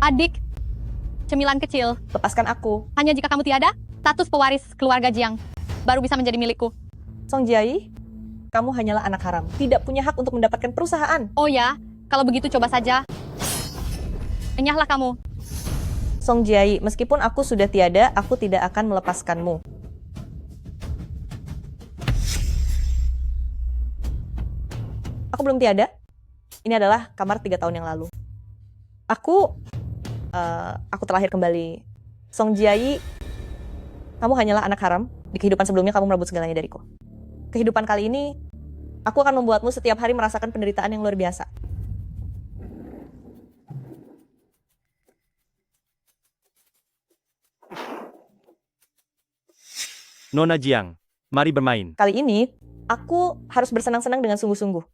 Adik, cemilan kecil. Lepaskan aku. Hanya jika kamu tiada, status pewaris keluarga Jiang baru bisa menjadi milikku. Song Jiayi, kamu hanyalah anak haram. Tidak punya hak untuk mendapatkan perusahaan. Oh ya, kalau begitu coba saja. Enyahlah kamu. Song Jiayi, meskipun aku sudah tiada, aku tidak akan melepaskanmu. Aku belum tiada. Ini adalah kamar 3 tahun yang lalu. Aku terlahir kembali. Song Jiayi, kamu hanyalah anak haram. Di kehidupan sebelumnya kamu merebut segalanya dariku. Kehidupan kali ini, aku akan membuatmu setiap hari merasakan penderitaan yang luar biasa. Nona Jiang, mari bermain. Kali ini, aku harus bersenang-senang dengan sungguh-sungguh.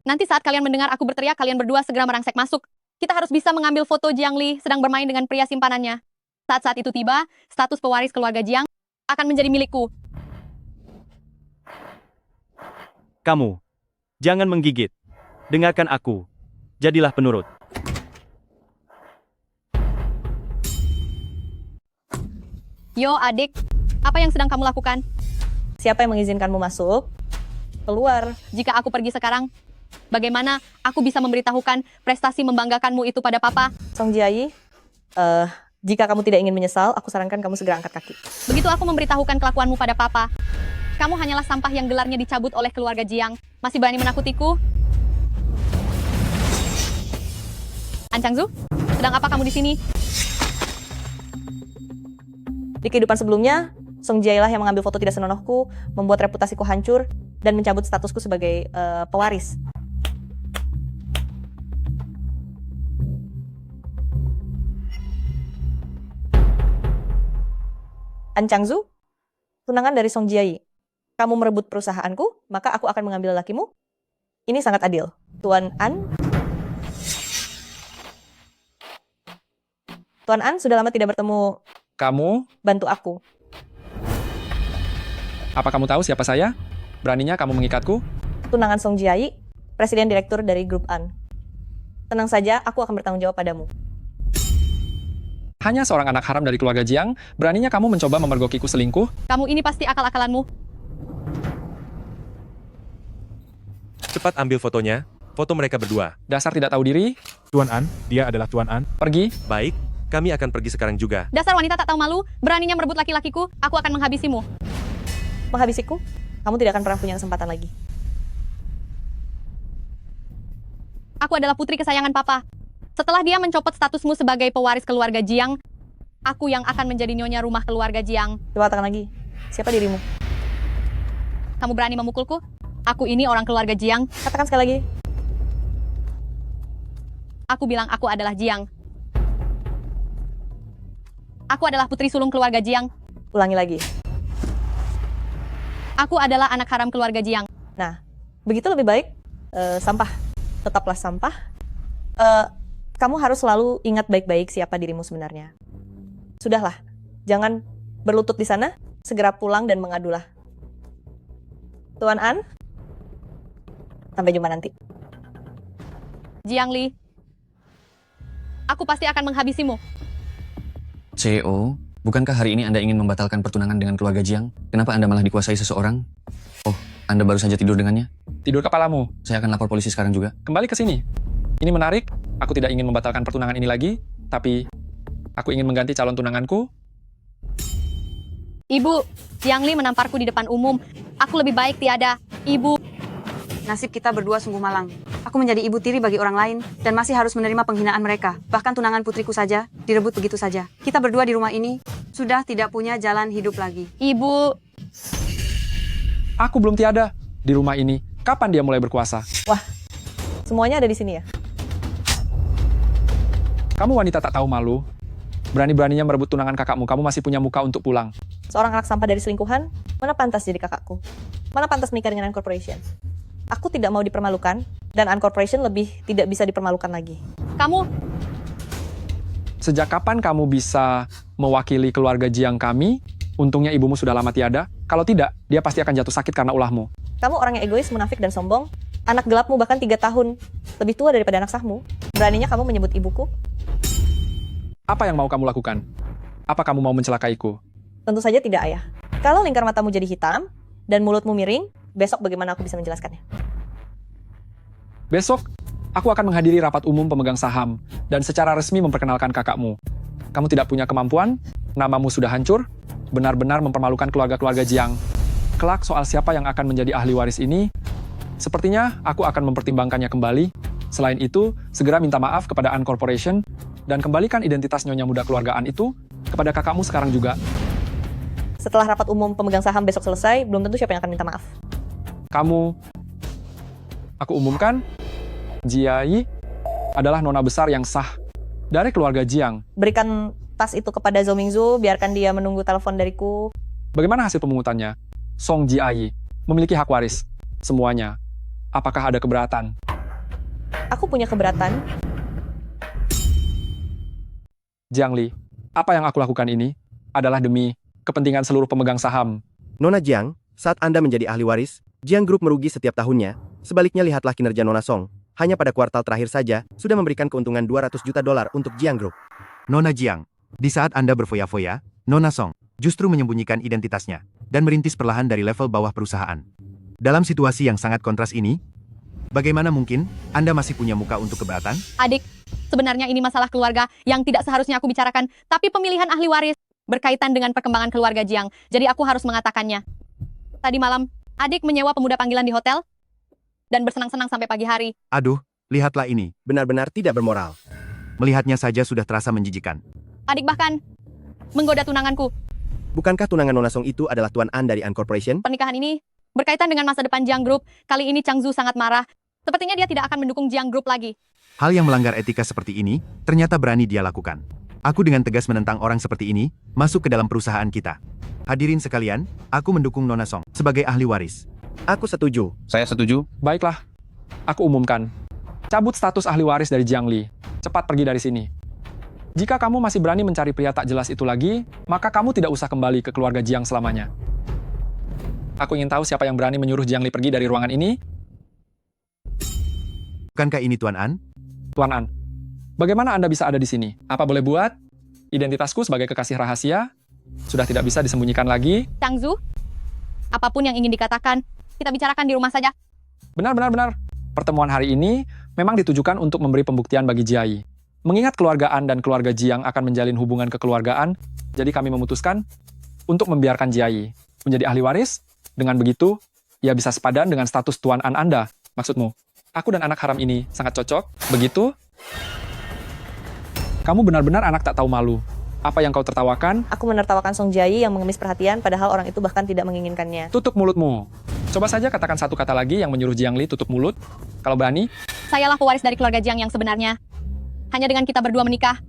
Nanti saat kalian mendengar aku berteriak, kalian berdua segera merangsek masuk. Kita harus bisa mengambil foto Jiang Li sedang bermain dengan pria simpanannya. Saat-saat itu tiba, status pewaris keluarga Jiang akan menjadi milikku. Kamu, jangan menggigit. Dengarkan aku. Jadilah penurut. Yo adik, apa yang sedang kamu lakukan? Siapa yang mengizinkanmu masuk? Keluar. Jika aku pergi sekarang, bagaimana aku bisa memberitahukan prestasi membanggakanmu itu pada papa? Song Jiayi, jika kamu tidak ingin menyesal, aku sarankan kamu segera angkat kaki. Begitu aku memberitahukan kelakuanmu pada papa, kamu hanyalah sampah yang gelarnya dicabut oleh keluarga Jiang. Masih berani menakutiku? An Changzu, sedang apa kamu di sini? Di kehidupan sebelumnya, Song Jiayi lah yang mengambil foto tidak senonohku, membuat reputasiku hancur, dan mencabut statusku sebagai pewaris. An Changzu, tunangan dari Song Jiayi. Kamu merebut perusahaanku, maka aku akan mengambil lakimu. Ini sangat adil. Tuan An. Tuan An sudah lama tidak bertemu. Kamu, Bantu aku. apa kamu tahu siapa saya? Beraninya kamu mengikatku? Tunangan Song Jiayi, presiden direktur dari grup An. Tenang saja, aku akan bertanggung jawab padamu. Hanya seorang anak haram dari keluarga Jiang, beraninya kamu mencoba memergokiku selingkuh? Kamu ini pasti akal-akalanmu. Cepat ambil fotonya, foto mereka berdua. Dasar tidak tahu diri? Tuan An, dia adalah Tuan An. Pergi. Baik, kami akan pergi sekarang juga. Dasar wanita tak tahu malu, beraninya merebut laki-lakiku, aku akan menghabisimu. Menghabisiku, kamu tidak akan pernah punya kesempatan lagi. Aku adalah putri kesayangan papa. Setelah dia mencopot statusmu sebagai pewaris keluarga Jiang, aku yang akan menjadi nyonya rumah keluarga Jiang. Coba katakan lagi, siapa dirimu? Kamu berani memukulku? Aku ini orang keluarga Jiang. Katakan sekali lagi. Aku bilang aku adalah Jiang. Aku adalah putri sulung keluarga Jiang. Ulangi lagi. Aku adalah anak haram keluarga Jiang. Nah, begitu lebih baik. Sampah. Tetaplah sampah. Kamu harus selalu ingat baik-baik siapa dirimu sebenarnya. Sudahlah, jangan berlutut di sana. Segera pulang dan mengadulah. Tuan An, sampai jumpa nanti. Jiang Li, aku pasti akan menghabisimu. CEO, bukankah hari ini Anda ingin membatalkan pertunangan dengan keluarga Jiang? Kenapa Anda malah dikuasai seseorang? Oh, Anda baru saja tidur dengannya? Tidur kepalamu. Saya akan lapor polisi sekarang juga. Kembali ke sini. Ini menarik. Aku tidak ingin membatalkan pertunangan ini lagi, tapi aku ingin mengganti calon tunanganku. Ibu, Jiang Li menamparku di depan umum. Aku lebih baik tiada. Ibu, Nasib kita berdua sungguh malang. Aku menjadi ibu tiri bagi orang lain dan masih harus menerima penghinaan mereka. Bahkan tunangan putriku saja direbut begitu saja. Kita berdua di rumah ini sudah tidak punya jalan hidup lagi. ibu, Aku belum tiada di rumah ini. Kapan dia mulai berkuasa? Wah, semuanya ada di sini ya. Kamu wanita tak tahu malu. Berani-beraninya merebut tunangan kakakmu. Kamu masih punya muka untuk pulang. Seorang anak sampah dari selingkuhan, mana pantas jadi kakakku? Mana pantas menikah dengan An Corporation? Aku tidak mau dipermalukan, dan An Corporation lebih tidak bisa dipermalukan lagi. kamu, Sejak kapan kamu bisa mewakili keluarga Jiang kami Untungnya ibumu sudah lama tiada. Kalau tidak, dia pasti akan jatuh sakit karena ulahmu. Kamu orang yang egois, munafik, dan sombong. Anak gelapmu bahkan 3 tahun lebih tua daripada anak sahmu. Beraninya kamu menyebut ibuku? Apa yang mau kamu lakukan? Apa kamu mau mencelakaiku? Tentu saja tidak, ayah. Kalau lingkar matamu jadi hitam dan mulutmu miring, besok bagaimana aku bisa menjelaskannya? Besok, aku akan menghadiri rapat umum pemegang saham dan secara resmi memperkenalkan kakakmu. Kamu tidak punya kemampuan, namamu sudah hancur, benar-benar mempermalukan keluarga-keluarga Jiang. Kelak soal siapa yang akan menjadi ahli waris ini, sepertinya aku akan mempertimbangkannya kembali. Selain itu, segera minta maaf kepada An Corporation dan kembalikan identitas nyonya muda keluarga An itu kepada kakakmu sekarang juga. Setelah rapat umum pemegang saham besok selesai, belum tentu siapa yang akan minta maaf. Aku umumkan, Jiai adalah nona besar yang sah dari keluarga Jiang. Berikan tas itu kepada Zhou Mingzu, biarkan dia menunggu telepon dariku. Bagaimana hasil pemungutannya? Song Jiai memiliki hak waris. Semuanya. Apakah ada keberatan? Aku punya keberatan. Jiang Li, apa yang aku lakukan ini adalah demi kepentingan seluruh pemegang saham. Nona Jiang, saat Anda menjadi ahli waris, Jiang Group merugi setiap tahunnya. Sebaliknya lihatlah kinerja Nona Song. Hanya pada kuartal terakhir saja, sudah memberikan keuntungan $200 juta untuk Jiang Group. Nona Jiang, di saat Anda berfoya-foya, Nona Song justru menyembunyikan identitasnya dan merintis perlahan dari level bawah perusahaan. Dalam situasi yang sangat kontras ini, bagaimana mungkin Anda masih punya muka untuk keberatan? Adik, sebenarnya ini masalah keluarga yang tidak seharusnya aku bicarakan, tapi pemilihan ahli waris berkaitan dengan perkembangan keluarga Jiang, jadi aku harus mengatakannya. Tadi malam, adik menyewa pemuda panggilan di hotel dan bersenang-senang sampai pagi hari. Aduh, lihatlah ini. Benar-benar tidak bermoral. Melihatnya saja sudah terasa menjijikan. Adik bahkan menggoda tunanganku. Bukankah tunangan Nona Song itu adalah Tuan An dari An Corporation? Pernikahan ini berkaitan dengan masa depan Jiang Group. Kali ini Chang Zhu sangat marah. Sepertinya dia tidak akan mendukung Jiang Group lagi. Hal yang melanggar etika seperti ini, ternyata berani dia lakukan. Aku dengan tegas menentang orang seperti ini, masuk ke dalam perusahaan kita. Hadirin sekalian, aku mendukung Nona Song sebagai ahli waris. Aku setuju. Saya setuju. Baiklah, aku umumkan. Cabut status ahli waris dari Jiang Li. Cepat pergi dari sini. Jika kamu masih berani mencari pria tak jelas itu lagi, maka kamu tidak usah kembali ke keluarga Jiang selamanya. Aku ingin tahu siapa yang berani menyuruh Jiang Li pergi dari ruangan ini. Bukankah ini Tuan An? Tuan An, bagaimana Anda bisa ada di sini? Apa boleh buat? Identitasku sebagai kekasih rahasia sudah tidak bisa disembunyikan lagi. Chang Zhu, apapun yang ingin dikatakan, kita bicarakan di rumah saja. Benar. Pertemuan hari ini memang ditujukan untuk memberi pembuktian bagi Jiai. Mengingat keluarga An dan keluarga Jiang akan menjalin hubungan kekeluargaan, jadi kami memutuskan untuk membiarkan Jiai menjadi ahli waris. Dengan begitu, ia bisa sepadan dengan status Tuan An Anda. Maksudmu, aku dan anak haram ini sangat cocok, begitu? Kamu benar-benar anak tak tahu malu. Apa yang kau tertawakan? Aku menertawakan Song Jiai yang mengemis perhatian, padahal orang itu bahkan tidak menginginkannya. Tutup mulutmu. Coba saja katakan satu kata lagi yang menyuruh Jiang Li tutup mulut. Kalau berani. Sayalah pewaris dari keluarga Jiang yang sebenarnya. Hanya dengan kita berdua menikah,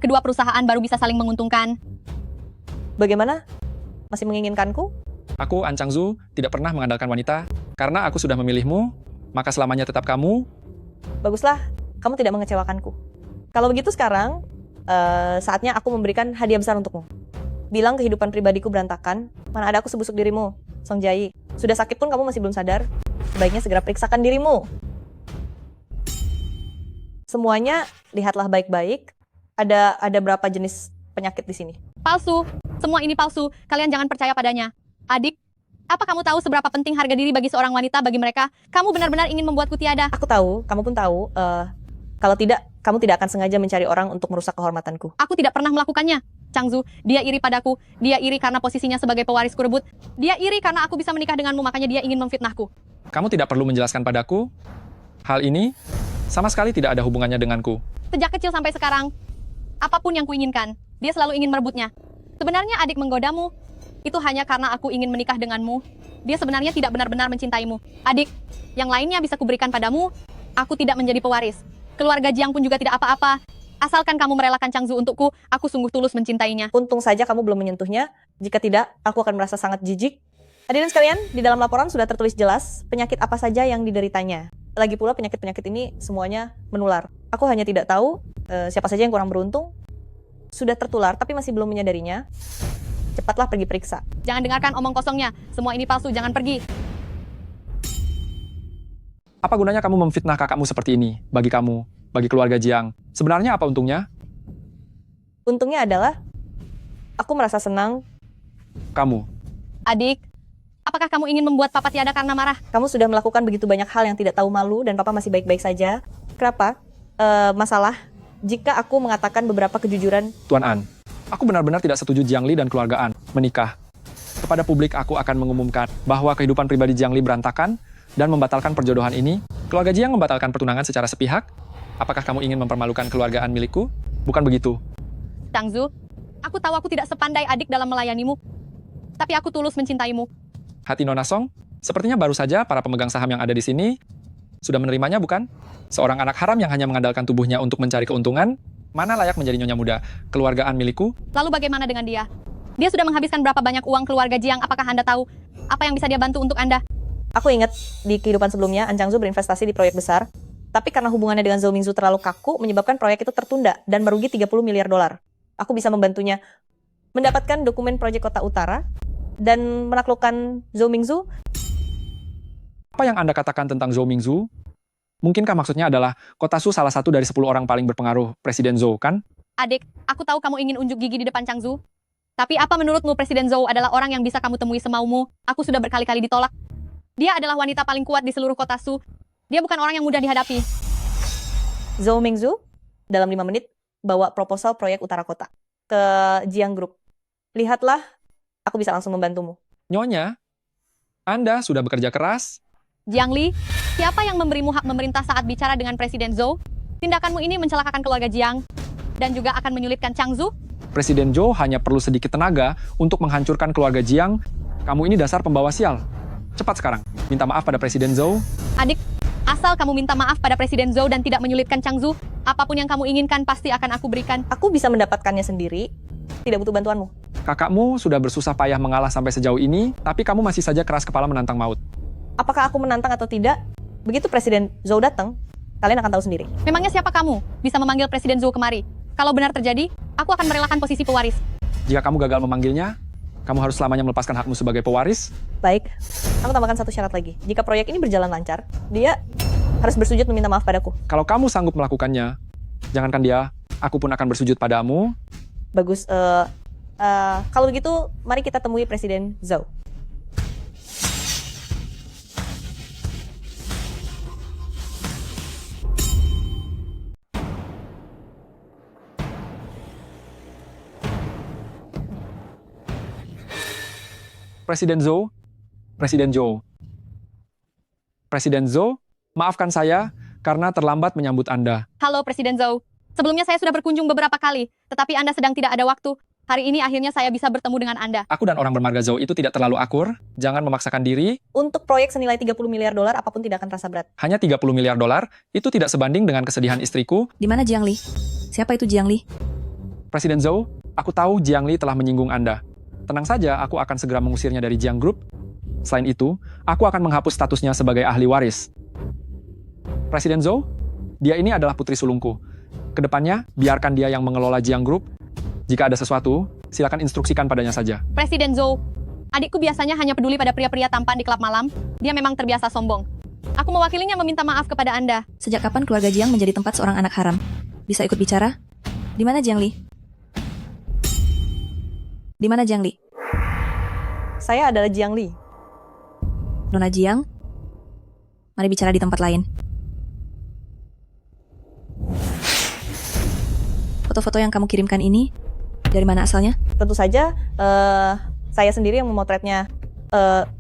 kedua perusahaan baru bisa saling menguntungkan. Bagaimana? Masih menginginkanku? Aku, An Chang Zhu, tidak pernah mengandalkan wanita. Karena aku sudah memilihmu, maka selamanya tetap kamu. Baguslah, kamu tidak mengecewakanku. Kalau begitu sekarang, saatnya aku memberikan hadiah besar untukmu. Bilang kehidupan pribadiku berantakan, mana ada aku sebusuk dirimu, Song Jiai. Sudah sakit pun kamu masih belum sadar. Sebaiknya segera periksakan dirimu. Semuanya lihatlah baik-baik. Ada berapa jenis penyakit di sini? Palsu. Semua ini palsu. Kalian jangan percaya padanya. Adik, apa kamu tahu seberapa penting harga diri bagi seorang wanita bagi mereka? Kamu benar-benar ingin membuatku tiada. Aku tahu, kamu pun tahu. Kalau tidak, kamu tidak akan sengaja mencari orang untuk merusak kehormatanku. Aku tidak pernah melakukannya. Chang Zhu, dia iri padaku. Dia iri karena posisinya sebagai pewaris kurebut. Dia iri karena aku bisa menikah denganmu, makanya dia ingin memfitnahku. Kamu tidak perlu menjelaskan padaku. Hal ini sama sekali tidak ada hubungannya denganku. Sejak kecil sampai sekarang, apapun yang kuinginkan, dia selalu ingin merebutnya. Sebenarnya adik menggodamu, itu hanya karena aku ingin menikah denganmu. Dia sebenarnya tidak benar-benar mencintaimu. Adik, yang lainnya bisa kuberikan padamu, aku tidak menjadi pewaris. Keluarga Jiang pun juga tidak apa-apa. Asalkan kamu merelakan Chang Zhu untukku, aku sungguh tulus mencintainya. Untung saja kamu belum menyentuhnya. Jika tidak, aku akan merasa sangat jijik. Hadirin sekalian, di dalam laporan sudah tertulis jelas penyakit apa saja yang dideritanya. Lagi pula penyakit-penyakit ini semuanya menular. Aku hanya tidak tahu siapa saja yang kurang beruntung sudah tertular tapi masih belum menyadarinya. Cepatlah pergi periksa. Jangan dengarkan omong kosongnya. Semua ini palsu, jangan pergi. Apa gunanya kamu memfitnah kakakmu seperti ini? Bagi kamu, bagi keluarga Jiang. Sebenarnya apa untungnya? Untungnya adalah aku merasa senang. Kamu. Adik, apakah kamu ingin membuat papa tiada karena marah? Kamu sudah melakukan begitu banyak hal yang tidak tahu malu dan papa masih baik-baik saja. Kenapa? Masalah jika aku mengatakan beberapa kejujuran. Tuan An, aku benar-benar tidak setuju Jiang Li dan keluarga An menikah. Kepada publik aku akan mengumumkan bahwa kehidupan pribadi Jiang Li berantakan dan membatalkan perjodohan ini. Keluarga Jiang membatalkan pertunangan secara sepihak. Apakah kamu ingin mempermalukan keluarga An milikku? Bukan begitu. Changzu, aku tahu aku tidak sepandai adik dalam melayanimu. Tapi aku tulus mencintaimu. Hati Nona Song, sepertinya baru saja para pemegang saham yang ada di sini sudah menerimanya, bukan? Seorang anak haram yang hanya mengandalkan tubuhnya untuk mencari keuntungan, mana layak menjadi nyonya muda keluargaan milikku? Lalu bagaimana dengan dia? Dia sudah menghabiskan berapa banyak uang keluarga Jiang? Apakah Anda tahu apa yang bisa dia bantu untuk Anda? Aku ingat di kehidupan sebelumnya, An Changzu berinvestasi di proyek besar. Tapi karena hubungannya dengan Zhou Mingzu terlalu kaku, menyebabkan proyek itu tertunda dan merugi 30 miliar dolar. Aku bisa membantunya mendapatkan dokumen proyek Kota Utara dan menaklukkan Zhou Mingzu. Apa yang Anda katakan tentang Zhou Mingzu? Mungkinkah maksudnya adalah Kota Su salah satu dari 10 orang paling berpengaruh Presiden Zhou, kan? Adik, aku tahu kamu ingin unjuk gigi di depan Changzu. Tapi apa menurutmu Presiden Zhou adalah orang yang bisa kamu temui semaumu? Aku sudah berkali-kali ditolak. Dia adalah wanita paling kuat di seluruh Kota Su. Dia bukan orang yang mudah dihadapi. Zhou Mingzu dalam 5 menit bawa proposal proyek Utara Kota ke Jiang Group. Lihatlah, aku bisa langsung membantumu. Nyonya, Anda sudah bekerja keras. Jiang Li, siapa yang memberimu hak memerintah saat bicara dengan Presiden Zhou? Tindakanmu ini mencelakakan keluarga Jiang dan juga akan menyulitkan Changzu. Presiden Zhou hanya perlu sedikit tenaga untuk menghancurkan keluarga Jiang. Kamu ini dasar pembawa sial. Cepat sekarang, minta maaf pada Presiden Zhou. Adik, asal kamu minta maaf pada Presiden Zhou dan tidak menyulitkan Changzu, apapun yang kamu inginkan pasti akan aku berikan. Aku bisa mendapatkannya sendiri, tidak butuh bantuanmu. Kakakmu sudah bersusah payah mengalah sampai sejauh ini, tapi kamu masih saja keras kepala menantang maut. Apakah aku menantang atau tidak? Begitu Presiden Zhou datang, kalian akan tahu sendiri. Memangnya siapa kamu bisa memanggil Presiden Zhou kemari? Kalau benar terjadi, aku akan merelakan posisi pewaris. Jika kamu gagal memanggilnya, kamu harus selamanya melepaskan hakmu sebagai pewaris. Baik, aku tambahkan satu syarat lagi. Jika proyek ini berjalan lancar, dia harus bersujud meminta maaf padaku. Kalau kamu sanggup melakukannya, jangankan dia, aku pun akan bersujud padamu. Bagus, kalau begitu, mari kita temui Presiden Zhou. Presiden Zhou, Presiden Zhou. Presiden Zhou, maafkan saya karena terlambat menyambut Anda. Halo Presiden Zhou. Sebelumnya saya sudah berkunjung beberapa kali, tetapi Anda sedang tidak ada waktu. Hari ini akhirnya saya bisa bertemu dengan Anda. Aku dan orang bermarga Zhou itu tidak terlalu akur. Jangan memaksakan diri. Untuk proyek senilai 30 miliar dolar, apapun tidak akan terasa berat. Hanya 30 miliar dolar, itu tidak sebanding dengan kesedihan istriku. Di mana Jiang Li? Siapa itu Jiang Li? Presiden Zhou, aku tahu Jiang Li telah menyinggung Anda. Tenang saja, aku akan segera mengusirnya dari Jiang Group. Selain itu, aku akan menghapus statusnya sebagai ahli waris. Presiden Zhou, dia ini adalah putri sulungku. Kedepannya, biarkan dia yang mengelola Jiang Group. Jika ada sesuatu, silakan instruksikan padanya saja. Presiden Zhou, adikku biasanya hanya peduli pada pria-pria tampan di klub malam. Dia memang terbiasa sombong. Aku mewakilinya meminta maaf kepada Anda. Sejak kapan keluarga Jiang menjadi tempat seorang anak haram? Bisa ikut bicara? Di mana Jiang Li? Di mana Jiang Li? Saya adalah Jiang Li. Nona Jiang? Mari bicara di tempat lain. Foto-foto yang kamu kirimkan ini, dari mana asalnya? Tentu saja, saya sendiri yang memotretnya.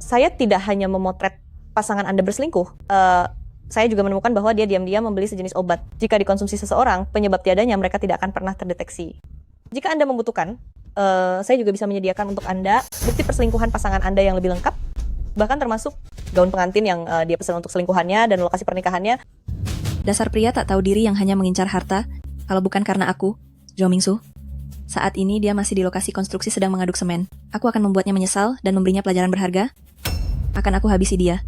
Saya tidak hanya memotret pasangan Anda berselingkuh. Saya juga menemukan bahwa dia diam-diam membeli sejenis obat. Jika dikonsumsi seseorang, penyebab tiadanya mereka tidak akan pernah terdeteksi. Jika Anda membutuhkan, saya juga bisa menyediakan untuk Anda bukti perselingkuhan pasangan Anda yang lebih lengkap, bahkan termasuk gaun pengantin yang dia pesan untuk selingkuhannya dan lokasi pernikahannya. Dasar pria tak tahu diri yang hanya mengincar harta, kalau bukan karena aku, Zhou Mingzu. Saat ini dia masih di lokasi konstruksi sedang mengaduk semen. Aku akan membuatnya menyesal dan memberinya pelajaran berharga. Akan aku habisi dia.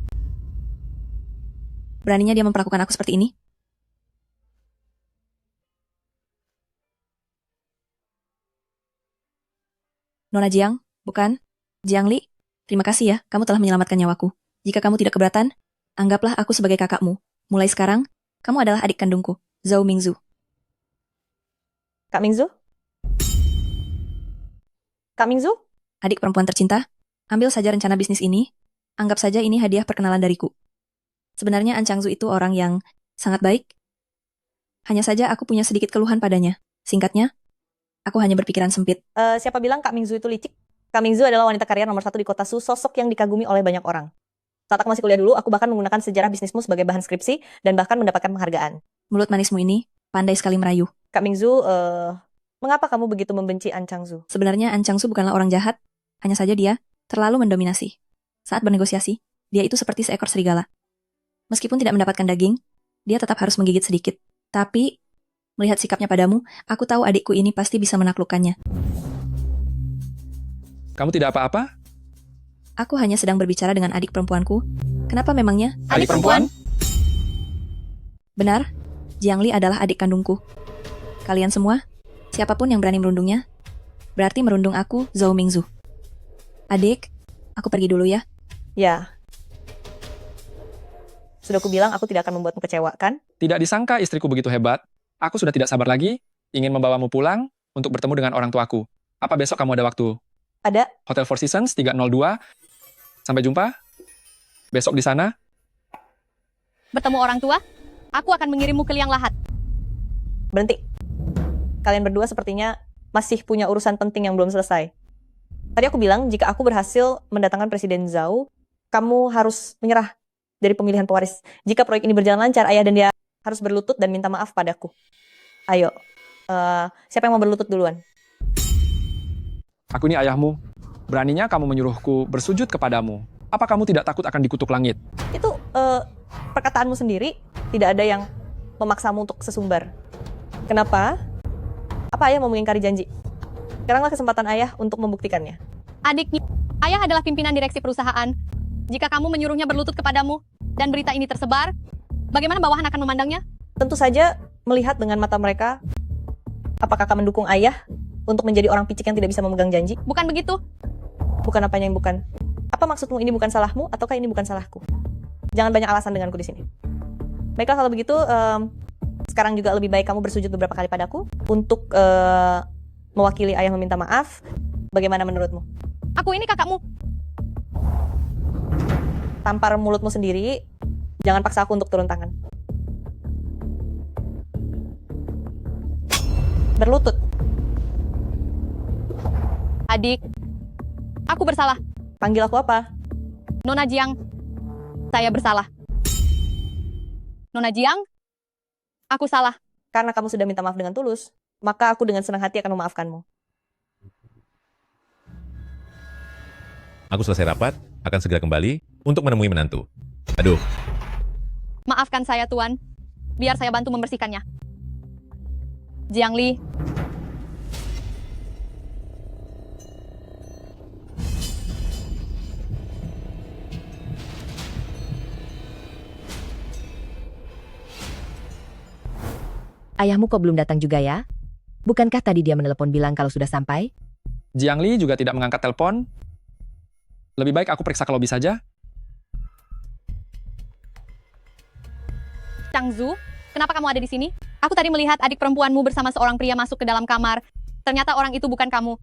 Beraninya dia memperlakukan aku seperti ini? Nona Jiang, Bukan? Jiang Li, terima kasih ya, kamu telah menyelamatkan nyawaku. Jika kamu tidak keberatan, anggaplah aku sebagai kakakmu. Mulai sekarang, kamu adalah adik kandungku, Zhao Mingzu. Kak Mingzu? Kak Mingzu? Adik perempuan tercinta, ambil saja rencana bisnis ini. Anggap saja ini hadiah perkenalan dariku. Sebenarnya An Changzu itu orang yang sangat baik. Hanya saja aku punya sedikit keluhan padanya. Singkatnya, aku hanya berpikiran sempit. Siapa bilang Kak Mingzu itu licik? Kak Mingzu adalah wanita karier nomor 1 di kota Su, sosok yang dikagumi oleh banyak orang. Saat aku masih kuliah dulu, aku bahkan menggunakan sejarah bisnismu sebagai bahan skripsi dan bahkan mendapatkan penghargaan. Mulut manismu ini pandai sekali merayu. Kak Mingzu, mengapa kamu begitu membenci An Changzu? Sebenarnya An Changzu bukanlah orang jahat, hanya saja dia terlalu mendominasi. Saat bernegosiasi, dia itu seperti seekor serigala. Meskipun tidak mendapatkan daging, dia tetap harus menggigit sedikit. Tapi, melihat sikapnya padamu, aku tahu adikku ini pasti bisa menaklukkannya. Kamu tidak apa-apa? Aku hanya sedang berbicara dengan adik perempuanku. Kenapa memangnya? Adik perempuan? Benar, Jiang Li adalah adik kandungku. Kalian semua, siapapun yang berani merundungnya, berarti merundung aku, Zhao Mingzu. Adik, aku pergi dulu ya. Ya. Sudah aku bilang aku tidak akan membuatmu kecewa, kan? Tidak disangka istriku begitu hebat. Aku sudah tidak sabar lagi, ingin membawamu pulang untuk bertemu dengan orang tuaku. Apa besok kamu ada waktu? Ada. Hotel Four Seasons 302. Sampai jumpa. Besok di sana. Bertemu orang tua? Aku akan mengirimmu ke liang lahat. Berhenti. Kalian berdua sepertinya masih punya urusan penting yang belum selesai. Tadi aku bilang, jika aku berhasil mendatangkan Presiden Zhao, kamu harus menyerah dari pemilihan pewaris. Jika proyek ini berjalan lancar, ayah dan dia harus berlutut dan minta maaf padaku. Ayo, siapa yang mau berlutut duluan? Aku ini ayahmu. Beraninya kamu menyuruhku bersujud kepadamu. Apa kamu tidak takut akan dikutuk langit? Itu perkataanmu sendiri, tidak ada yang memaksamu untuk sesumbar. Kenapa? Apa ayah mau mengingkari janji? Sekaranglah kesempatan ayah untuk membuktikannya. Adiknya, ayah adalah pimpinan direksi perusahaan. Jika kamu menyuruhnya berlutut kepadamu, dan berita ini tersebar, bagaimana bawahan akan memandangnya? Tentu saja melihat dengan mata mereka, apakah akan mendukung ayah untuk menjadi orang picik yang tidak bisa memegang janji? Bukan begitu. Bukan apanya yang bukan. Apa maksudmu ini bukan salahmu, ataukah ini bukan salahku? Jangan banyak alasan denganku di sini. Baiklah kalau begitu, sekarang juga lebih baik kamu bersujud beberapa kali padaku untuk mewakili ayah meminta maaf. Bagaimana menurutmu? Aku ini kakakmu. Tampar mulutmu sendiri, jangan paksa aku untuk turun tangan. Berlutut. Adik, aku bersalah. Panggil aku apa? Nona Jiang, saya bersalah. Nona Jiang, aku salah. Karena kamu sudah minta maaf dengan tulus, maka aku dengan senang hati akan memaafkanmu. Aku selesai rapat, akan segera kembali untuk menemui menantu. Aduh, Maafkan saya, Tuan. Biar saya bantu membersihkannya. Jiang Li, ayahmu kok belum datang juga ya? Bukankah tadi dia menelepon bilang kalau sudah sampai? Jiang Li juga tidak mengangkat telepon. Lebih baik aku periksa ke lobi saja. Changzu, kenapa kamu ada di sini? Aku tadi melihat adik perempuanmu bersama seorang pria masuk ke dalam kamar. Ternyata orang itu bukan kamu.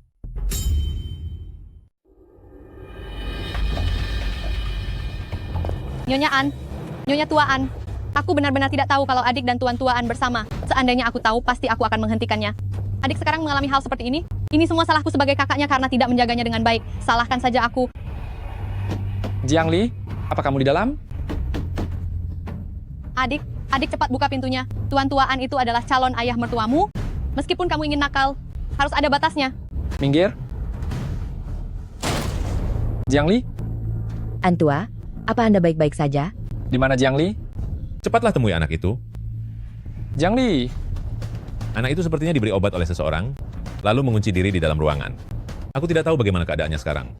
Nyonya An, Nyonya Tua An, aku benar-benar tidak tahu kalau adik dan Tuan Tua An bersama. Seandainya aku tahu, pasti aku akan menghentikannya. Adik sekarang mengalami hal seperti ini. Ini semua salahku sebagai kakaknya karena tidak menjaganya dengan baik. Salahkan saja aku. Jiang Li, apa kamu di dalam? Adik cepat buka pintunya. Tuan Tua An itu adalah calon ayah mertuamu. Meskipun kamu ingin nakal, harus ada batasnya. Minggir. Jiang Li, Antua, apa Anda baik-baik saja? di mana Jiang Li? cepatlah temui anak itu. Jiang Li, Anak itu sepertinya diberi obat oleh seseorang, lalu mengunci diri di dalam ruangan. Aku tidak tahu bagaimana keadaannya sekarang.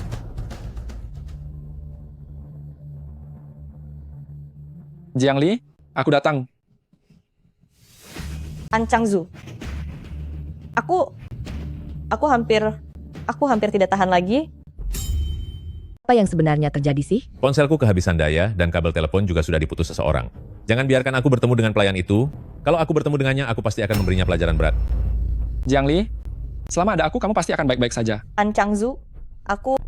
Jiang Li, aku datang. An Changzu. Aku hampir tidak tahan lagi Apa yang sebenarnya terjadi sih? Ponselku kehabisan daya dan kabel telepon juga sudah diputus seseorang. Jangan biarkan aku bertemu dengan pelayan itu. Kalau aku bertemu dengannya, aku pasti akan memberinya pelajaran berat. Jiang Li, selama ada aku, kamu pasti akan baik-baik saja. An Changzu, aku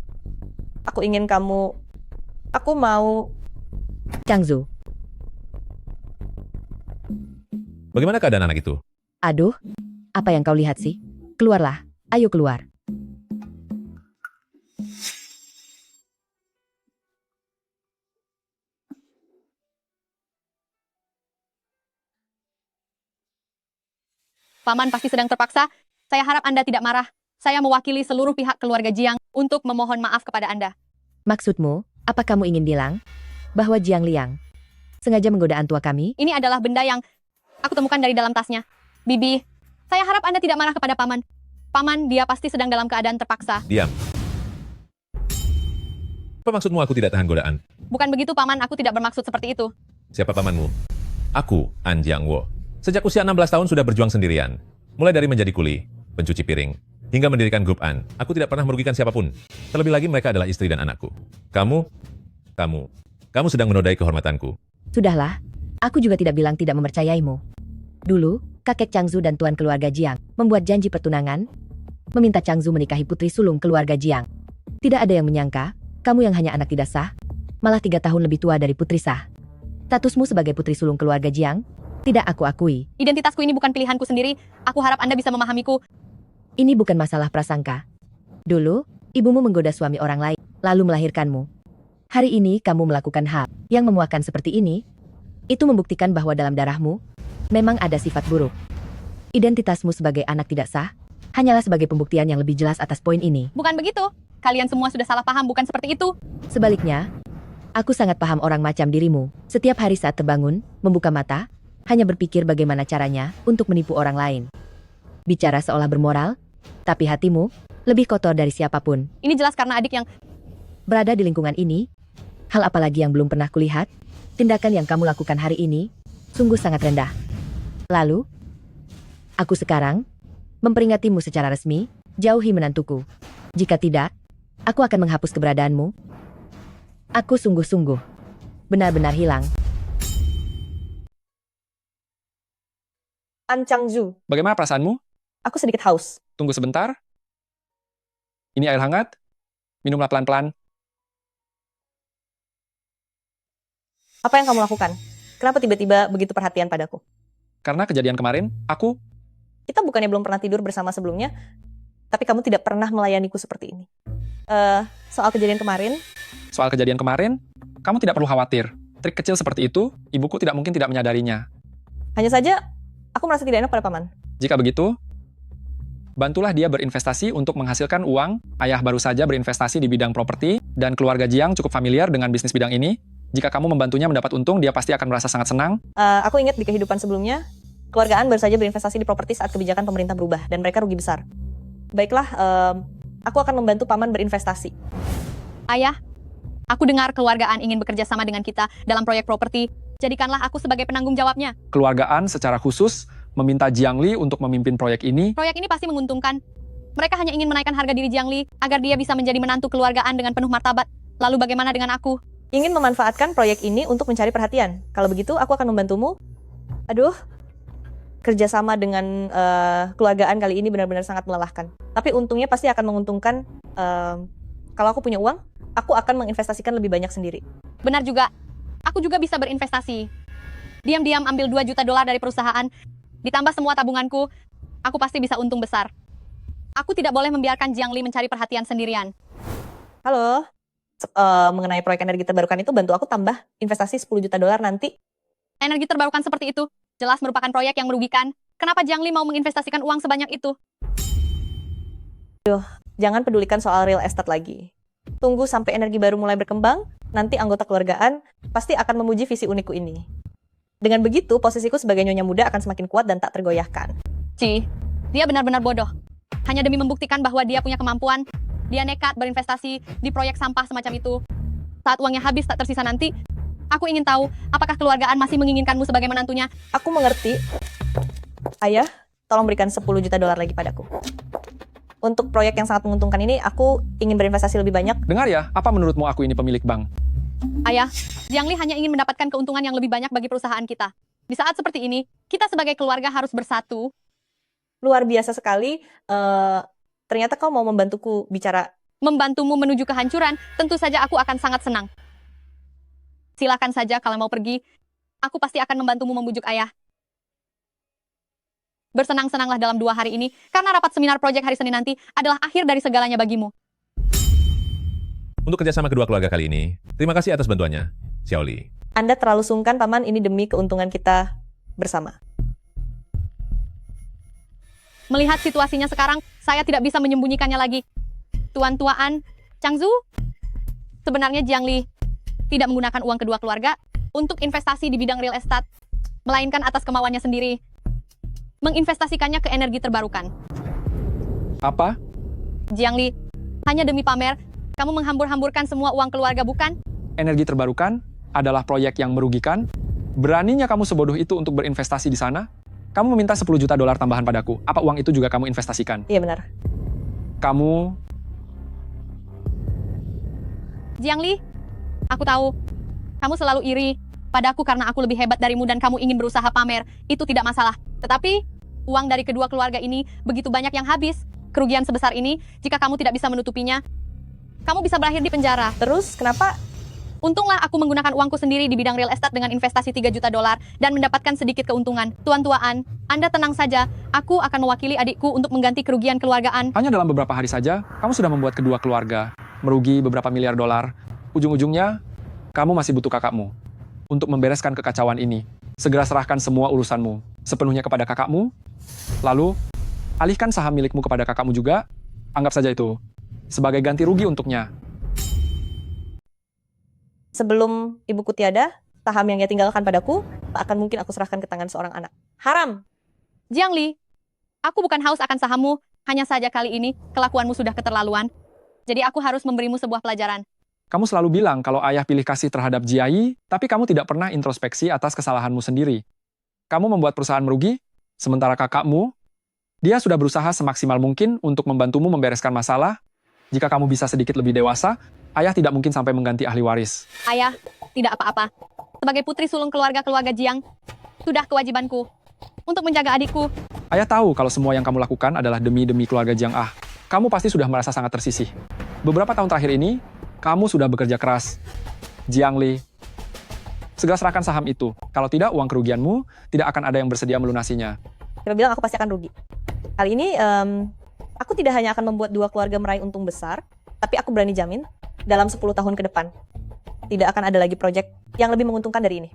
ingin kamu, aku mau. Changzu, Bagaimana keadaan anak itu? aduh, apa yang kau lihat sih? Keluarlah, ayo keluar. Paman pasti sedang terpaksa. Saya harap Anda tidak marah. Saya mewakili seluruh pihak keluarga Jiang untuk memohon maaf kepada Anda. Maksudmu, apa kamu ingin bilang? Bahwa Jiang Liang sengaja menggoda antua kami? Ini adalah benda yang aku temukan dari dalam tasnya. Bibi, saya harap Anda tidak marah kepada Paman. Paman, dia pasti sedang dalam keadaan terpaksa. Diam. Apa maksudmu aku tidak tahan godaan? Bukan begitu, Paman. Aku tidak bermaksud seperti itu. Siapa pamanmu? Aku, An Jiangwo. Sejak usia 16 tahun sudah berjuang sendirian. Mulai dari menjadi kuli, pencuci piring, hingga mendirikan grup An. Aku tidak pernah merugikan siapapun. Terlebih lagi mereka adalah istri dan anakku. Kamu sedang menodai kehormatanku. Sudahlah, aku juga tidak bilang tidak mempercayaimu. Dulu, kakek Changzu dan tuan keluarga Jiang membuat janji pertunangan, meminta Changzu menikahi putri sulung keluarga Jiang. Tidak ada yang menyangka, kamu yang hanya anak tidak sah, malah 3 tahun lebih tua dari putri sah. Statusmu sebagai putri sulung keluarga Jiang, tidak aku akui. Identitasku ini bukan pilihanku sendiri. Aku harap Anda bisa memahamiku. Ini bukan masalah prasangka. Dulu, ibumu menggoda suami orang lain, lalu melahirkanmu. Hari ini kamu melakukan hal yang memuakkan seperti ini. Itu membuktikan bahwa dalam darahmu memang ada sifat buruk. Identitasmu sebagai anak tidak sah hanyalah sebagai pembuktian yang lebih jelas atas poin ini. Bukan begitu. Kalian semua sudah salah paham, bukan seperti itu. Sebaliknya, aku sangat paham orang macam dirimu. Setiap hari saat terbangun, membuka mata, hanya berpikir bagaimana caranya untuk menipu orang lain. Bicara seolah bermoral, tapi hatimu lebih kotor dari siapapun. Ini jelas karena adik yang Berada di lingkungan ini, hal apalagi yang belum pernah kulihat, tindakan yang kamu lakukan hari ini, sungguh sangat rendah. Lalu, aku sekarang memperingatimu secara resmi, jauhi menantuku. Jika tidak, aku akan menghapus keberadaanmu. Aku sungguh-sungguh benar-benar hilang. An Changzu, Bagaimana perasaanmu? aku sedikit haus. Tunggu sebentar. Ini air hangat. Minumlah pelan-pelan. Apa yang kamu lakukan? Kenapa tiba-tiba begitu perhatian padaku? Karena kejadian kemarin, Kita bukannya belum pernah tidur bersama sebelumnya, tapi kamu tidak pernah melayaniku seperti ini. Soal kejadian kemarin, kamu tidak perlu khawatir. Trik kecil seperti itu, ibuku tidak mungkin tidak menyadarinya. hanya saja aku merasa tidak enak pada paman. Jika begitu, bantulah dia berinvestasi untuk menghasilkan uang. Ayah baru saja berinvestasi di bidang properti, dan keluarga Jiang cukup familiar dengan bisnis bidang ini. Jika kamu membantunya mendapat untung, dia pasti akan merasa sangat senang. Aku ingat di kehidupan sebelumnya, keluarga An baru saja berinvestasi di properti saat kebijakan pemerintah berubah, dan mereka rugi besar. Baiklah, aku akan membantu paman berinvestasi. Ayah, aku dengar keluarga An ingin bekerja sama dengan kita dalam proyek properti. Jadikanlah aku sebagai penanggung jawabnya. Keluargaan secara khusus meminta Jiang Li untuk memimpin proyek ini. Proyek ini pasti menguntungkan. Mereka hanya ingin menaikkan harga diri Jiang Li agar dia bisa menjadi menantu keluarga An dengan penuh martabat. Lalu bagaimana dengan aku? Ingin memanfaatkan proyek ini untuk mencari perhatian. Kalau begitu, aku akan membantumu. Aduh, kerjasama dengan keluargaan kali ini benar-benar sangat melelahkan. Tapi untungnya pasti akan menguntungkan. Kalau aku punya uang, aku akan menginvestasikan lebih banyak sendiri. Benar juga. Aku juga bisa berinvestasi. Diam-diam ambil 2 juta dolar dari perusahaan. Ditambah semua tabunganku, aku pasti bisa untung besar. Aku tidak boleh membiarkan Jiang Li mencari perhatian sendirian. Halo, mengenai proyek energi terbarukan itu, bantu aku tambah investasi 10 juta dolar nanti. Energi terbarukan seperti itu jelas merupakan proyek yang merugikan. Kenapa Jiang Li mau menginvestasikan uang sebanyak itu? Jangan pedulikan soal real estate lagi. Tunggu sampai energi baru mulai berkembang, nanti anggota keluargaan pasti akan memuji visi unikku ini. Dengan begitu, posisiku sebagai nyonya muda akan semakin kuat dan tak tergoyahkan. Dia benar-benar bodoh. Hanya demi membuktikan bahwa dia punya kemampuan, dia nekat berinvestasi di proyek sampah semacam itu. Saat uangnya habis tak tersisa nanti, aku ingin tahu apakah keluargaan masih menginginkanmu sebagai menantunya. Aku mengerti. Ayah, tolong berikan 10 juta dolar lagi padaku. Untuk proyek yang sangat menguntungkan ini, aku ingin berinvestasi lebih banyak. Dengar ya, apa menurutmu aku ini pemilik bank? Ayah, Jiang Li hanya ingin mendapatkan keuntungan yang lebih banyak bagi perusahaan kita. Di saat seperti ini, kita sebagai keluarga harus bersatu. Luar biasa sekali. Ternyata kau mau membantuku bicara. Membantumu menuju kehancuran, tentu saja aku akan sangat senang. Silakan saja kalau mau pergi. Aku pasti akan membantumu membujuk ayah. Bersenang-senanglah dalam 2 hari ini, karena rapat seminar proyek hari Senin nanti adalah akhir dari segalanya bagimu. Untuk kerjasama kedua keluarga kali ini, terima kasih atas bantuannya, Xiaoli. Anda terlalu sungkan, Paman. Ini demi keuntungan kita bersama. Melihat situasinya sekarang, saya tidak bisa menyembunyikannya lagi. Tuan-tuan, Changzu, sebenarnya Jiang Li tidak menggunakan uang kedua keluarga untuk investasi di bidang real estate, melainkan atas kemauannya sendiri. Menginvestasikannya ke energi terbarukan. Apa? Jiang Li, hanya demi pamer, kamu menghambur-hamburkan semua uang keluarga, bukan? Energi terbarukan adalah proyek yang merugikan. Beraninya kamu sebodoh itu untuk berinvestasi di sana? Kamu meminta 10 juta dolar tambahan padaku. Apa uang itu juga kamu investasikan? Iya, benar. Kamu... Jiang Li, aku tahu, kamu selalu iri padaku karena aku lebih hebat darimu dan kamu ingin berusaha pamer. Itu tidak masalah. Tetapi, uang dari kedua keluarga ini begitu banyak yang habis. Kerugian sebesar ini, jika kamu tidak bisa menutupinya, kamu bisa berakhir di penjara. Terus, kenapa? Untunglah aku menggunakan uangku sendiri di bidang real estate dengan investasi 3 juta dolar dan mendapatkan sedikit keuntungan. Tuan-tuan, Anda tenang saja. Aku akan mewakili adikku untuk mengganti kerugian keluargaan. Hanya dalam beberapa hari saja, kamu sudah membuat kedua keluarga merugi beberapa miliar dolar. Ujung-ujungnya, kamu masih butuh kakakmu. Untuk membereskan kekacauan ini, segera serahkan semua urusanmu sepenuhnya kepada kakakmu. Lalu, alihkan saham milikmu kepada kakakmu juga. Anggap saja itu sebagai ganti rugi untuknya. Sebelum ibuku tiada, saham yang ia tinggalkan padaku, tak akan mungkin aku serahkan ke tangan seorang anak. Haram! Jiang Li, aku bukan haus akan sahammu, hanya saja kali ini kelakuanmu sudah keterlaluan. Jadi aku harus memberimu sebuah pelajaran. Kamu selalu bilang kalau ayah pilih kasih terhadap Jiai, tapi kamu tidak pernah introspeksi atas kesalahanmu sendiri. Kamu membuat perusahaan merugi, sementara kakakmu, dia sudah berusaha semaksimal mungkin untuk membantumu membereskan masalah. Jika kamu bisa sedikit lebih dewasa, ayah tidak mungkin sampai mengganti ahli waris. Ayah, tidak apa-apa. Sebagai putri sulung keluarga-keluarga Jiang, sudah kewajibanku untuk menjaga adikku. Ayah tahu kalau semua yang kamu lakukan adalah demi keluarga Jiang Ah. Kamu pasti sudah merasa sangat tersisih. Beberapa tahun terakhir ini, kamu sudah bekerja keras. Jiang Li, segera serahkan saham itu. Kalau tidak, uang kerugianmu tidak akan ada yang bersedia melunasinya. Siapa bilang aku pasti akan rugi? Kali ini, aku tidak hanya akan membuat dua keluarga meraih untung besar, tapi aku berani jamin, dalam 10 tahun ke depan, tidak akan ada lagi proyek yang lebih menguntungkan dari ini.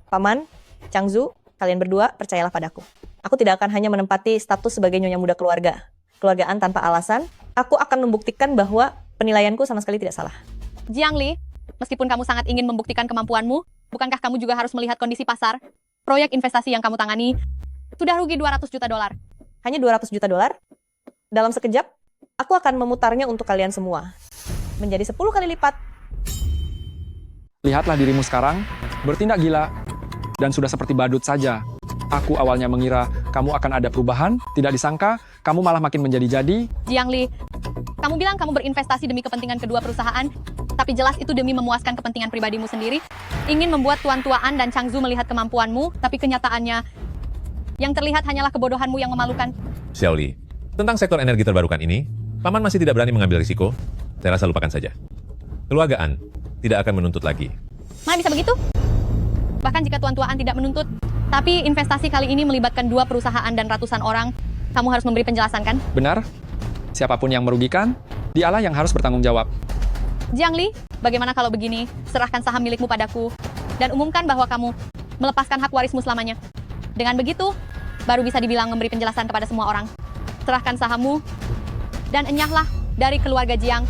Paman, Changzu, kalian berdua percayalah padaku. Aku tidak akan hanya menempati status sebagai nyonya muda keluargaan tanpa alasan. Aku akan membuktikan bahwa penilaianku sama sekali tidak salah. Jiang Li, meskipun kamu sangat ingin membuktikan kemampuanmu, bukankah kamu juga harus melihat kondisi pasar? Proyek investasi yang kamu tangani sudah rugi 200 juta dolar. Hanya 200 juta dolar? Dalam sekejap, aku akan memutarnya untuk kalian semua. Menjadi 10 kali lipat. Lihatlah dirimu sekarang, bertindak gila, dan sudah seperti badut saja. Aku awalnya mengira kamu akan ada perubahan, tidak disangka kamu malah makin menjadi-jadi. Jiang Li, kamu bilang kamu berinvestasi demi kepentingan kedua perusahaan, tapi jelas itu demi memuaskan kepentingan pribadimu sendiri. Ingin membuat Tuan dan Changzu melihat kemampuanmu, tapi kenyataannya yang terlihat hanyalah kebodohanmu yang memalukan. Xiaoli, tentang sektor energi terbarukan ini, Paman masih tidak berani mengambil risiko. Saya rasa lupakan saja. Keluargaan tidak akan menuntut lagi. Mana bisa begitu? Bahkan jika Tuan tidak menuntut, tapi investasi kali ini melibatkan 2 perusahaan dan ratusan orang, kamu harus memberi penjelasan kan? Benar. Siapapun yang merugikan, dialah yang harus bertanggung jawab. Jiang Li, bagaimana kalau begini? Serahkan saham milikmu padaku, dan umumkan bahwa kamu melepaskan hak warismu selamanya. Dengan begitu, baru bisa dibilang memberi penjelasan kepada semua orang. Serahkan sahammu, dan enyahlah dari keluarga Jiang.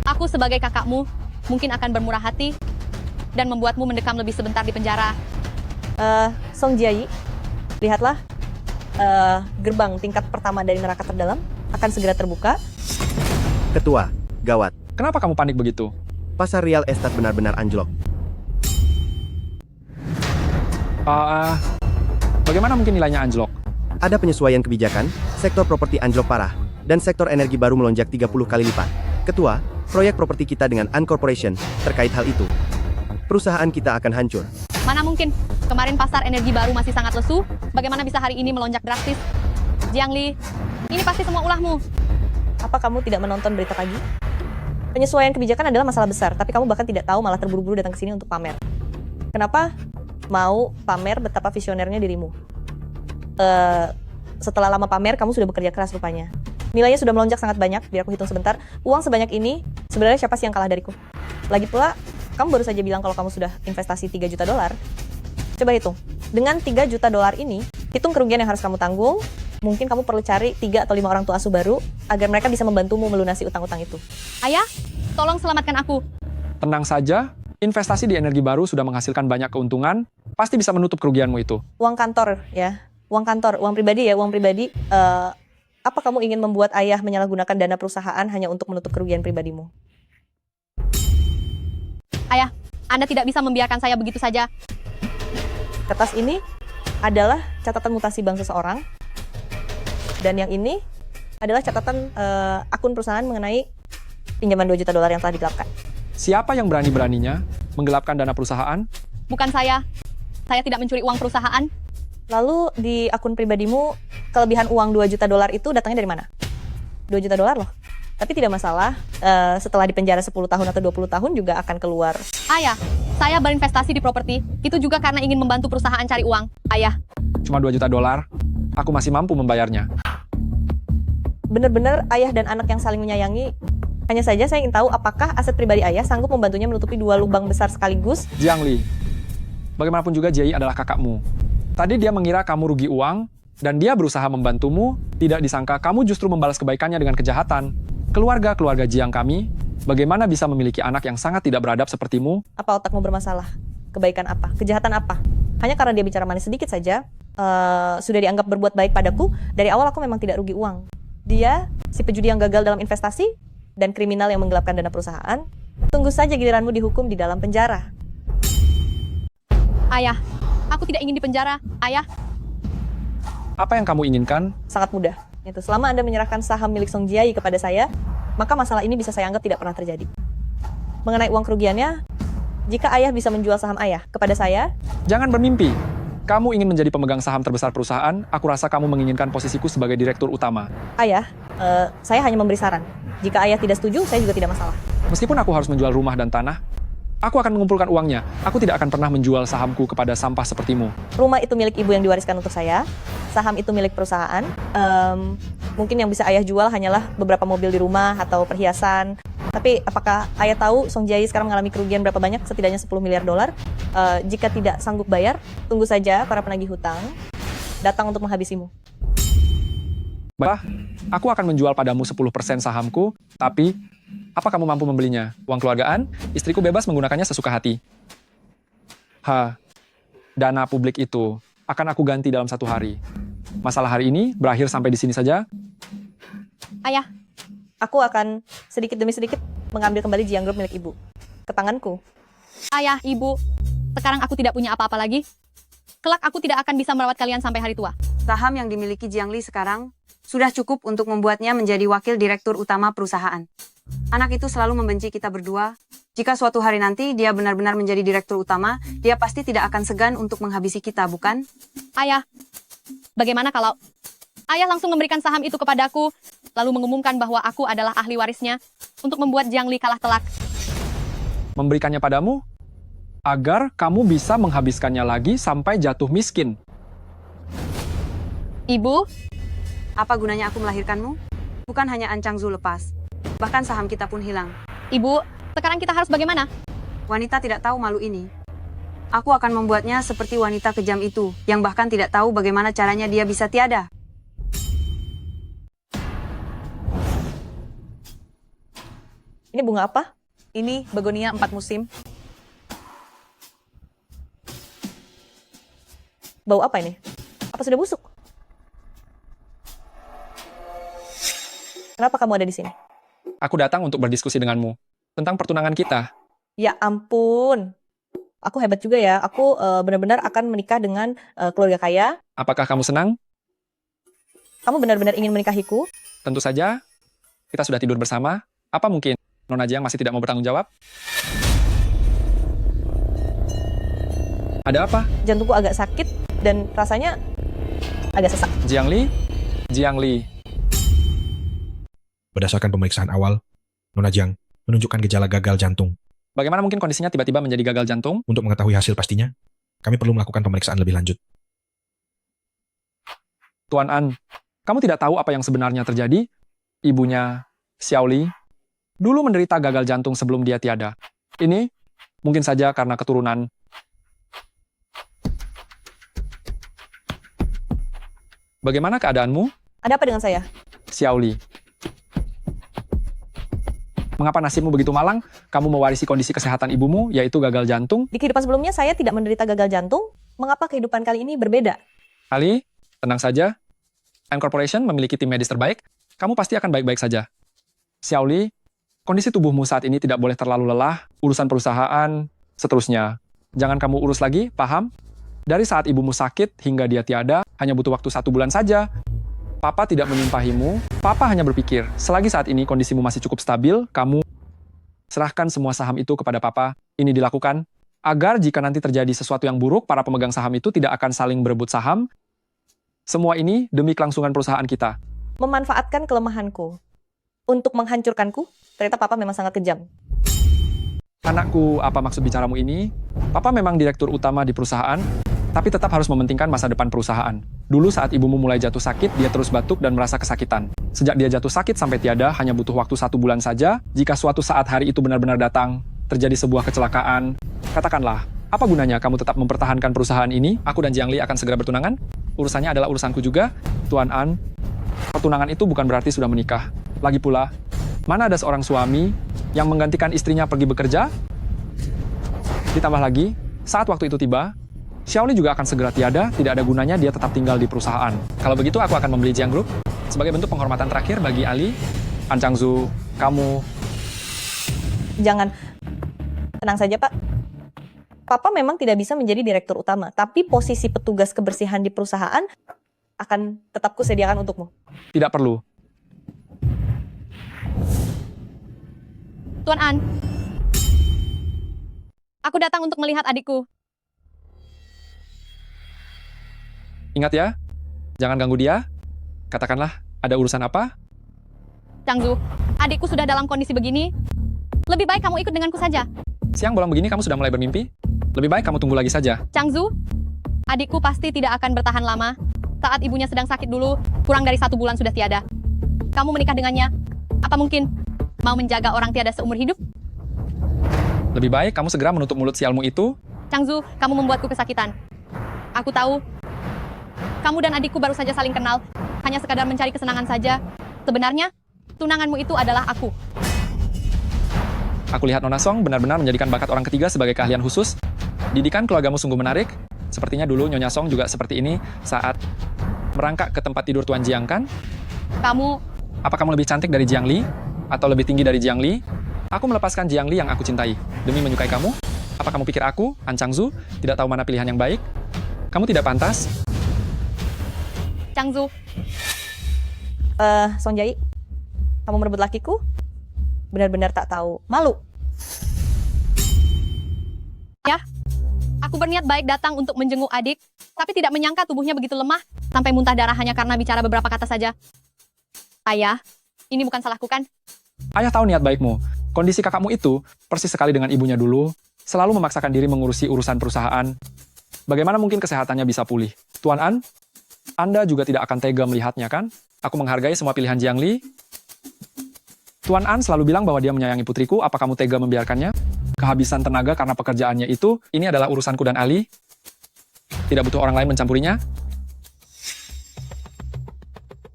Aku sebagai kakakmu, mungkin akan bermurah hati, dan membuatmu mendekam lebih sebentar di penjara. Song Jiayi, lihatlah, gerbang tingkat pertama dari neraka terdalam akan segera terbuka. Ketua, gawat. Kenapa kamu panik begitu? Pasar real estate benar-benar anjlok. Bagaimana mungkin nilainya anjlok? Ada penyesuaian kebijakan, sektor properti anjlok parah. dan sektor energi baru melonjak 30 kali lipat. Ketua, proyek properti kita dengan An Corporation terkait hal itu. Perusahaan kita akan hancur. Mana mungkin? Kemarin pasar energi baru masih sangat lesu. Bagaimana bisa hari ini melonjak drastis? Jiang Li, ini pasti semua ulahmu. Apa kamu tidak menonton berita pagi? Penyesuaian kebijakan adalah masalah besar, tapi kamu bahkan tidak tahu, malah terburu-buru datang ke sini untuk pamer. Kenapa mau pamer betapa visionernya dirimu? Setelah lama pamer, kamu sudah bekerja keras rupanya. Nilainya sudah melonjak sangat banyak, biar aku hitung sebentar. Uang sebanyak ini, sebenarnya siapa sih yang kalah dariku? Lagi pula, kamu baru saja bilang kalau kamu sudah investasi 3 juta dolar. Coba hitung. Dengan 3 juta dolar ini, hitung kerugian yang harus kamu tanggung. Mungkin kamu perlu cari 3 atau 5 orang tua asuh baru agar mereka bisa membantumu melunasi utang-utang itu. Ayah, tolong selamatkan aku. Tenang saja, investasi di energi baru sudah menghasilkan banyak keuntungan, pasti bisa menutup kerugianmu itu. Uang kantor ya, uang kantor, uang pribadi ya, uang pribadi. Apa kamu ingin membuat ayah menyalahgunakan dana perusahaan hanya untuk menutup kerugian pribadimu? Ayah, Anda tidak bisa membiarkan saya begitu saja. Kertas ini adalah catatan mutasi bank seseorang, dan yang ini adalah catatan akun perusahaan mengenai pinjaman 2 juta dolar yang telah digelapkan. Siapa yang berani-beraninya menggelapkan dana perusahaan? Bukan saya. Saya tidak mencuri uang perusahaan. Lalu di akun pribadimu, kelebihan uang 2 juta dolar itu datangnya dari mana? 2 juta dolar loh. Tapi tidak masalah, setelah dipenjara 10 tahun atau 20 tahun juga akan keluar. Ayah, saya berinvestasi di properti, itu juga karena ingin membantu perusahaan cari uang. Ayah. Cuma 2 juta dolar, aku masih mampu membayarnya. Benar-benar ayah dan anak yang saling menyayangi. Hanya saja saya ingin tahu apakah aset pribadi ayah sanggup membantunya menutupi 2 lubang besar sekaligus. Jiang Li, bagaimanapun juga Jie adalah kakakmu. Tadi dia mengira kamu rugi uang, dan dia berusaha membantumu, tidak disangka kamu justru membalas kebaikannya dengan kejahatan. Keluarga-keluarga Jiang kami, bagaimana bisa memiliki anak yang sangat tidak beradab sepertimu? Apa otakmu bermasalah? Kebaikan apa? Kejahatan apa? Hanya karena dia bicara manis sedikit saja, sudah dianggap berbuat baik padaku. Dari awal aku memang tidak rugi uang. Dia, si pejudi yang gagal dalam investasi, dan kriminal yang menggelapkan dana perusahaan. Tunggu saja giliranmu dihukum di dalam penjara. Ayah, aku tidak ingin dipenjara. Ayah. Apa yang kamu inginkan? Sangat mudah. Itu selama Anda menyerahkan saham milik Song Jiai kepada saya, maka masalah ini bisa saya anggap tidak pernah terjadi. Mengenai uang kerugiannya, jika ayah bisa menjual saham ayah kepada saya, Jangan bermimpi. Kamu ingin menjadi pemegang saham terbesar perusahaan, aku rasa kamu menginginkan posisiku sebagai direktur utama. ayah, saya hanya memberi saran. Jika ayah tidak setuju, saya juga tidak masalah. Meskipun aku harus menjual rumah dan tanah, aku akan mengumpulkan uangnya. Aku tidak akan pernah menjual sahamku kepada sampah sepertimu. Rumah itu milik ibu yang diwariskan untuk saya, saham itu milik perusahaan. Mungkin yang bisa ayah jual hanyalah beberapa mobil di rumah atau perhiasan. Tapi apakah ayah tahu Song Jiai sekarang mengalami kerugian berapa banyak? Setidaknya 10 miliar dolar. Jika tidak sanggup bayar, tunggu saja para penagih hutang datang untuk menghabisimu. Bah, aku akan menjual padamu 10% sahamku, tapi apa kamu mampu membelinya? Uang keluargaan, istriku bebas menggunakannya sesuka hati. Dana publik itu akan aku ganti dalam 1 hari. Masalah hari ini berakhir sampai di sini saja. Ayah. Aku akan sedikit demi sedikit mengambil kembali Jiang Group milik ibu ke tanganku. Ayah, ibu, sekarang aku tidak punya apa-apa lagi. Kelak aku tidak akan bisa merawat kalian sampai hari tua. Saham yang dimiliki Jiang Li sekarang sudah cukup untuk membuatnya menjadi wakil direktur utama perusahaan. Anak itu selalu membenci kita berdua. Jika suatu hari nanti dia benar-benar menjadi direktur utama, dia pasti tidak akan segan untuk menghabisi kita, bukan? Ayah, bagaimana kalau ayah langsung memberikan saham itu kepadaku, lalu mengumumkan bahwa aku adalah ahli warisnya untuk membuat Jiang Li kalah telak. Memberikannya padamu agar kamu bisa menghabiskannya lagi sampai jatuh miskin. Ibu, apa gunanya aku melahirkanmu? Bukan hanya Ancang Zhu lepas. Bahkan saham kita pun hilang. Ibu, sekarang kita harus bagaimana? Wanita tidak tahu malu ini. Aku akan membuatnya seperti wanita kejam itu, yang bahkan tidak tahu bagaimana caranya dia bisa tiada. Ini bunga apa? Ini begonia 4 musim. Bau apa ini? Apa sudah busuk? Kenapa kamu ada di sini? Aku datang untuk berdiskusi denganmu tentang pertunangan kita. Ya ampun. Aku hebat juga ya. Aku benar-benar akan menikah dengan keluarga kaya. Apakah kamu senang? Kamu benar-benar ingin menikahiku? Tentu saja, kita sudah tidur bersama. Apa mungkin Nona Jiang masih tidak mau bertanggung jawab? Ada apa? Jantungku agak sakit dan rasanya agak sesak. Jiang Li? Jiang Li. Berdasarkan pemeriksaan awal, Nona Jiang menunjukkan gejala gagal jantung. Bagaimana mungkin kondisinya tiba-tiba menjadi gagal jantung? Untuk mengetahui hasil pastinya, kami perlu melakukan pemeriksaan lebih lanjut. Tuan An, kamu tidak tahu apa yang sebenarnya terjadi? Ibunya, Xiao Li, dulu menderita gagal jantung sebelum dia tiada. Ini mungkin saja karena keturunan. Bagaimana keadaanmu, Ada apa dengan saya? Xiao Li? Mengapa nasibmu begitu malang? Kamu mewarisi kondisi kesehatan ibumu, yaitu gagal jantung. Di kehidupan sebelumnya saya tidak menderita gagal jantung. Mengapa kehidupan kali ini berbeda? Ali, tenang saja. An Corporation memiliki tim medis terbaik. Kamu pasti akan baik-baik saja. Xiao Li, kondisi tubuhmu saat ini tidak boleh terlalu lelah, urusan perusahaan, seterusnya. Jangan kamu urus lagi, paham? Dari saat ibumu sakit hingga dia tiada, hanya butuh waktu 1 bulan saja. Papa tidak menyumpahimu, Papa hanya berpikir, selagi saat ini kondisimu masih cukup stabil, kamu serahkan semua saham itu kepada Papa. Ini dilakukan agar jika nanti terjadi sesuatu yang buruk, para pemegang saham itu tidak akan saling berebut saham. Semua ini demi kelangsungan perusahaan kita. Memanfaatkan kelemahanku untuk menghancurkanku. Ternyata Papa memang sangat kejam. Anakku, apa maksud bicaramu ini? Papa memang direktur utama di perusahaan, tapi tetap harus mementingkan masa depan perusahaan. Dulu saat ibumu mulai jatuh sakit, dia terus batuk dan merasa kesakitan. Sejak dia jatuh sakit sampai tiada, hanya butuh waktu 1 bulan saja. Jika suatu saat hari itu benar-benar datang, terjadi sebuah kecelakaan, katakanlah, apa gunanya kamu tetap mempertahankan perusahaan ini? Aku dan Jiang Li akan segera bertunangan. Urusannya adalah urusanku juga. Tuan An, pertunangan itu bukan berarti sudah menikah. Lagi pula, mana ada seorang suami yang menggantikan istrinya pergi bekerja? Ditambah lagi, saat waktu itu tiba, Xiao Li juga akan segera tiada, tidak ada gunanya dia tetap tinggal di perusahaan. Kalau begitu, aku akan membeli Jiang Group sebagai bentuk penghormatan terakhir bagi Ali, An Changzu, kamu. Jangan. Tenang saja, Pak. Papa memang tidak bisa menjadi direktur utama, tapi posisi petugas kebersihan di perusahaan akan tetap kusediakan untukmu. Tidak perlu. Tuan An, aku datang untuk melihat adikku. Ingat ya, jangan ganggu dia. Katakanlah, ada urusan apa? Changzu, adikku sudah dalam kondisi begini. Lebih baik kamu ikut denganku saja. Siang bolong begini kamu sudah mulai bermimpi? Lebih baik kamu tunggu lagi saja. Changzu, adikku pasti tidak akan bertahan lama. Saat ibunya sedang sakit dulu, kurang dari 1 bulan sudah tiada. Kamu menikah dengannya. Apa mungkin mau menjaga orang tiada seumur hidup? Lebih baik kamu segera menutup mulut sialmu itu. Changzu, kamu membuatku kesakitan. Aku tahu, kamu dan adikku baru saja saling kenal, hanya sekadar mencari kesenangan saja. Sebenarnya, tunanganmu itu adalah aku. Aku lihat Nona Song benar-benar menjadikan bakat orang ketiga sebagai keahlian khusus. Didikan keluargamu sungguh menarik. Sepertinya dulu Nyonya Song juga seperti ini saat merangkak ke tempat tidur Tuan Jiang, kan? Kamu, Apa kamu lebih cantik dari Jiang Li? Atau lebih tinggi dari Jiang Li? Aku melepaskan Jiang Li yang aku cintai demi menyukai kamu. Apa kamu pikir aku, An Changzu, tidak tahu mana pilihan yang baik? Kamu tidak pantas. Changzu, Song Jai, kamu merebut lakiku? Benar-benar tak tahu. Malu. ya. Aku berniat baik datang untuk menjenguk adik, tapi tidak menyangka tubuhnya begitu lemah, sampai muntah darah hanya karena bicara beberapa kata saja. Ayah, ini bukan salahku kan? Ayah tahu niat baikmu. Kondisi kakakmu itu persis sekali dengan ibunya dulu, selalu memaksakan diri mengurusi urusan perusahaan. Bagaimana mungkin kesehatannya bisa pulih? Tuan An, Anda juga tidak akan tega melihatnya, kan? Aku menghargai semua pilihan Jiang Li. Tuan An selalu bilang bahwa dia menyayangi putriku, apa kamu tega membiarkannya? Kehabisan tenaga karena pekerjaannya itu, ini adalah urusanku dan Ali. Tidak butuh orang lain mencampurinya.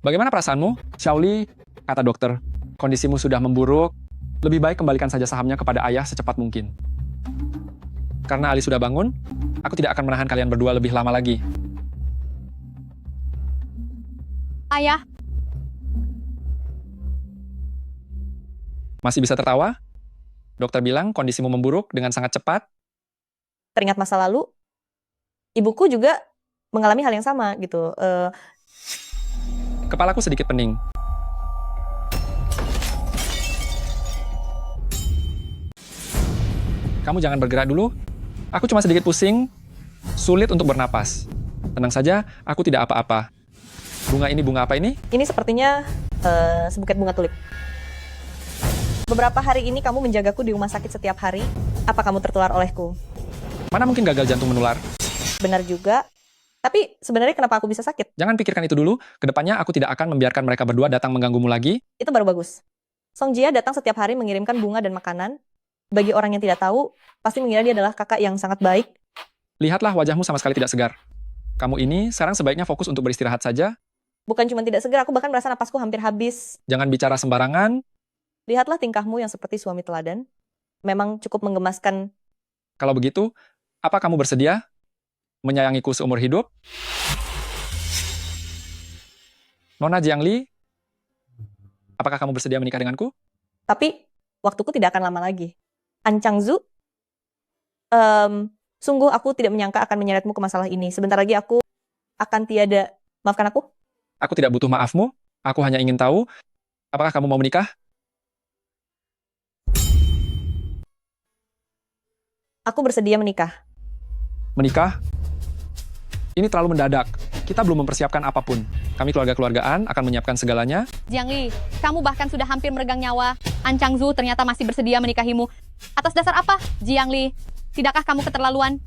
Bagaimana perasaanmu? Xiao Li, kata dokter, kondisimu sudah memburuk. Lebih baik kembalikan saja sahamnya kepada ayah secepat mungkin. Karena Ali sudah bangun, aku tidak akan menahan kalian berdua lebih lama lagi. Ayah, masih bisa tertawa? Dokter bilang kondisimu memburuk dengan sangat cepat. Teringat masa lalu, ibuku juga mengalami hal yang sama gitu. Kepalaku sedikit pening. Kamu jangan bergerak dulu. Aku cuma sedikit pusing, sulit untuk bernapas. Tenang saja, aku tidak apa-apa. Bunga ini bunga apa ini? Ini sepertinya sebuket bunga tulip. Beberapa hari ini kamu menjagaku di rumah sakit setiap hari. Apa kamu tertular olehku? Mana mungkin gagal jantung menular? Benar juga. Tapi sebenarnya kenapa aku bisa sakit? Jangan pikirkan itu dulu. Kedepannya aku tidak akan membiarkan mereka berdua datang mengganggumu lagi. Itu baru bagus. Song Jia datang setiap hari mengirimkan bunga dan makanan. Bagi orang yang tidak tahu, pasti mengira dia adalah kakak yang sangat baik. Lihatlah wajahmu sama sekali tidak segar. Kamu ini sekarang sebaiknya fokus untuk beristirahat saja. Bukan cuma tidak segar, aku bahkan merasa napasku hampir habis. Jangan bicara sembarangan. Lihatlah tingkahmu yang seperti suami teladan. Memang cukup menggemaskan. Kalau begitu, apa kamu bersedia menyayangiku seumur hidup? Nona Jiangli, apakah kamu bersedia menikah denganku? Tapi waktuku tidak akan lama lagi. An Changzu, sungguh aku tidak menyangka akan menyeretmu ke masalah ini. Sebentar lagi aku akan tiada. Maafkan aku? Aku tidak butuh maafmu. Aku hanya ingin tahu, apakah kamu mau menikah? Aku bersedia menikah. Menikah? Ini terlalu mendadak. Kita belum mempersiapkan apapun. Kami keluarga-keluargaan akan menyiapkan segalanya. Jiangli, kamu bahkan sudah hampir meregang nyawa. An Changzu ternyata masih bersedia menikahimu. Atas dasar apa, Jiangli? Tidakkah kamu keterlaluan?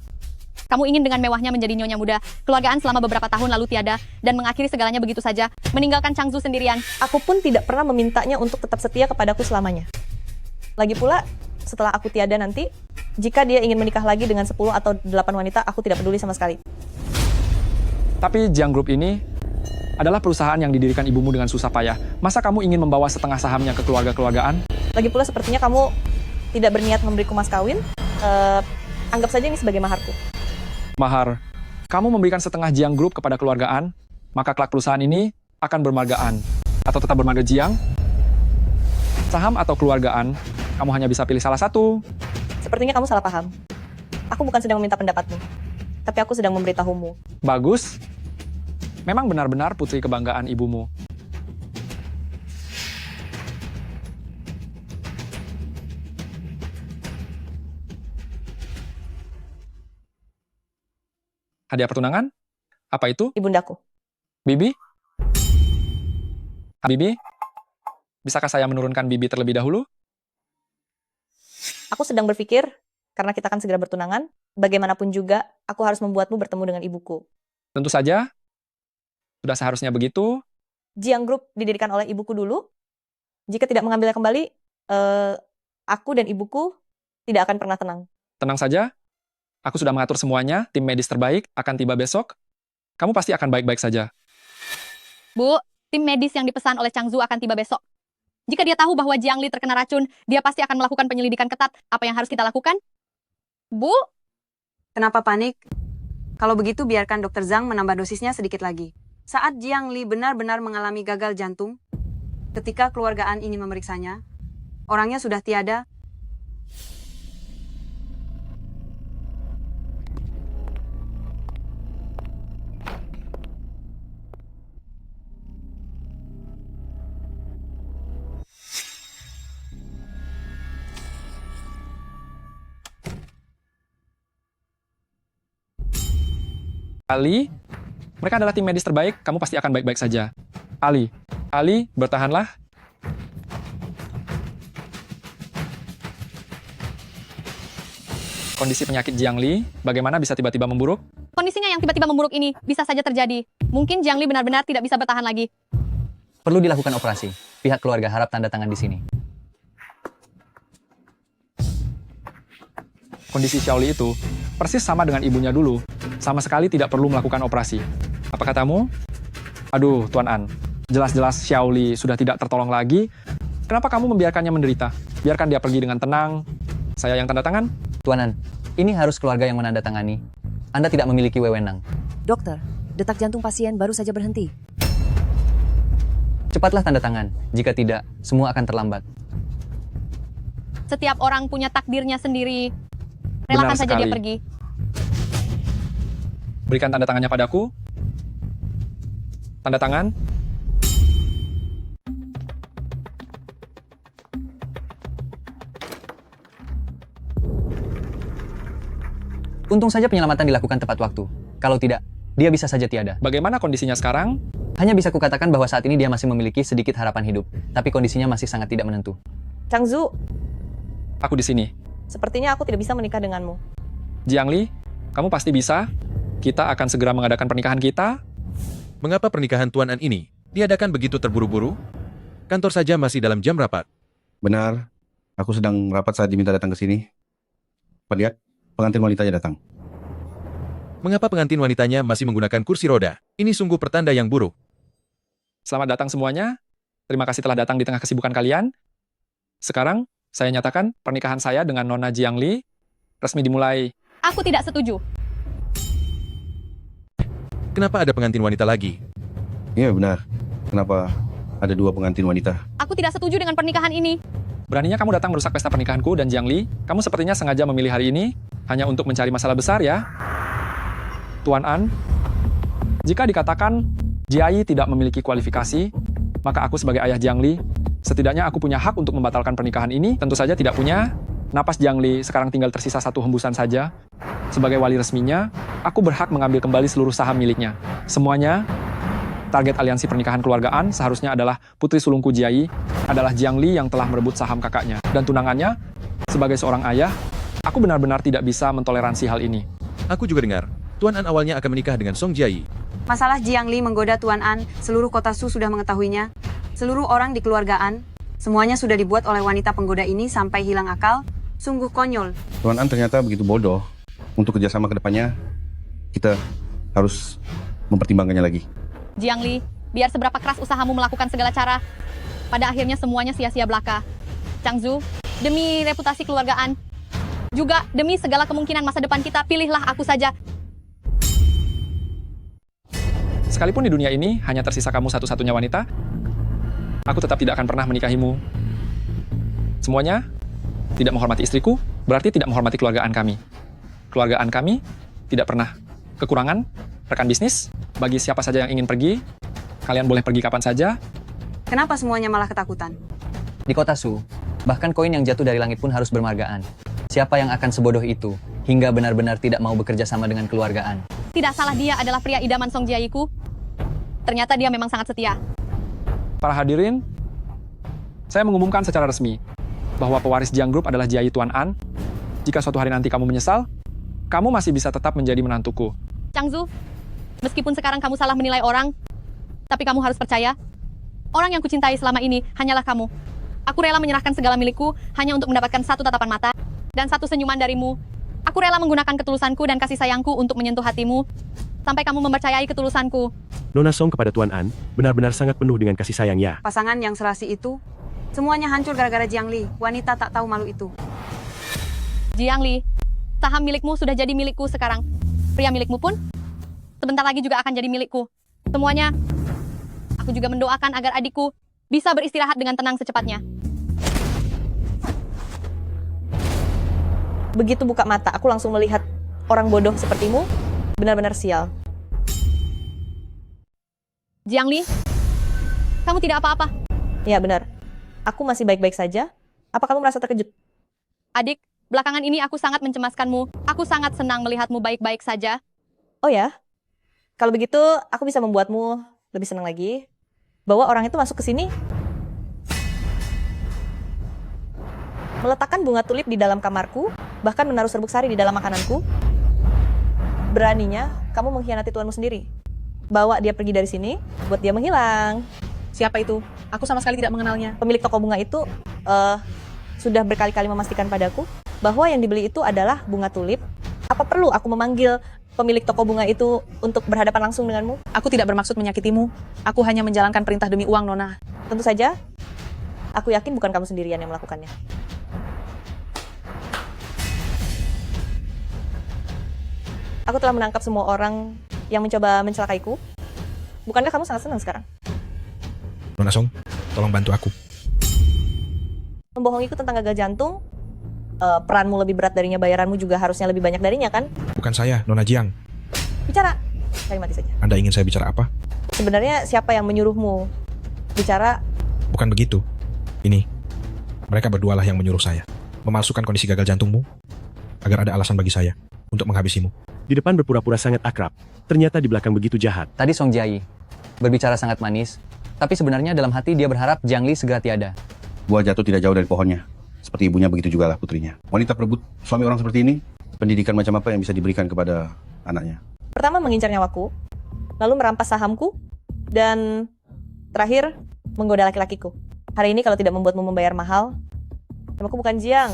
Kamu ingin dengan mewahnya menjadi nyonya muda, keluargaan selama beberapa tahun lalu tiada, dan mengakhiri segalanya begitu saja, meninggalkan Changzu sendirian. Aku pun tidak pernah memintanya untuk tetap setia kepadaku selamanya. Lagi pula, setelah aku tiada nanti, jika dia ingin menikah lagi dengan 10 atau 8 wanita, aku tidak peduli sama sekali. Tapi Jiang Group ini adalah perusahaan yang didirikan ibumu dengan susah payah. Masa kamu ingin membawa setengah sahamnya ke keluarga-keluargaan? Lagi pula sepertinya kamu tidak berniat memberiku mas kawin. Anggap saja ini sebagai maharku. Mahar. Kamu memberikan setengah Jiang Group kepada keluargaan, maka kelak perusahaan ini akan bermargaan. Atau tetap bermarga Jiang? Saham atau keluargaan, kamu hanya bisa pilih salah satu. Sepertinya kamu salah paham. Aku bukan sedang meminta pendapatmu, tapi aku sedang memberitahumu. Bagus. Memang benar-benar putri kebanggaan ibumu. Hadiah pertunangan? Apa itu? Ibundaku. Bibi? Bibi? Bisakah saya menurunkan Bibi terlebih dahulu? Aku sedang berpikir, karena kita akan segera bertunangan, bagaimanapun juga, aku harus membuatmu bertemu dengan ibuku. Tentu saja. Sudah seharusnya begitu. Jiang Group didirikan oleh ibuku dulu. Jika tidak mengambilnya kembali, aku dan ibuku tidak akan pernah tenang. Tenang saja. Aku sudah mengatur semuanya. Tim medis terbaik akan tiba besok. Kamu pasti akan baik-baik saja. Bu, tim medis yang dipesan oleh Changzu akan tiba besok. Jika dia tahu bahwa Jiangli terkena racun, dia pasti akan melakukan penyelidikan ketat. Apa yang harus kita lakukan? Bu? Kenapa panik? Kalau begitu biarkan Dr. Zhang menambah dosisnya sedikit lagi. Saat Jiangli benar-benar mengalami gagal jantung, ketika keluargaan ini memeriksanya, orangnya sudah tiada. Ali, mereka adalah tim medis terbaik, kamu pasti akan baik-baik saja. Ali, bertahanlah. Kondisi penyakit Jiangli, bagaimana bisa tiba-tiba memburuk? Kondisinya yang tiba-tiba memburuk ini bisa saja terjadi. Mungkin Jiangli benar-benar tidak bisa bertahan lagi. Perlu dilakukan operasi. Pihak keluarga harap tanda tangan di sini. Kondisi Xiaoli itu persis sama dengan ibunya dulu. Sama sekali tidak perlu melakukan operasi. Apa katamu? Aduh, Tuan An. Jelas-jelas Xiaoli sudah tidak tertolong lagi. Kenapa kamu membiarkannya menderita? Biarkan dia pergi dengan tenang. Saya yang tanda tangan. Tuan An, ini harus keluarga yang menandatangani. Anda tidak memiliki wewenang. Dokter, detak jantung pasien baru saja berhenti. Cepatlah tanda tangan. Jika tidak, semua akan terlambat. Setiap orang punya takdirnya sendiri. Relakan saja dia pergi. Berikan tanda tangannya padaku. Tanda tangan. Untung saja penyelamatan dilakukan tepat waktu. Kalau tidak, dia bisa saja tiada. Bagaimana kondisinya sekarang? Hanya bisa kukatakan bahwa saat ini dia masih memiliki sedikit harapan hidup, tapi kondisinya masih sangat tidak menentu. Changzu, Aku di sini. sepertinya aku tidak bisa menikah denganmu. Jiang Li, kamu pasti bisa. Kita akan segera mengadakan pernikahan kita. Mengapa pernikahan Tuan An ini diadakan begitu terburu-buru? Kantor saja masih dalam jam rapat. Benar, aku sedang rapat saat diminta datang ke sini. Lihat, pengantin wanitanya datang. Mengapa pengantin wanitanya masih menggunakan kursi roda? Ini sungguh pertanda yang buruk. Selamat datang semuanya. Terima kasih telah datang di tengah kesibukan kalian. Sekarang, saya nyatakan pernikahan saya dengan Nona Jiang Li resmi dimulai. Aku tidak setuju. Kenapa ada pengantin wanita lagi? Iya benar, kenapa ada dua pengantin wanita? Aku tidak setuju dengan pernikahan ini. Beraninya kamu datang merusak pesta pernikahanku dan Jiang Li. Kamu sepertinya sengaja memilih hari ini hanya untuk mencari masalah besar ya. Tuan An, jika dikatakan Jiai tidak memiliki kualifikasi, maka aku sebagai ayah Jiang Li, setidaknya aku punya hak untuk membatalkan pernikahan ini. Tentu saja tidak punya. Napas Jiang Li sekarang tinggal tersisa satu hembusan saja. Sebagai wali resminya, aku berhak mengambil kembali seluruh saham miliknya. Semuanya, target aliansi pernikahan keluargaan seharusnya adalah putri sulungku Jiai, adalah Jiang Li yang telah merebut saham kakaknya. Dan tunangannya, sebagai seorang ayah, aku benar-benar tidak bisa mentoleransi hal ini. Aku juga dengar, Tuan An awalnya akan menikah dengan Song Jiai. Masalah Jiang Li menggoda Tuan An, seluruh kota Su sudah mengetahuinya. Seluruh orang di keluargaan, semuanya sudah dibuat oleh wanita penggoda ini sampai hilang akal. Sungguh konyol. Tuan An ternyata begitu bodoh. Untuk kerjasama ke depannya, kita harus mempertimbangkannya lagi. Jiang Li, biar seberapa keras usahamu melakukan segala cara, pada akhirnya semuanya sia-sia belaka. Changzu, demi reputasi keluargaan, juga demi segala kemungkinan masa depan kita, pilihlah aku saja. Sekalipun di dunia ini hanya tersisa kamu satu-satunya wanita, aku tetap tidak akan pernah menikahimu. Semuanya tidak menghormati istriku, berarti tidak menghormati keluargaan kami. Keluargaan kami tidak pernah kekurangan rekan bisnis. Bagi siapa saja yang ingin pergi, kalian boleh pergi kapan saja. Kenapa semuanya malah ketakutan? Di kota Su, bahkan koin yang jatuh dari langit pun harus bermargaan. Siapa yang akan sebodoh itu, hingga benar-benar tidak mau bekerja sama dengan keluargaan? Tidak salah dia adalah pria idaman Song Jiaiku. Ternyata dia memang sangat setia. Para hadirin, saya mengumumkan secara resmi bahwa pewaris Jiang Group adalah Jiai Tuan An. Jika suatu hari nanti kamu menyesal, kamu masih bisa tetap menjadi menantuku. Changzu, meskipun sekarang kamu salah menilai orang, tapi kamu harus percaya, orang yang kucintai selama ini hanyalah kamu. Aku rela menyerahkan segala milikku hanya untuk mendapatkan satu tatapan mata dan satu senyuman darimu. Aku rela menggunakan ketulusanku dan kasih sayangku untuk menyentuh hatimu, sampai kamu mempercayai ketulusanku. Nona Song kepada Tuan An benar-benar sangat penuh dengan kasih sayang ya. Pasangan yang serasi itu, semuanya hancur gara-gara Jiang Li, wanita tak tahu malu itu. Jiang Li, saham milikmu sudah jadi milikku sekarang. Pria milikmu pun sebentar lagi juga akan jadi milikku. Semuanya, aku juga mendoakan agar adikku bisa beristirahat dengan tenang secepatnya. Begitu buka mata, aku langsung melihat orang bodoh sepertimu, benar-benar sial. Jiang Li, kamu tidak apa-apa. Ya benar, aku masih baik-baik saja. Apa kamu merasa terkejut? Adik, belakangan ini aku sangat mencemaskanmu. Aku sangat senang melihatmu baik-baik saja. Oh ya? Kalau begitu, aku bisa membuatmu lebih senang lagi. Bawa orang itu masuk ke sini. Meletakkan bunga tulip di dalam kamarku, bahkan menaruh serbuk sari di dalam makananku. Beraninya, kamu mengkhianati tuanmu sendiri. Bawa dia pergi dari sini, buat dia menghilang. Siapa itu? Aku sama sekali tidak mengenalnya. Pemilik toko bunga itu sudah berkali-kali memastikan padaku bahwa yang dibeli itu adalah bunga tulip. Apa perlu aku memanggil pemilik toko bunga itu untuk berhadapan langsung denganmu? Aku tidak bermaksud menyakitimu. Aku hanya menjalankan perintah demi uang, Nona. Tentu saja, aku yakin bukan kamu sendirian yang melakukannya. Aku telah menangkap semua orang yang mencoba mencelakaiku. Bukankah kamu sangat senang sekarang? Nona Song, tolong bantu aku. Membohongiku tentang gagal jantung, peranmu lebih berat darinya, bayaranmu juga harusnya lebih banyak darinya, kan? Bukan saya, Nona Jiang. Bicara, saya mati saja. Anda ingin saya bicara apa? Sebenarnya siapa yang menyuruhmu bicara? Bukan begitu. Ini, mereka berdualah yang menyuruh saya. Memalsukan kondisi gagal jantungmu, agar ada alasan bagi saya untuk menghabisimu. Di depan berpura-pura sangat akrab, ternyata di belakang begitu jahat. Tadi Song Jiayi berbicara sangat manis, tapi sebenarnya dalam hati dia berharap Jiang Li segera tiada. Buah jatuh tidak jauh dari pohonnya. Seperti ibunya begitu juga lah putrinya. Wanita perebut suami orang seperti ini, pendidikan macam apa yang bisa diberikan kepada anaknya? Pertama mengincar nyawaku, lalu merampas sahamku, dan terakhir menggoda laki-lakiku. Hari ini kalau tidak membuatmu membayar mahal, namaku bukan Jiang.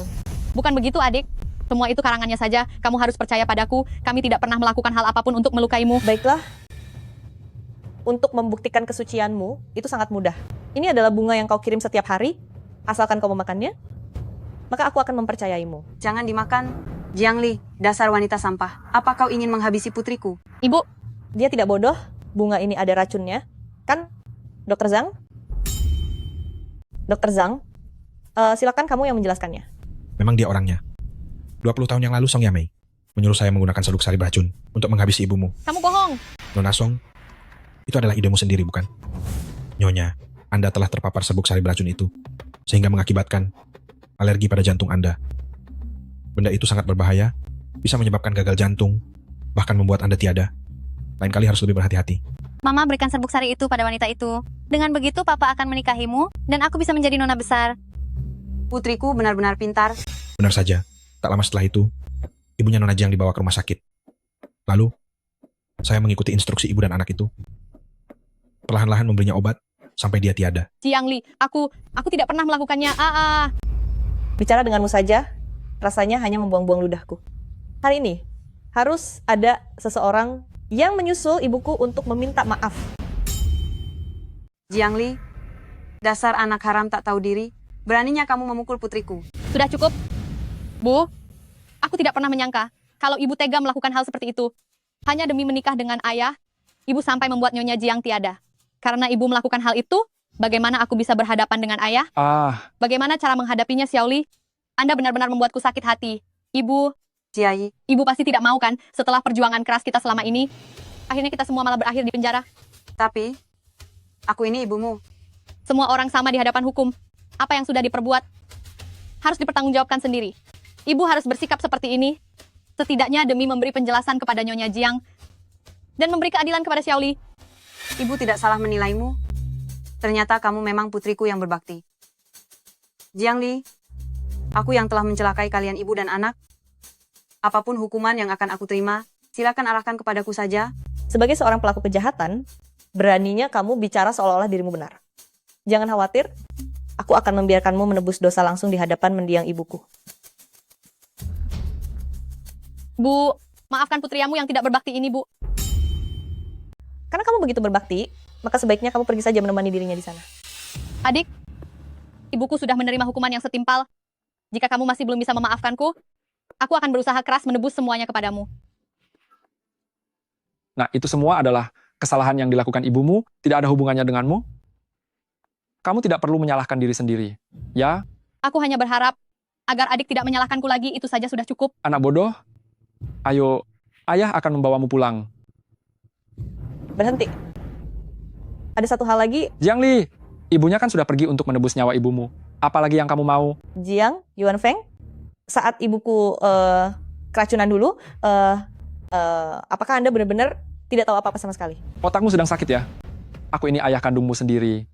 Bukan begitu, adik. Semua itu karangannya saja. Kamu harus percaya padaku. Kami tidak pernah melakukan hal apapun untuk melukaimu. Baiklah. Untuk membuktikan kesucianmu, itu sangat mudah. Ini adalah bunga yang kau kirim setiap hari. Asalkan kau memakannya, maka aku akan mempercayaimu. Jangan dimakan. Jiang Li, dasar wanita sampah. Apa kau ingin menghabisi putriku? Ibu, dia tidak bodoh. Bunga ini ada racunnya. Kan, Dr. Zhang? Dr. Zhang, silakan kamu yang menjelaskannya. Memang dia orangnya. 20 tahun yang lalu Song Yamei menyuruh saya menggunakan serbuk sari beracun untuk menghabisi ibumu. Kamu bohong. Nona Song, itu adalah idemu sendiri, bukan? Nyonya, Anda telah terpapar serbuk sari beracun itu, sehingga mengakibatkan alergi pada jantung Anda. Benda itu sangat berbahaya, bisa menyebabkan gagal jantung, bahkan membuat Anda tiada. Lain kali harus lebih berhati-hati. Mama berikan serbuk sari itu pada wanita itu. Dengan begitu papa akan menikahimu, dan aku bisa menjadi nona besar. Putriku benar-benar pintar. Benar saja. Tak lama setelah itu, ibunya Nona Jiang dibawa ke rumah sakit. Lalu, saya mengikuti instruksi ibu dan anak itu. Perlahan-lahan memberinya obat, sampai dia tiada. Jiang Li, aku tidak pernah melakukannya. Bicara denganmu saja, rasanya hanya membuang-buang ludahku. Hari ini, harus ada seseorang yang menyusul ibuku untuk meminta maaf. Jiang Li, dasar anak haram tak tahu diri, beraninya kamu memukul putriku. Sudah cukup. Bu, aku tidak pernah menyangka kalau ibu tega melakukan hal seperti itu. Hanya demi menikah dengan ayah, ibu sampai membuat Nyonya Jiang tiada. Karena ibu melakukan hal itu, bagaimana aku bisa berhadapan dengan ayah? Bagaimana cara menghadapinya, Xiaoli? Anda benar-benar membuatku sakit hati. Ibu, Jiayi, ibu pasti tidak mau kan setelah perjuangan keras kita selama ini, akhirnya kita semua malah berakhir di penjara. Tapi, aku ini ibumu. Semua orang sama di hadapan hukum. Apa yang sudah diperbuat harus dipertanggungjawabkan sendiri. Ibu harus bersikap seperti ini, setidaknya demi memberi penjelasan kepada Nyonya Jiang dan memberi keadilan kepada Xiaoli. Ibu tidak salah menilaimu. Ternyata kamu memang putriku yang berbakti. Jiang Li, aku yang telah mencelakai kalian ibu dan anak. Apapun hukuman yang akan aku terima, silakan arahkan kepadaku saja. Sebagai seorang pelaku kejahatan, beraninya kamu bicara seolah-olah dirimu benar. Jangan khawatir, aku akan membiarkanmu menebus dosa langsung di hadapan mendiang ibuku. Bu, maafkan putriamu yang tidak berbakti ini, Bu. Karena kamu begitu berbakti, maka sebaiknya kamu pergi saja menemani dirinya di sana. Adik, ibuku sudah menerima hukuman yang setimpal. Jika kamu masih belum bisa memaafkanku, aku akan berusaha keras menebus semuanya kepadamu. Nah, itu semua adalah kesalahan yang dilakukan ibumu, tidak ada hubungannya denganmu. Kamu tidak perlu menyalahkan diri sendiri, ya? Aku hanya berharap agar adik tidak menyalahkanku lagi, itu saja sudah cukup. Anak bodoh, ayo, ayah akan membawamu pulang. Berhenti. Ada satu hal lagi. Jiang Li, ibunya kan sudah pergi untuk menebus nyawa ibumu. Apalagi yang kamu mau? Jiang, Yuan Feng, saat ibuku keracunan dulu, apakah Anda benar-benar tidak tahu apa-apa sama sekali? Otakmu sedang sakit ya? Aku ini ayah kandungmu sendiri.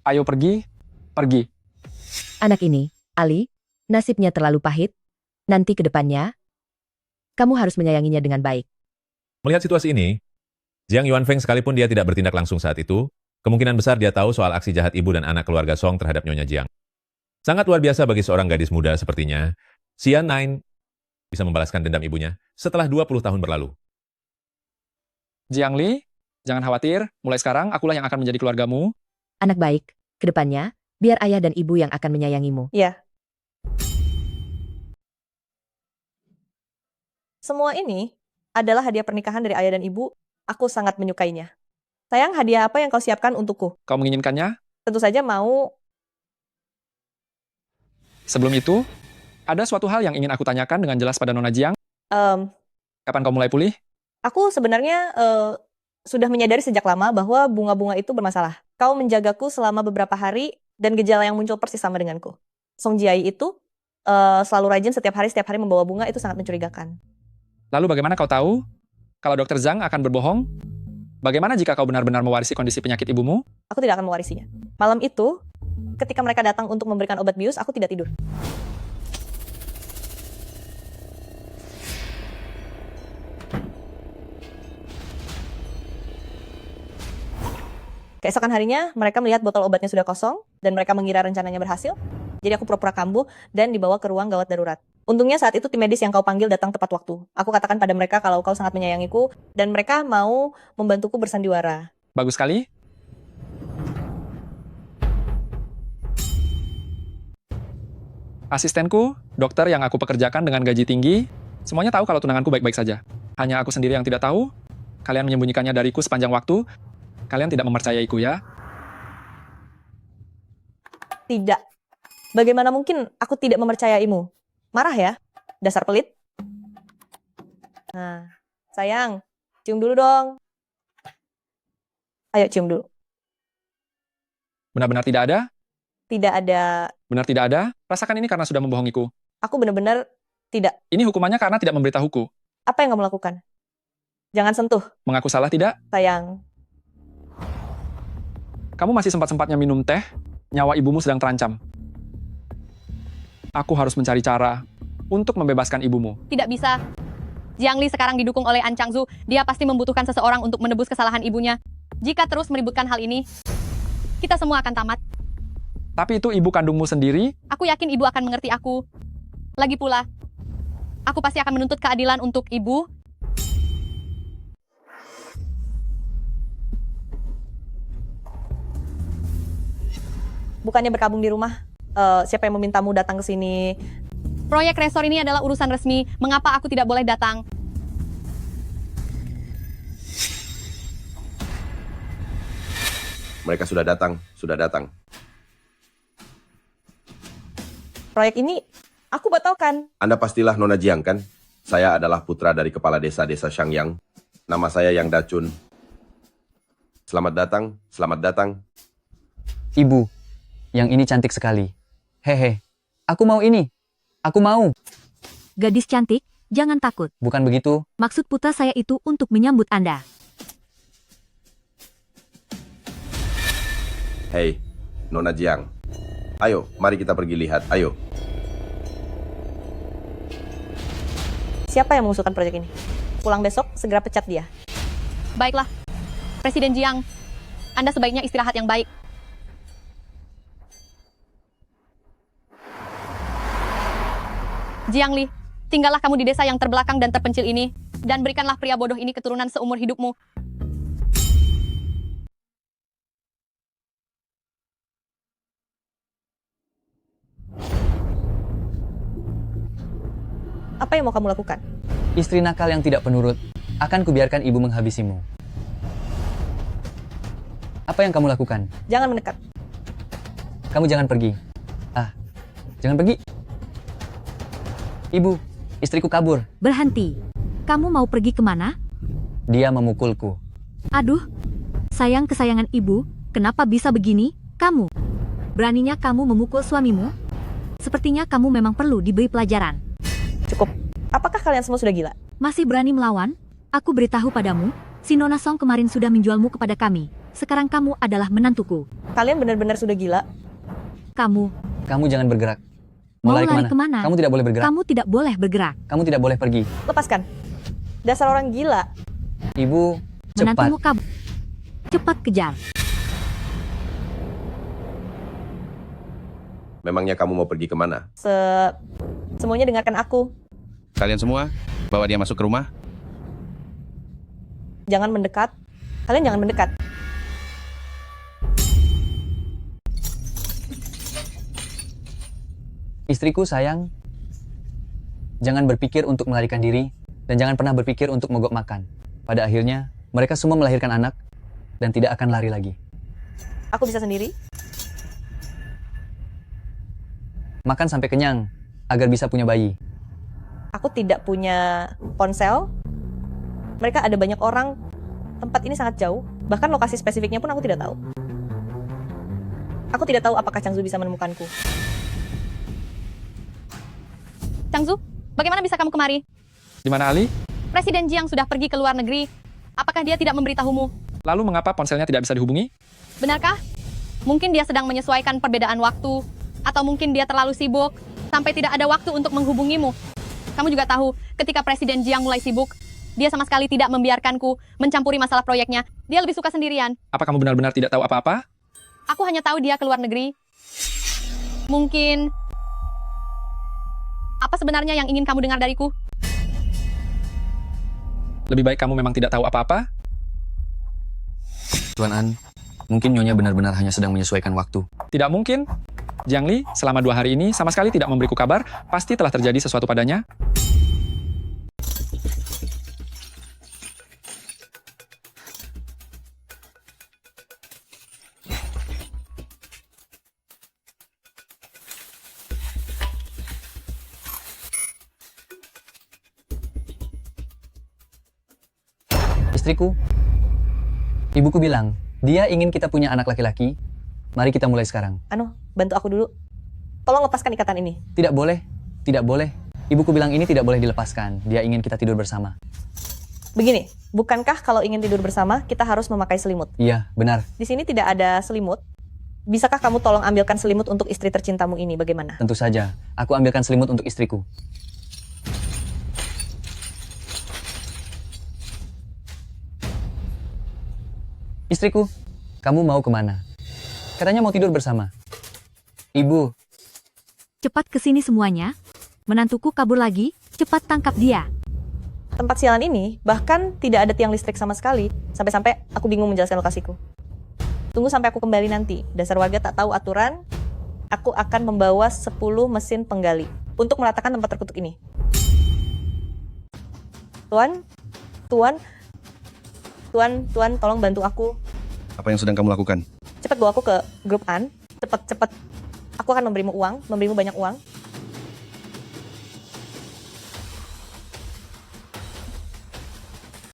Ayo pergi, pergi. Anak ini, Ali, nasibnya terlalu pahit. Nanti ke depannya, kamu harus menyayanginya dengan baik. Melihat situasi ini, Jiang Yuanfeng sekalipun dia tidak bertindak langsung saat itu, kemungkinan besar dia tahu soal aksi jahat ibu dan anak keluarga Song terhadap Nyonya Jiang. Sangat luar biasa bagi seorang gadis muda sepertinya, Xian Nine bisa membalaskan dendam ibunya setelah 20 tahun berlalu. Jiang Li, jangan khawatir, mulai sekarang akulah yang akan menjadi keluargamu. Anak baik, ke depannya, biar ayah dan ibu yang akan menyayangimu. Iya. Semua ini adalah hadiah pernikahan dari ayah dan ibu. Aku sangat menyukainya. Sayang, hadiah apa yang kau siapkan untukku? Kau menginginkannya? Tentu saja mau. Sebelum itu, ada suatu hal yang ingin aku tanyakan dengan jelas pada Nona Jiang. Kapan kau mulai pulih? Aku sebenarnya sudah menyadari sejak lama bahwa bunga-bunga itu bermasalah. Kau menjagaku selama beberapa hari dan gejala yang muncul persis sama denganku. Song Jiayi itu selalu rajin setiap hari membawa bunga, itu sangat mencurigakan. Lalu bagaimana kau tahu kalau Dr. Zhang akan berbohong? Bagaimana jika kau benar-benar mewarisi kondisi penyakit ibumu? Aku tidak akan mewarisinya. Malam itu, ketika mereka datang untuk memberikan obat bius, aku tidak tidur. Keesokan harinya, mereka melihat botol obatnya sudah kosong, dan mereka mengira rencananya berhasil. Jadi aku pura-pura kambuh dan dibawa ke ruang gawat darurat. Untungnya saat itu tim medis yang kau panggil datang tepat waktu. Aku katakan pada mereka kalau kau sangat menyayangiku, dan mereka mau membantuku bersandiwara. Bagus sekali. Asistenku, dokter yang aku pekerjakan dengan gaji tinggi, semuanya tahu kalau tunanganku baik-baik saja. Hanya aku sendiri yang tidak tahu. Kalian menyembunyikannya dariku sepanjang waktu. Kalian tidak mempercayaiku ya? Tidak. Bagaimana mungkin aku tidak mempercayaimu? Marah ya? Dasar pelit. Nah, sayang, cium dulu dong. Ayo cium dulu. Benar-benar tidak ada? Tidak ada. Benar tidak ada? Rasakan ini karena sudah membohongiku. Aku benar-benar tidak. Ini hukumannya karena tidak memberitahuku. Apa yang kamu lakukan? Jangan sentuh. Mengaku salah tidak? Sayang. Kamu masih sempat-sempatnya minum teh, nyawa ibumu sedang terancam. Aku harus mencari cara untuk membebaskan ibumu. Tidak bisa. Jiang Li sekarang didukung oleh An Changzu. Dia pasti membutuhkan seseorang untuk menebus kesalahan ibunya. Jika terus meributkan hal ini, kita semua akan tamat. Tapi itu ibu kandungmu sendiri. Aku yakin ibu akan mengerti aku. Lagi pula, aku pasti akan menuntut keadilan untuk ibu. Bukannya berkabung di rumah. Siapa yang memintamu datang ke sini? Proyek resor ini adalah urusan resmi. Mengapa aku tidak boleh datang? Mereka sudah datang, sudah datang. Proyek ini aku batalkan. Anda pastilah Nona Jiang kan? Saya adalah putra dari kepala desa Shangyang. Nama saya Yang Dacun. Selamat datang, selamat datang. Ibu, yang ini cantik sekali. Hehe, aku mau ini. Aku mau. Gadis cantik, jangan takut. Bukan begitu. Maksud putra saya itu untuk menyambut Anda. Hei, Nona Jiang. Ayo, mari kita pergi lihat, ayo. Siapa yang mengusulkan proyek ini? Pulang besok, segera pecat dia. Baiklah, Presiden Jiang. Anda sebaiknya istirahat yang baik. Jiang Li, tinggallah kamu di desa yang terbelakang dan terpencil ini, dan berikanlah pria bodoh ini keturunan seumur hidupmu. Apa yang mau kamu lakukan? Istri nakal yang tidak penurut, akan kubiarkan ibu menghabisimu. Apa yang kamu lakukan? Jangan mendekat. Kamu jangan pergi. Jangan pergi. Ibu, istriku kabur. Berhenti. Kamu mau pergi kemana? Dia memukulku. Aduh, sayang kesayangan ibu, kenapa bisa begini? Kamu, beraninya kamu memukul suamimu? Sepertinya kamu memang perlu diberi pelajaran. Cukup. Apakah kalian semua sudah gila? Masih berani melawan? Aku beritahu padamu, si Nona Song kemarin sudah menjualmu kepada kami. Sekarang kamu adalah menantuku. Kalian benar-benar sudah gila? Kamu jangan bergerak. Mau lari kemana? Kamu tidak boleh bergerak. Kamu tidak boleh bergerak. Kamu tidak boleh pergi. Lepaskan. Dasar orang gila. Ibu, cepat. Menantumu kabur. Cepat kejar. Memangnya kamu mau pergi kemana? Semuanya dengarkan aku. Kalian semua, bawa dia masuk ke rumah. Jangan mendekat. Kalian jangan mendekat. Istriku sayang, jangan berpikir untuk melarikan diri, dan jangan pernah berpikir untuk mogok makan. Pada akhirnya, mereka semua melahirkan anak, dan tidak akan lari lagi. Aku bisa sendiri. Makan sampai kenyang, agar bisa punya bayi. Aku tidak punya ponsel. Mereka ada banyak orang. Tempat ini sangat jauh. Bahkan lokasi spesifiknya pun aku tidak tahu. Aku tidak tahu apakah Changzu bisa menemukanku. Changzu, bagaimana bisa kamu kemari? Di mana Ali? Presiden Jiang sudah pergi ke luar negeri. Apakah dia tidak memberitahumu? Lalu mengapa ponselnya tidak bisa dihubungi? Benarkah? Mungkin dia sedang menyesuaikan perbedaan waktu. Atau mungkin dia terlalu sibuk sampai tidak ada waktu untuk menghubungimu. Kamu juga tahu, ketika Presiden Jiang mulai sibuk, dia sama sekali tidak membiarkanku mencampuri masalah proyeknya. Dia lebih suka sendirian. Apa kamu benar-benar tidak tahu apa-apa? Aku hanya tahu dia ke luar negeri. Mungkin... Apa sebenarnya yang ingin kamu dengar dariku? Lebih baik kamu memang tidak tahu apa-apa? Tuan An, mungkin Nyonya benar-benar hanya sedang menyesuaikan waktu. Tidak mungkin. Jiang Li, selama 2 hari ini sama sekali tidak memberiku kabar, pasti telah terjadi sesuatu padanya. Istriku, ibuku bilang, dia ingin kita punya anak laki-laki. Mari kita mulai sekarang. Bantu aku dulu. Tolong lepaskan ikatan ini. Tidak boleh, tidak boleh. Ibuku bilang ini tidak boleh dilepaskan. Dia ingin kita tidur bersama. Begini, bukankah kalau ingin tidur bersama, kita harus memakai selimut? Iya, benar. Di sini tidak ada selimut. Bisakah kamu tolong ambilkan selimut untuk istri tercintamu ini? Bagaimana? Tentu saja. Aku ambilkan selimut untuk istriku. Istriku, kamu mau kemana? Katanya mau tidur bersama. Ibu. Cepat ke sini semuanya. Menantuku kabur lagi, cepat tangkap dia. Tempat sialan ini bahkan tidak ada tiang listrik sama sekali. Sampai-sampai aku bingung menjelaskan lokasiku. Tunggu sampai aku kembali nanti. Dasar warga tak tahu aturan. Aku akan membawa 10 mesin penggali untuk meratakan tempat terkutuk ini. Tuan, tolong bantu aku. Apa yang sedang kamu lakukan? Cepat bawa aku ke grup An. Cepat. Aku akan memberimu uang, memberimu banyak uang.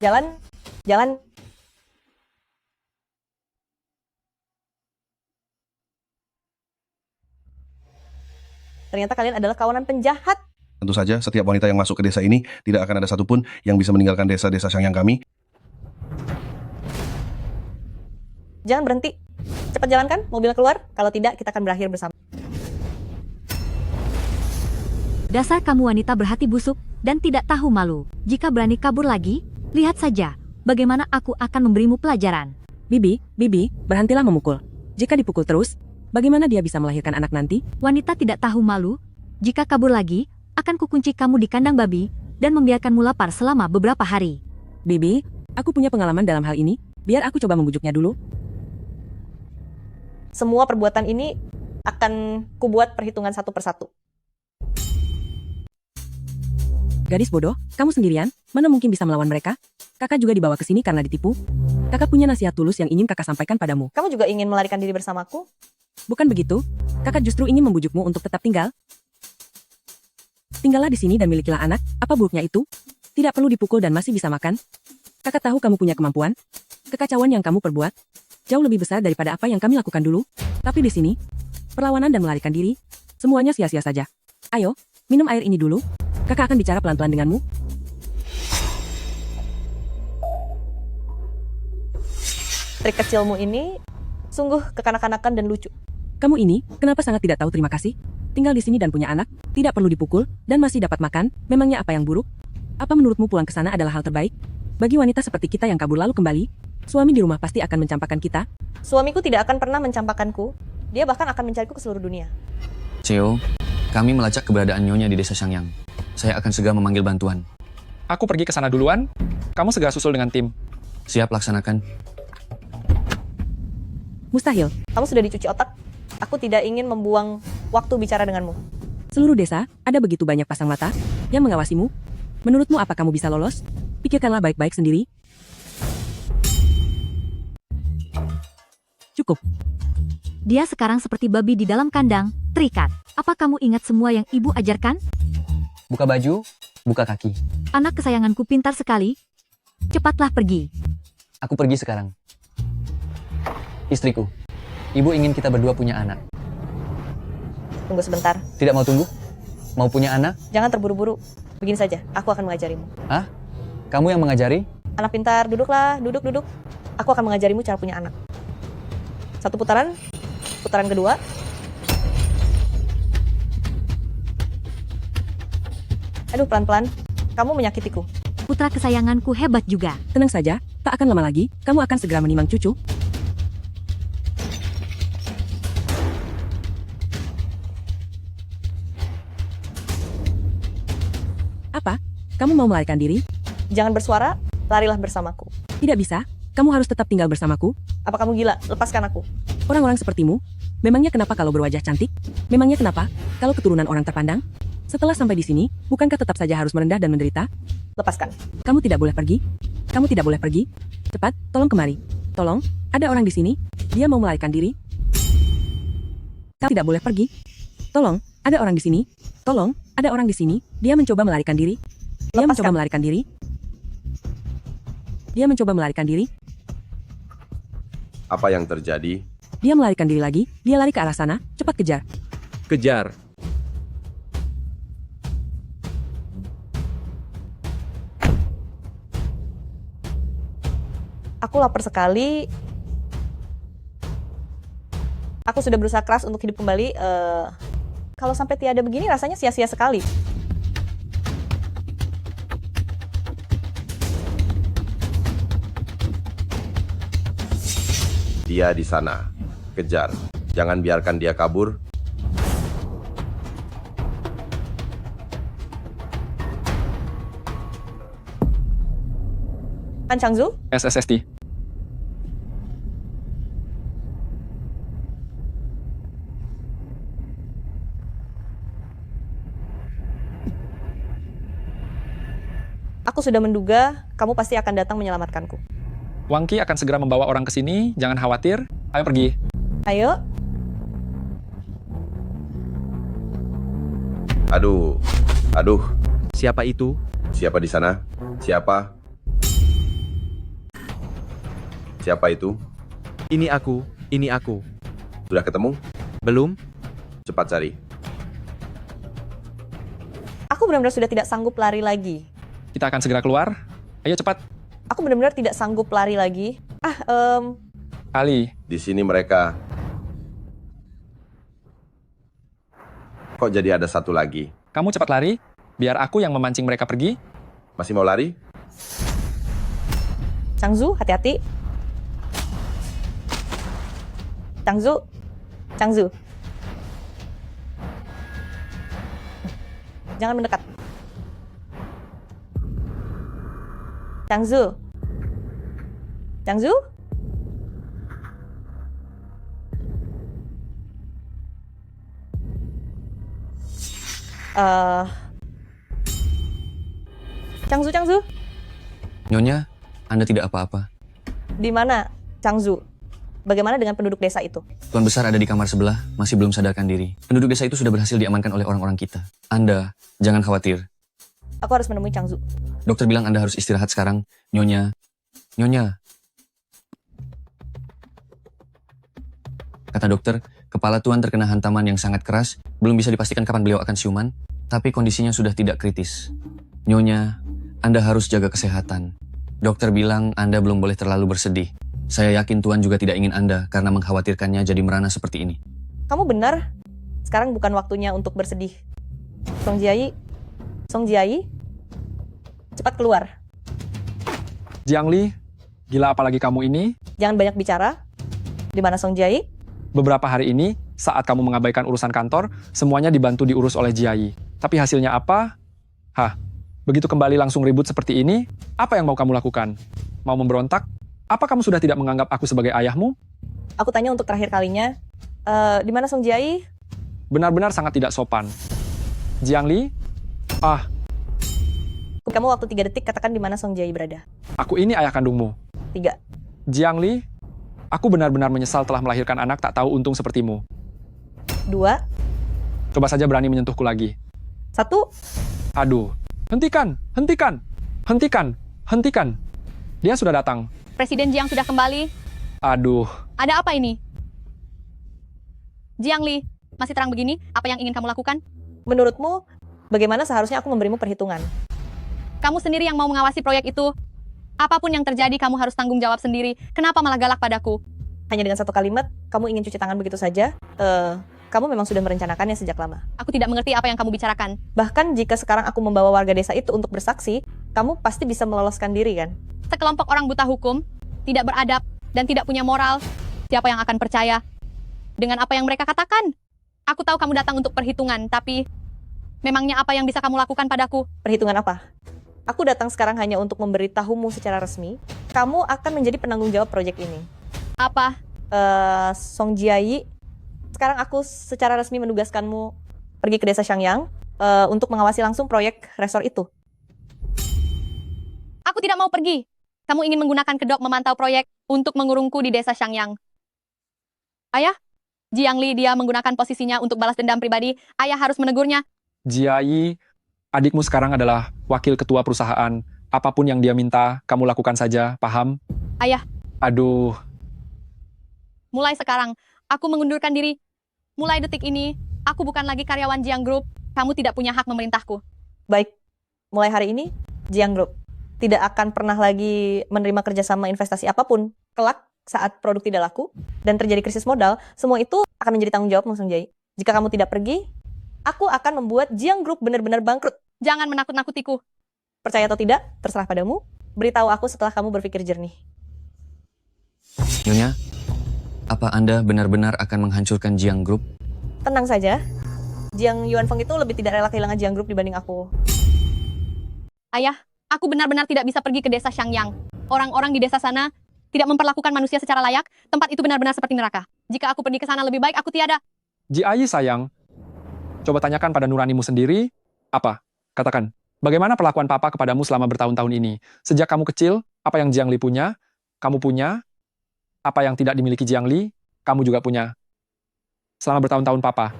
Jalan. Ternyata kalian adalah kawanan penjahat. Tentu saja, setiap wanita yang masuk ke desa ini tidak akan ada satupun yang bisa meninggalkan desa-desa Shangyang kami. Jangan berhenti. Cepat jalankan, mobil keluar. Kalau tidak, kita akan berakhir bersama. Dasar kamu wanita berhati busuk dan tidak tahu malu. Jika berani kabur lagi, lihat saja bagaimana aku akan memberimu pelajaran. Bibi, berhentilah memukul. Jika dipukul terus, bagaimana dia bisa melahirkan anak nanti? Wanita tidak tahu malu. Jika kabur lagi, akan kukunci kamu di kandang babi dan membiarkanmu lapar selama beberapa hari. Bibi, aku punya pengalaman dalam hal ini. Biar aku coba membujuknya dulu. Semua perbuatan ini akan kubuat perhitungan satu persatu. Gadis bodoh, kamu sendirian, mana mungkin bisa melawan mereka? Kakak juga dibawa ke sini karena ditipu. Kakak punya nasihat tulus yang ingin kakak sampaikan padamu. Kamu juga ingin melarikan diri bersamaku? Bukan begitu, kakak justru ingin membujukmu untuk tetap tinggal. Tinggallah di sini dan milikilah anak, apa buruknya itu? Tidak perlu dipukul dan masih bisa makan. Kakak tahu kamu punya kemampuan. Kekacauan yang kamu perbuat jauh lebih besar daripada apa yang kami lakukan dulu. Tapi di sini, perlawanan dan melarikan diri, semuanya sia-sia saja. Ayo, minum air ini dulu. Kakak akan bicara pelan-pelan denganmu. Trik kecilmu ini sungguh kekanak-kanakan dan lucu. Kamu ini, kenapa sangat tidak tahu terima kasih? Tinggal di sini dan punya anak, tidak perlu dipukul, dan masih dapat makan, memangnya apa yang buruk? Apa menurutmu pulang ke sana adalah hal terbaik? Bagi wanita seperti kita yang kabur lalu kembali, suami di rumah pasti akan mencampakkan kita. Suamiku tidak akan pernah mencampakkanku. Dia bahkan akan mencariku ke seluruh dunia. Cheo, kami melacak keberadaan Nyonya di desa Shangyang. Saya akan segera memanggil bantuan. Aku pergi ke sana duluan. Kamu segera susul dengan tim. Siap, laksanakan. Mustahil. Kamu sudah dicuci otak. Aku tidak ingin membuang waktu bicara denganmu. Seluruh desa, ada begitu banyak pasang mata yang mengawasimu. Menurutmu apa kamu bisa lolos? Pikirkanlah baik-baik sendiri. Cukup. Dia sekarang seperti babi di dalam kandang, terikat. Apa kamu ingat semua yang ibu ajarkan? Buka baju, buka kaki. Anak kesayanganku pintar sekali. Cepatlah pergi. Aku pergi sekarang. Istriku, ibu ingin kita berdua punya anak. Tunggu sebentar. Tidak mau tunggu? Mau punya anak? Jangan terburu-buru. Begini saja, aku akan mengajarimu. Hah? Kamu yang mengajari? Anak pintar, duduklah, duduk. Aku akan mengajarimu cara punya anak. Satu putaran, putaran kedua. Aduh, pelan-pelan. Kamu menyakitiku. Putra kesayanganku hebat juga. Tenang saja, tak akan lama lagi, kamu akan segera menimang cucu. Apa? Kamu mau melarikan diri? Jangan bersuara, larilah bersamaku. Tidak bisa, kamu harus tetap tinggal bersamaku. Apa kamu gila? Lepaskan aku. Orang-orang sepertimu, memangnya kenapa kalau berwajah cantik? Memangnya kenapa kalau keturunan orang terpandang? Setelah sampai di sini, bukankah tetap saja harus merendah dan menderita? Lepaskan. Kamu tidak boleh pergi. Kamu tidak boleh pergi. Cepat, tolong kemari. Tolong, ada orang di sini. Dia mau melarikan diri. Kamu tidak boleh pergi. Tolong, ada orang di sini. Tolong, ada orang di sini. Dia mencoba melarikan diri. Dia mencoba melarikan diri. Dia mencoba melarikan diri. Apa yang terjadi? Dia melarikan diri lagi. Dia lari ke arah sana. Cepat kejar. Kejar. Aku lapar sekali. Aku sudah berusaha keras untuk hidup kembali. Kalau sampai tiada begini rasanya sia-sia sekali. Dia di sana. Kejar. Jangan biarkan dia kabur. An Changzu? SSSD. Aku sudah menduga kamu pasti akan datang menyelamatkanku. Wang Qi akan segera membawa orang ke sini, jangan khawatir. Ayo pergi. Ayo. Aduh. Siapa itu? Siapa di sana? Siapa? Siapa itu? Ini aku. Sudah ketemu? Belum? Cepat cari. Aku benar-benar sudah tidak sanggup lari lagi. Kita akan segera keluar. Ayo cepat. Aku benar-benar tidak sanggup lari lagi. Ali. Di sini mereka. Kok jadi ada satu lagi? Kamu cepat lari, biar aku yang memancing mereka pergi. Masih mau lari? Changzu, hati-hati. Changzu. Jangan mendekat. Changzu. Changzu. Nyonya, Anda tidak apa-apa. Di mana Changzu? Bagaimana dengan penduduk desa itu? Tuan Besar ada di kamar sebelah, masih belum sadarkan diri. Penduduk desa itu sudah berhasil diamankan oleh orang-orang kita. Anda, jangan khawatir. Aku harus menemui Changzu. Dokter bilang Anda harus istirahat sekarang. Nyonya. Kata dokter, kepala Tuan terkena hantaman yang sangat keras, belum bisa dipastikan kapan beliau akan siuman, tapi kondisinya sudah tidak kritis. Nyonya, Anda harus jaga kesehatan. Dokter bilang Anda belum boleh terlalu bersedih. Saya yakin Tuan juga tidak ingin Anda karena mengkhawatirkannya jadi merana seperti ini. Kamu benar. Sekarang bukan waktunya untuk bersedih. Song Jiayi, cepat keluar. Jiang Li, gila apalagi kamu ini? Jangan banyak bicara. Di mana Song Jiayi? Beberapa hari ini, saat kamu mengabaikan urusan kantor, semuanya dibantu diurus oleh Jiayi. Tapi hasilnya apa? Begitu kembali langsung ribut seperti ini, apa yang mau kamu lakukan? Mau memberontak? Apa kamu sudah tidak menganggap aku sebagai ayahmu? Aku tanya untuk terakhir kalinya. Di mana Song Jiayi? Benar-benar sangat tidak sopan. Jiang Li? Kamu waktu 3 detik katakan di mana Song Jiayi berada. Aku ini ayah kandungmu. 3. Jiang Li? Aku benar-benar menyesal telah melahirkan anak tak tahu untung sepertimu. 2. Coba saja berani menyentuhku lagi. 1. Aduh. Hentikan. Dia sudah datang. Presiden Jiang sudah kembali. Aduh. Ada apa ini? Jiang Li, masih terang begini, apa yang ingin kamu lakukan? Menurutmu, bagaimana seharusnya aku memberimu perhitungan? Kamu sendiri yang mau mengawasi proyek itu. Apapun yang terjadi, kamu harus tanggung jawab sendiri. Kenapa malah galak padaku? Hanya dengan satu kalimat, kamu ingin cuci tangan begitu saja? Kamu memang sudah merencanakannya sejak lama. Aku tidak mengerti apa yang kamu bicarakan. Bahkan jika sekarang aku membawa warga desa itu untuk bersaksi, kamu pasti bisa meloloskan diri kan? Sekelompok orang buta hukum, tidak beradab, dan tidak punya moral. Siapa yang akan percaya dengan apa yang mereka katakan? Aku tahu kamu datang untuk perhitungan, tapi memangnya apa yang bisa kamu lakukan padaku? Perhitungan apa? Aku datang sekarang hanya untuk memberitahumu secara resmi, kamu akan menjadi penanggung jawab proyek ini. Apa? Song Jiayi, sekarang aku secara resmi menugaskanmu pergi ke desa Shangyang untuk mengawasi langsung proyek resor itu. Aku tidak mau pergi. Kamu ingin menggunakan kedok memantau proyek untuk mengurungku di desa Shangyang. Ayah, Jiang Li dia menggunakan posisinya untuk balas dendam pribadi. Ayah harus menegurnya. Jiayi, adikmu sekarang adalah wakil ketua perusahaan. Apapun yang dia minta, kamu lakukan saja, paham? Ayah, Aduh, mulai sekarang, aku mengundurkan diri. Mulai detik ini, aku bukan lagi karyawan Jiang Group. Kamu tidak punya hak memerintahku. Baik, mulai hari ini, Jiang Group tidak akan pernah lagi menerima kerjasama investasi apapun. Kelak, saat produk tidak laku dan terjadi krisis modal, semua itu akan menjadi tanggung jawab Song Jiayi. Jika kamu tidak pergi, aku akan membuat Jiang Group benar-benar bangkrut. Jangan menakut-nakutiku. Percaya atau tidak, terserah padamu. Beritahu aku setelah kamu berpikir jernih. Nyonya, apa Anda benar-benar akan menghancurkan Jiang Group? Tenang saja, Jiang Yuanfeng itu lebih tidak rela kehilangan Jiang Group dibanding aku. Ayah, aku benar-benar tidak bisa pergi ke desa Shangyang. Orang-orang di desa sana tidak memperlakukan manusia secara layak. Tempat itu benar-benar seperti neraka. Jika aku pergi ke sana lebih baik aku tiada. Jiayi sayang, coba tanyakan pada nuranimu sendiri, apa? Katakan, bagaimana perlakuan papa kepadamu selama bertahun-tahun ini? Sejak kamu kecil, apa yang Jiang Li punya, kamu punya. Apa yang tidak dimiliki Jiang Li, kamu juga punya. Selama bertahun-tahun papa,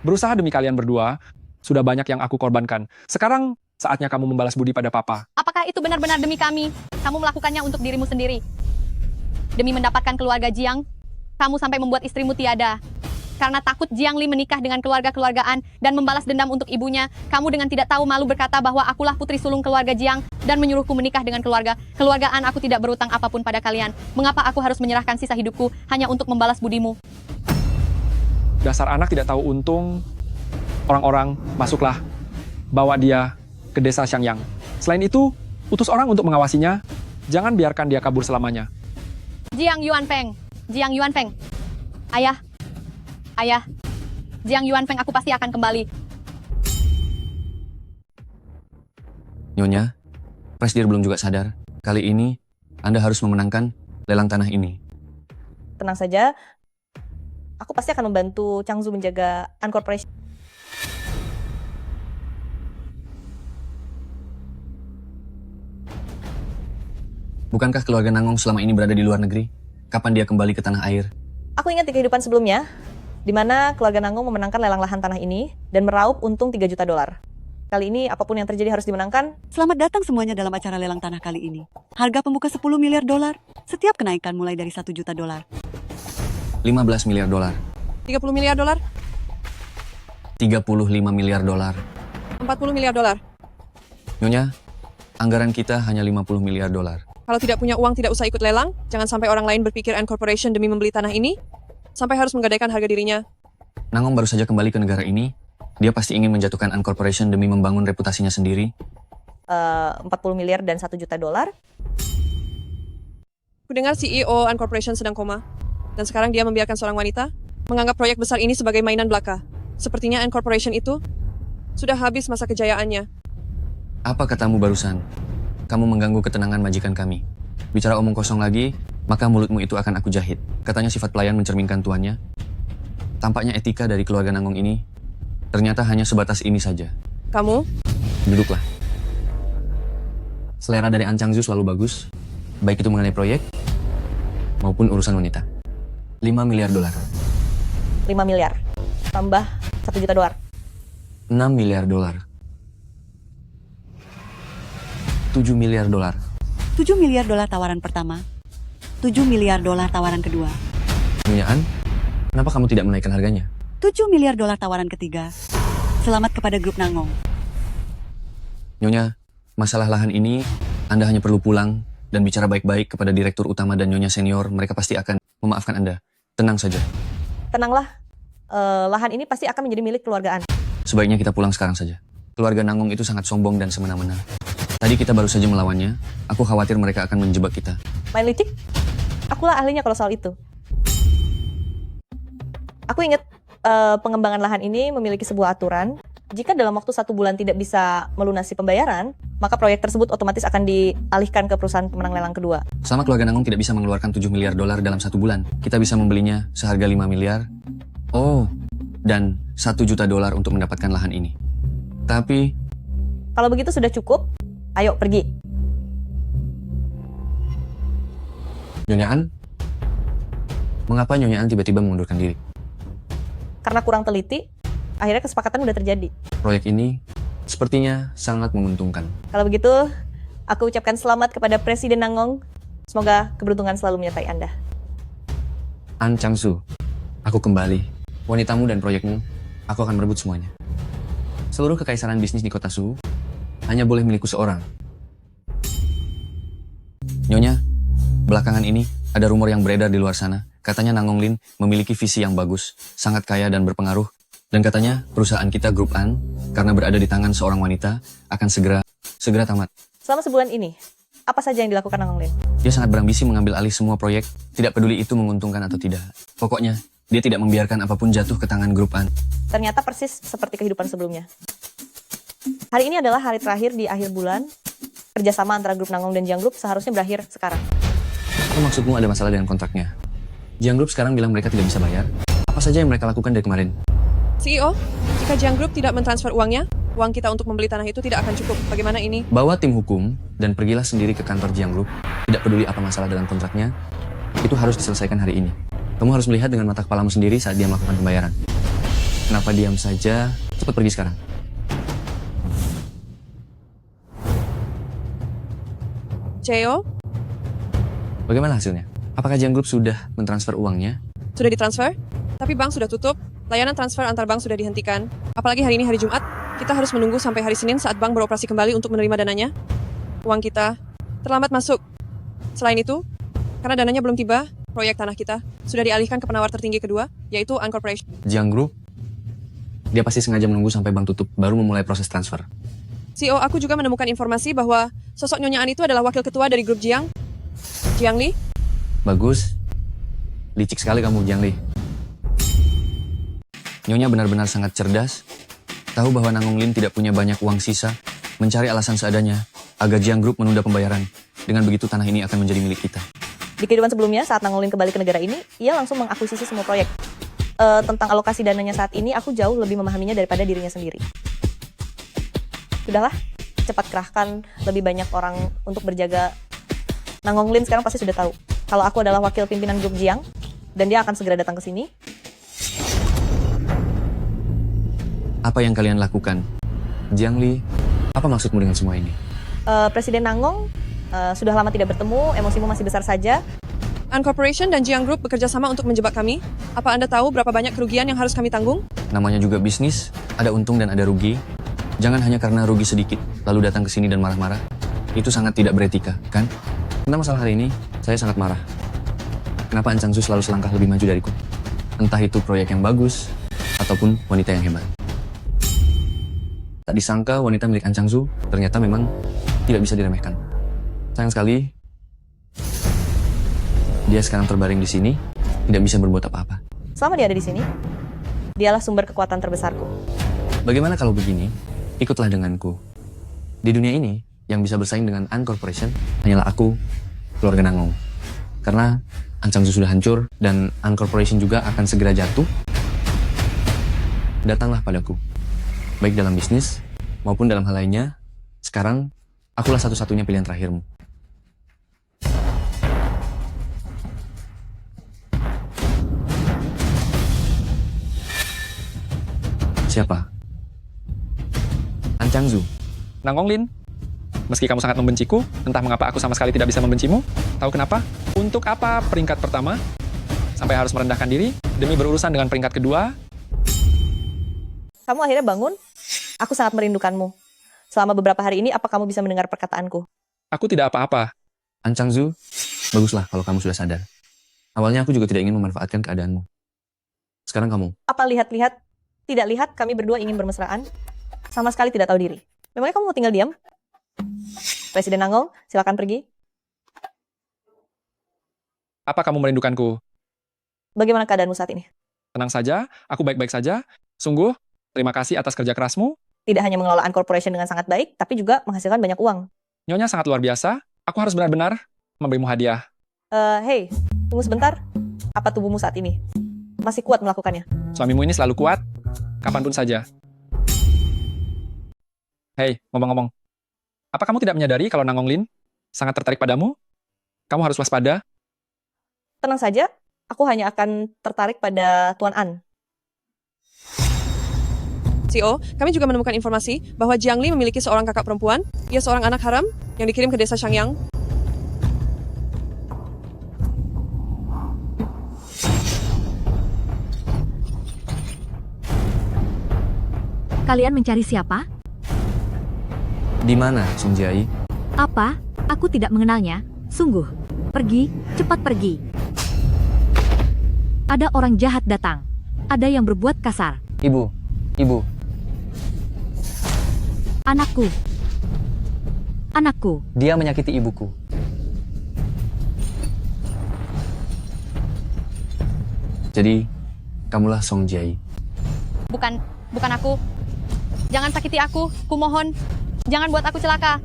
berusaha demi kalian berdua, sudah banyak yang aku korbankan. Sekarang, saatnya kamu membalas budi pada papa. Apakah itu benar-benar demi kami? Kamu melakukannya untuk dirimu sendiri. Demi mendapatkan keluarga Jiang, kamu sampai membuat istrimu tiada. Karena takut Jiang Li menikah dengan keluarga-keluargaan dan membalas dendam untuk ibunya, kamu dengan tidak tahu malu berkata bahwa akulah putri sulung keluarga Jiang dan menyuruhku menikah dengan keluargaan. Aku tidak berutang apapun pada kalian. Mengapa aku harus menyerahkan sisa hidupku hanya untuk membalas budimu? Dasar anak tidak tahu untung. Orang-orang, masuklah. Bawa dia ke desa Shangyang. Selain itu, utus orang untuk mengawasinya. Jangan biarkan dia kabur selamanya. Jiang Yuanfeng. Jiang Yuanfeng. Ayah. Ayah. Jiang Yuanfeng, aku pasti akan kembali. Nyonya, Presidir belum juga sadar. Kali ini, Anda harus memenangkan lelang tanah ini. Tenang saja, aku pasti akan membantu Changzu menjaga Uncorporation. Bukankah keluarga Nangong selama ini berada di luar negeri? Kapan dia kembali ke tanah air? Aku ingat di kehidupan sebelumnya, di mana keluarga Nangong memenangkan lelang lahan tanah ini dan meraup untung 3 juta dolar. Kali ini apapun yang terjadi harus dimenangkan. Selamat datang semuanya dalam acara lelang tanah kali ini. Harga pembuka 10 miliar dolar. Setiap kenaikan mulai dari 1 juta dolar. 15 miliar dolar. 30 miliar dolar. 35 miliar dolar. 40 miliar dolar. Nyonya, anggaran kita hanya 50 miliar dolar. Kalau tidak punya uang tidak usah ikut lelang. Jangan sampai orang lain berpikir Ant Corporation demi membeli tanah ini sampai harus menggadaikan harga dirinya. Nangong baru saja kembali ke negara ini. Dia pasti ingin menjatuhkan Ant Corporation demi membangun reputasinya sendiri. 40 miliar dan 1 juta dolar. Kudengar CEO Ant Corporation sedang koma. Dan sekarang dia membiarkan seorang wanita menganggap proyek besar ini sebagai mainan belaka. Sepertinya Ant Corporation itu sudah habis masa kejayaannya. Apa katamu barusan? Kamu mengganggu ketenangan majikan kami. Bicara omong kosong lagi, maka mulutmu itu akan aku jahit. Katanya sifat pelayan mencerminkan tuannya. Tampaknya etika dari keluarga Nangong ini ternyata hanya sebatas ini saja. Kamu? Duduklah. Selera dari An Changzu selalu bagus, baik itu mengenai proyek maupun urusan wanita. 5 miliar dolar. 5 miliar. Tambah 1 juta dolar. 6 miliar dolar. 7 miliar dolar. 7 miliar dolar tawaran pertama. 7 miliar dolar tawaran kedua. Nyonya An, kenapa kamu tidak menaikkan harganya? 7 miliar dolar tawaran ketiga. Selamat kepada grup Nangong. Nyonya, Masalah lahan ini, Anda hanya perlu pulang dan bicara baik-baik kepada Direktur Utama dan Nyonya Senior. Mereka pasti akan memaafkan Anda. Tenang saja. Tenanglah, lahan ini pasti akan menjadi milik keluarga Anda. Sebaiknya kita pulang sekarang saja. Keluarga Nangong itu sangat sombong dan semena-mena. Tadi kita baru saja melawannya. Aku khawatir mereka akan menjebak kita. Main licik? Akulah ahlinya kalau soal itu. Aku ingat pengembangan lahan ini memiliki sebuah aturan. Jika dalam waktu 1 bulan tidak bisa melunasi pembayaran, maka proyek tersebut otomatis akan dialihkan ke perusahaan pemenang lelang kedua. Selama keluarga Nangong tidak bisa mengeluarkan 7 miliar dolar dalam 1 bulan, kita bisa membelinya seharga 5 miliar. Oh, dan 1 juta dolar untuk mendapatkan lahan ini. Tapi, kalau begitu sudah cukup, ayo pergi. Nyonya An? Mengapa Nyonya An tiba-tiba mengundurkan diri? Karena kurang teliti, akhirnya kesepakatan udah terjadi. Proyek ini sepertinya sangat menguntungkan. Kalau begitu, aku ucapkan selamat kepada Presiden Nangong. Semoga keberuntungan selalu menyertai Anda. An Changsu, aku kembali. Wanitamu dan proyekmu, aku akan merebut semuanya. Seluruh kekaisaran bisnis di kota Su hanya boleh milikku seorang. Nyonya, belakangan ini ada rumor yang beredar di luar sana. Katanya Nangong Lin memiliki visi yang bagus, sangat kaya dan berpengaruh. Dan katanya perusahaan kita Grup An, karena berada di tangan seorang wanita, akan segera tamat. Selama sebulan ini, apa saja yang dilakukan Nangong Lin? Dia sangat berambisi mengambil alih semua proyek, tidak peduli itu menguntungkan atau tidak. Pokoknya, dia tidak membiarkan apapun jatuh ke tangan Grup An. Ternyata persis seperti kehidupan sebelumnya. Hari ini adalah hari terakhir di akhir bulan. Kerjasama antara Grup Nangong dan Jiang Group seharusnya berakhir sekarang. Apa maksudmu ada masalah dengan kontraknya? Jiang Group sekarang bilang mereka tidak bisa bayar. Apa saja yang mereka lakukan dari kemarin? CEO, jika Jiang Group tidak mentransfer uangnya, uang kita untuk membeli tanah itu tidak akan cukup. Bagaimana ini? Bawa tim hukum dan pergilah sendiri ke kantor Jiang Group. Tidak peduli apa masalah dalam kontraknya, itu harus diselesaikan hari ini. Kamu harus melihat dengan mata kepalamu sendiri saat dia melakukan pembayaran. Kenapa diam saja? Cepat pergi sekarang. CEO, Bagaimana hasilnya? Apakah Jiang Group sudah mentransfer uangnya? sudah ditransfer, tapi bank sudah tutup. Layanan transfer antar bank sudah dihentikan. Apalagi hari ini hari Jumat, kita harus menunggu sampai hari Senin saat bank beroperasi kembali untuk menerima dananya. Uang kita terlambat masuk. Selain itu, karena dananya belum tiba, proyek tanah kita sudah dialihkan ke penawar tertinggi kedua, yaitu An Corporation. Jiang Group? Dia pasti sengaja menunggu sampai bank tutup, baru memulai proses transfer. CEO, aku juga menemukan informasi bahwa sosok Nyonya An itu adalah wakil ketua dari grup Jiang Li. Bagus. Licik sekali kamu, Jiang Li. Nyonya benar-benar sangat cerdas. Tahu bahwa Nangong Lin tidak punya banyak uang sisa, mencari alasan seadanya agar Jiang Group menunda pembayaran. Dengan begitu tanah ini akan menjadi milik kita. Di kehidupan sebelumnya, saat Nangong Lin kembali ke negara ini, ia langsung mengakuisisi semua proyek. Tentang alokasi dananya saat ini, aku jauh lebih memahaminya daripada dirinya sendiri. Sudahlah, cepat kerahkan lebih banyak orang untuk berjaga. Nangong Lin sekarang pasti sudah tahu kalau aku adalah wakil pimpinan grup Jiang, dan dia akan segera datang ke sini. Apa yang kalian lakukan? Jiang Li, apa maksudmu dengan semua ini? Presiden Nangong sudah lama tidak bertemu, emosimu masih besar saja. An Corporation dan Jiang Group bekerja sama untuk menjebak kami. Apa Anda tahu berapa banyak kerugian yang harus kami tanggung? Namanya juga bisnis, ada untung dan ada rugi. Jangan hanya karena rugi sedikit, lalu datang ke sini dan marah-marah. Itu sangat tidak beretika, kan? Tentang masalah hari ini, saya sangat marah. Kenapa An Changsu selalu selangkah lebih maju dariku? Entah itu proyek yang bagus, ataupun wanita yang hebat. Tak disangka wanita milik An Changsu ternyata memang tidak bisa diremehkan. Sayang sekali, dia sekarang terbaring di sini, tidak bisa berbuat apa-apa. Selama dia ada di sini, dialah sumber kekuatan terbesarku. Bagaimana kalau begini? Ikutlah denganku. Di dunia ini, yang bisa bersaing dengan An Corporation hanyalah aku, keluarga Nangong. Karena An Changsu sudah hancur dan An Corporation juga akan segera jatuh. Datanglah padaku. Baik dalam bisnis maupun dalam hal lainnya, sekarang akulah satu-satunya pilihan terakhirmu. Siapa? An Changsu. Nangong Lin, meski kamu sangat membenciku, entah mengapa aku sama sekali tidak bisa membencimu. Tahu kenapa? Untuk apa peringkat pertama sampai harus merendahkan diri demi berurusan dengan peringkat kedua? Kamu akhirnya bangun. Aku sangat merindukanmu. Selama beberapa hari ini, apa kamu bisa mendengar perkataanku? Aku tidak apa-apa. An Changzu, baguslah kalau kamu sudah sadar. Awalnya aku juga tidak ingin memanfaatkan keadaanmu. Sekarang kamu. Apa lihat-lihat, tidak lihat kami berdua ingin bermesraan? Sama sekali tidak tahu diri. Memangnya kamu mau tinggal diam? Presiden Nangong, silakan pergi. Apa kamu merindukanku? Bagaimana keadaanmu saat ini? Tenang saja, aku baik-baik saja. Sungguh, terima kasih atas kerja kerasmu. Tidak hanya mengelola An Corporation dengan sangat baik, tapi juga menghasilkan banyak uang. Nyonya sangat luar biasa. Aku harus benar-benar memberimu hadiah. Hei, tunggu sebentar. Apa tubuhmu saat ini? Masih kuat melakukannya? Suamimu ini selalu kuat, kapanpun saja. Hei, ngomong-ngomong. Apa kamu tidak menyadari kalau Nangong Lin sangat tertarik padamu? Kamu harus waspada. Tenang saja, aku hanya akan tertarik pada Tuan An. CEO, kami juga menemukan informasi bahwa Jiang Li memiliki seorang kakak perempuan. Ia seorang anak haram yang dikirim ke desa Shangyang. Kalian mencari siapa? Di mana, Song Jiai? Apa? Aku tidak mengenalnya. Sungguh. Pergi, cepat pergi. Ada orang jahat datang. Ada yang berbuat kasar. Ibu. Anakku. Anakku. Dia menyakiti ibuku. Jadi, kamulah Song Jiai. Bukan aku. Jangan sakiti aku, kumohon. Jangan buat aku celaka.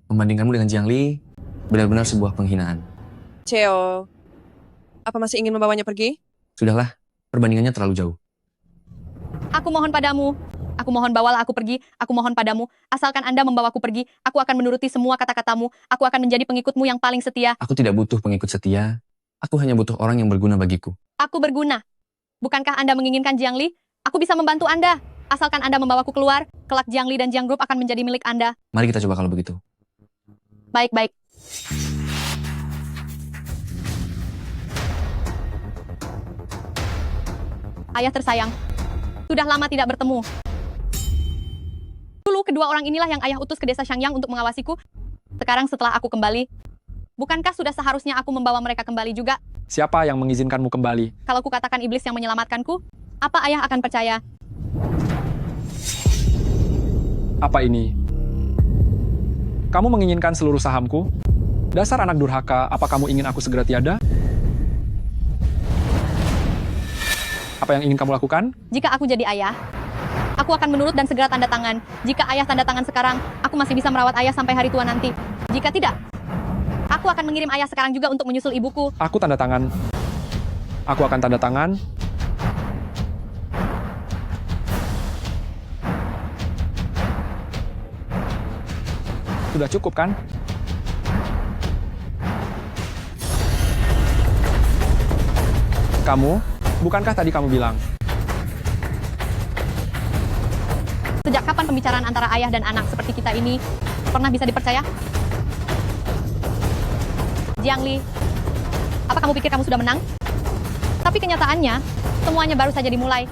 Membandingkanmu dengan Jiang Li, benar-benar sebuah penghinaan. CEO, apa masih ingin membawanya pergi? Sudahlah, perbandingannya terlalu jauh. Aku mohon padamu. Aku mohon bawalah aku pergi. Aku mohon padamu. Asalkan Anda membawaku pergi, aku akan menuruti semua kata-katamu. Aku akan menjadi pengikutmu yang paling setia. Aku tidak butuh pengikut setia. Aku hanya butuh orang yang berguna bagiku. Aku berguna. Bukankah Anda menginginkan Jiang Li? Aku bisa membantu Anda. Asalkan Anda membawaku keluar, kelak Jiang Li dan Jiang Group akan menjadi milik Anda. Mari kita coba kalau begitu. Baik-baik. Ayah tersayang, sudah lama tidak bertemu. Dulu kedua orang inilah yang ayah utus ke desa Shangyang untuk mengawasiku. Sekarang setelah aku kembali, bukankah sudah seharusnya aku membawa mereka kembali juga? Siapa yang mengizinkanmu kembali? Kalau kukatakan iblis yang menyelamatkanku, apa ayah akan percaya? Apa ini? Kamu menginginkan seluruh sahamku? Dasar anak durhaka, apa kamu ingin aku segera tiada? Apa yang ingin kamu lakukan? Jika aku jadi ayah, aku akan menurut dan segera tanda tangan. Jika ayah tanda tangan sekarang, aku masih bisa merawat ayah sampai hari tua nanti. Jika tidak, aku akan mengirim ayah sekarang juga untuk menyusul ibuku. Aku tanda tangan. Aku akan tanda tangan. Sudah cukup kan? Kamu, bukankah tadi kamu bilang? Sejak kapan pembicaraan antara ayah dan anak seperti kita ini pernah bisa dipercaya? Jiang Li, apa kamu pikir kamu sudah menang? Tapi kenyataannya, semuanya baru saja dimulai.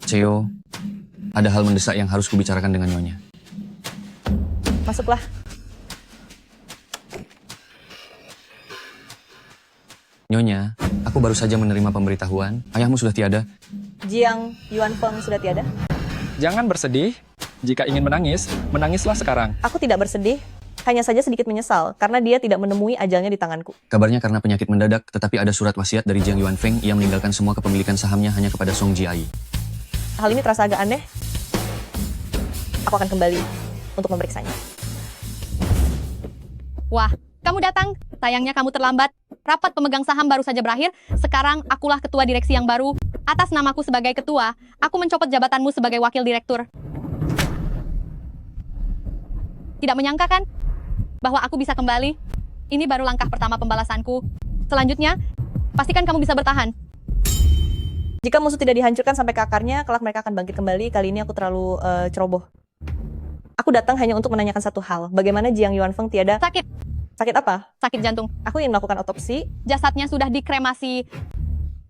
Cheo, ada hal mendesak yang harus kubicarakan dengan Nyonya. Masuklah. Nyonya, aku baru saja menerima pemberitahuan. Ayahmu sudah tiada. Jiang Yuan Feng sudah tiada. Jangan bersedih. Jika ingin menangis, menangislah sekarang. Aku tidak bersedih, hanya saja sedikit menyesal karena dia tidak menemui ajalnya di tanganku. Kabarnya karena penyakit mendadak, tetapi ada surat wasiat dari Jiang Yuanfeng. Ia meninggalkan semua kepemilikan sahamnya hanya kepada Song Jiai. Hal ini terasa agak aneh. Aku akan kembali untuk memeriksanya. Wah, kamu datang. Sayangnya kamu terlambat. Rapat pemegang saham baru saja berakhir. Sekarang akulah ketua direksi yang baru. Atas namaku sebagai ketua, aku mencopot jabatanmu sebagai wakil direktur. Tidak menyangka kan bahwa aku bisa kembali? Ini baru langkah pertama pembalasanku. Selanjutnya, pastikan kamu bisa bertahan. Jika musuh tidak dihancurkan sampai ke akarnya, kelak mereka akan bangkit kembali. Kali ini aku terlalu ceroboh. Aku datang hanya untuk menanyakan satu hal. Bagaimana Jiang Yuanfeng tiada... Sakit. Sakit apa? Sakit jantung. Aku ingin melakukan otopsi. Jasadnya sudah dikremasi.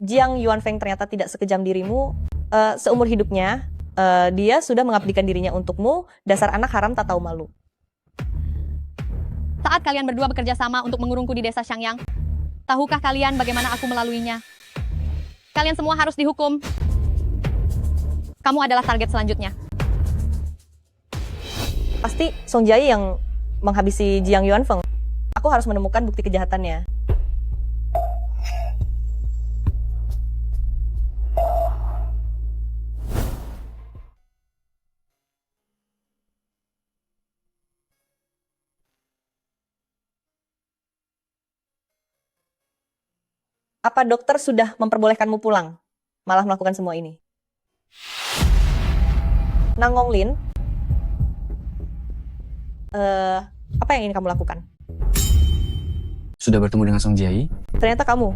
Jiang Yuanfeng ternyata tidak sekejam dirimu, seumur hidupnya, dia sudah mengabdikan dirinya untukmu, dasar anak haram tak tahu malu. Saat kalian berdua bekerja sama untuk mengurungku di desa Shangyang, tahukah kalian bagaimana aku melaluinya? Kalian semua harus dihukum. Kamu adalah target selanjutnya. Pasti Song Jiayi yang menghabisi Jiang Yuanfeng. Aku harus menemukan bukti kejahatannya. Apa dokter sudah memperbolehkanmu pulang? Malah melakukan semua ini. Nangonglin, apa yang ingin kamu lakukan? Sudah bertemu dengan Song Jiayi? Ternyata kamu.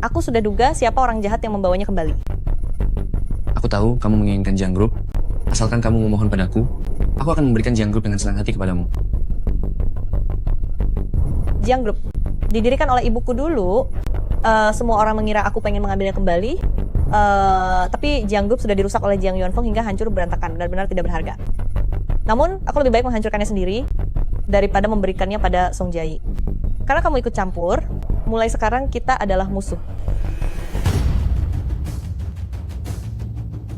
Aku sudah duga siapa orang jahat yang membawanya kembali. Aku tahu kamu menginginkan Jiang Group. Asalkan kamu memohon padaku, aku akan memberikan Jiang Group dengan senang hati kepadamu. Jiang Group didirikan oleh ibuku dulu. Semua orang mengira aku pengen mengambilnya kembali. Tapi Jiang Group sudah dirusak oleh Jiang Yuanfeng hingga hancur berantakan, benar-benar tidak berharga. Namun, aku lebih baik menghancurkannya sendiri daripada memberikannya pada Song Jiayi. Karena kamu ikut campur, mulai sekarang kita adalah musuh.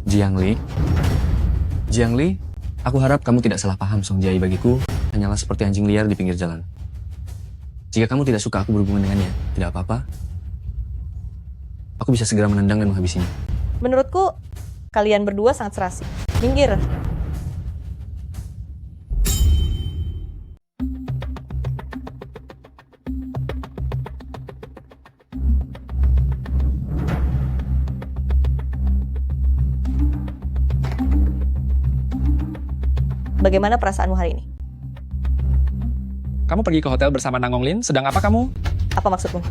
Jiang Li, aku harap kamu tidak salah paham. Song Jiayi bagiku hanyalah seperti anjing liar di pinggir jalan. Jika kamu tidak suka aku berhubungan dengannya, tidak apa-apa. Aku bisa segera menendang dan menghabisinya. Menurutku, kalian berdua sangat serasi. Minggir. Bagaimana perasaanmu hari ini? Kamu pergi ke hotel bersama Nangonglin, sedang apa kamu? Apa maksudmu?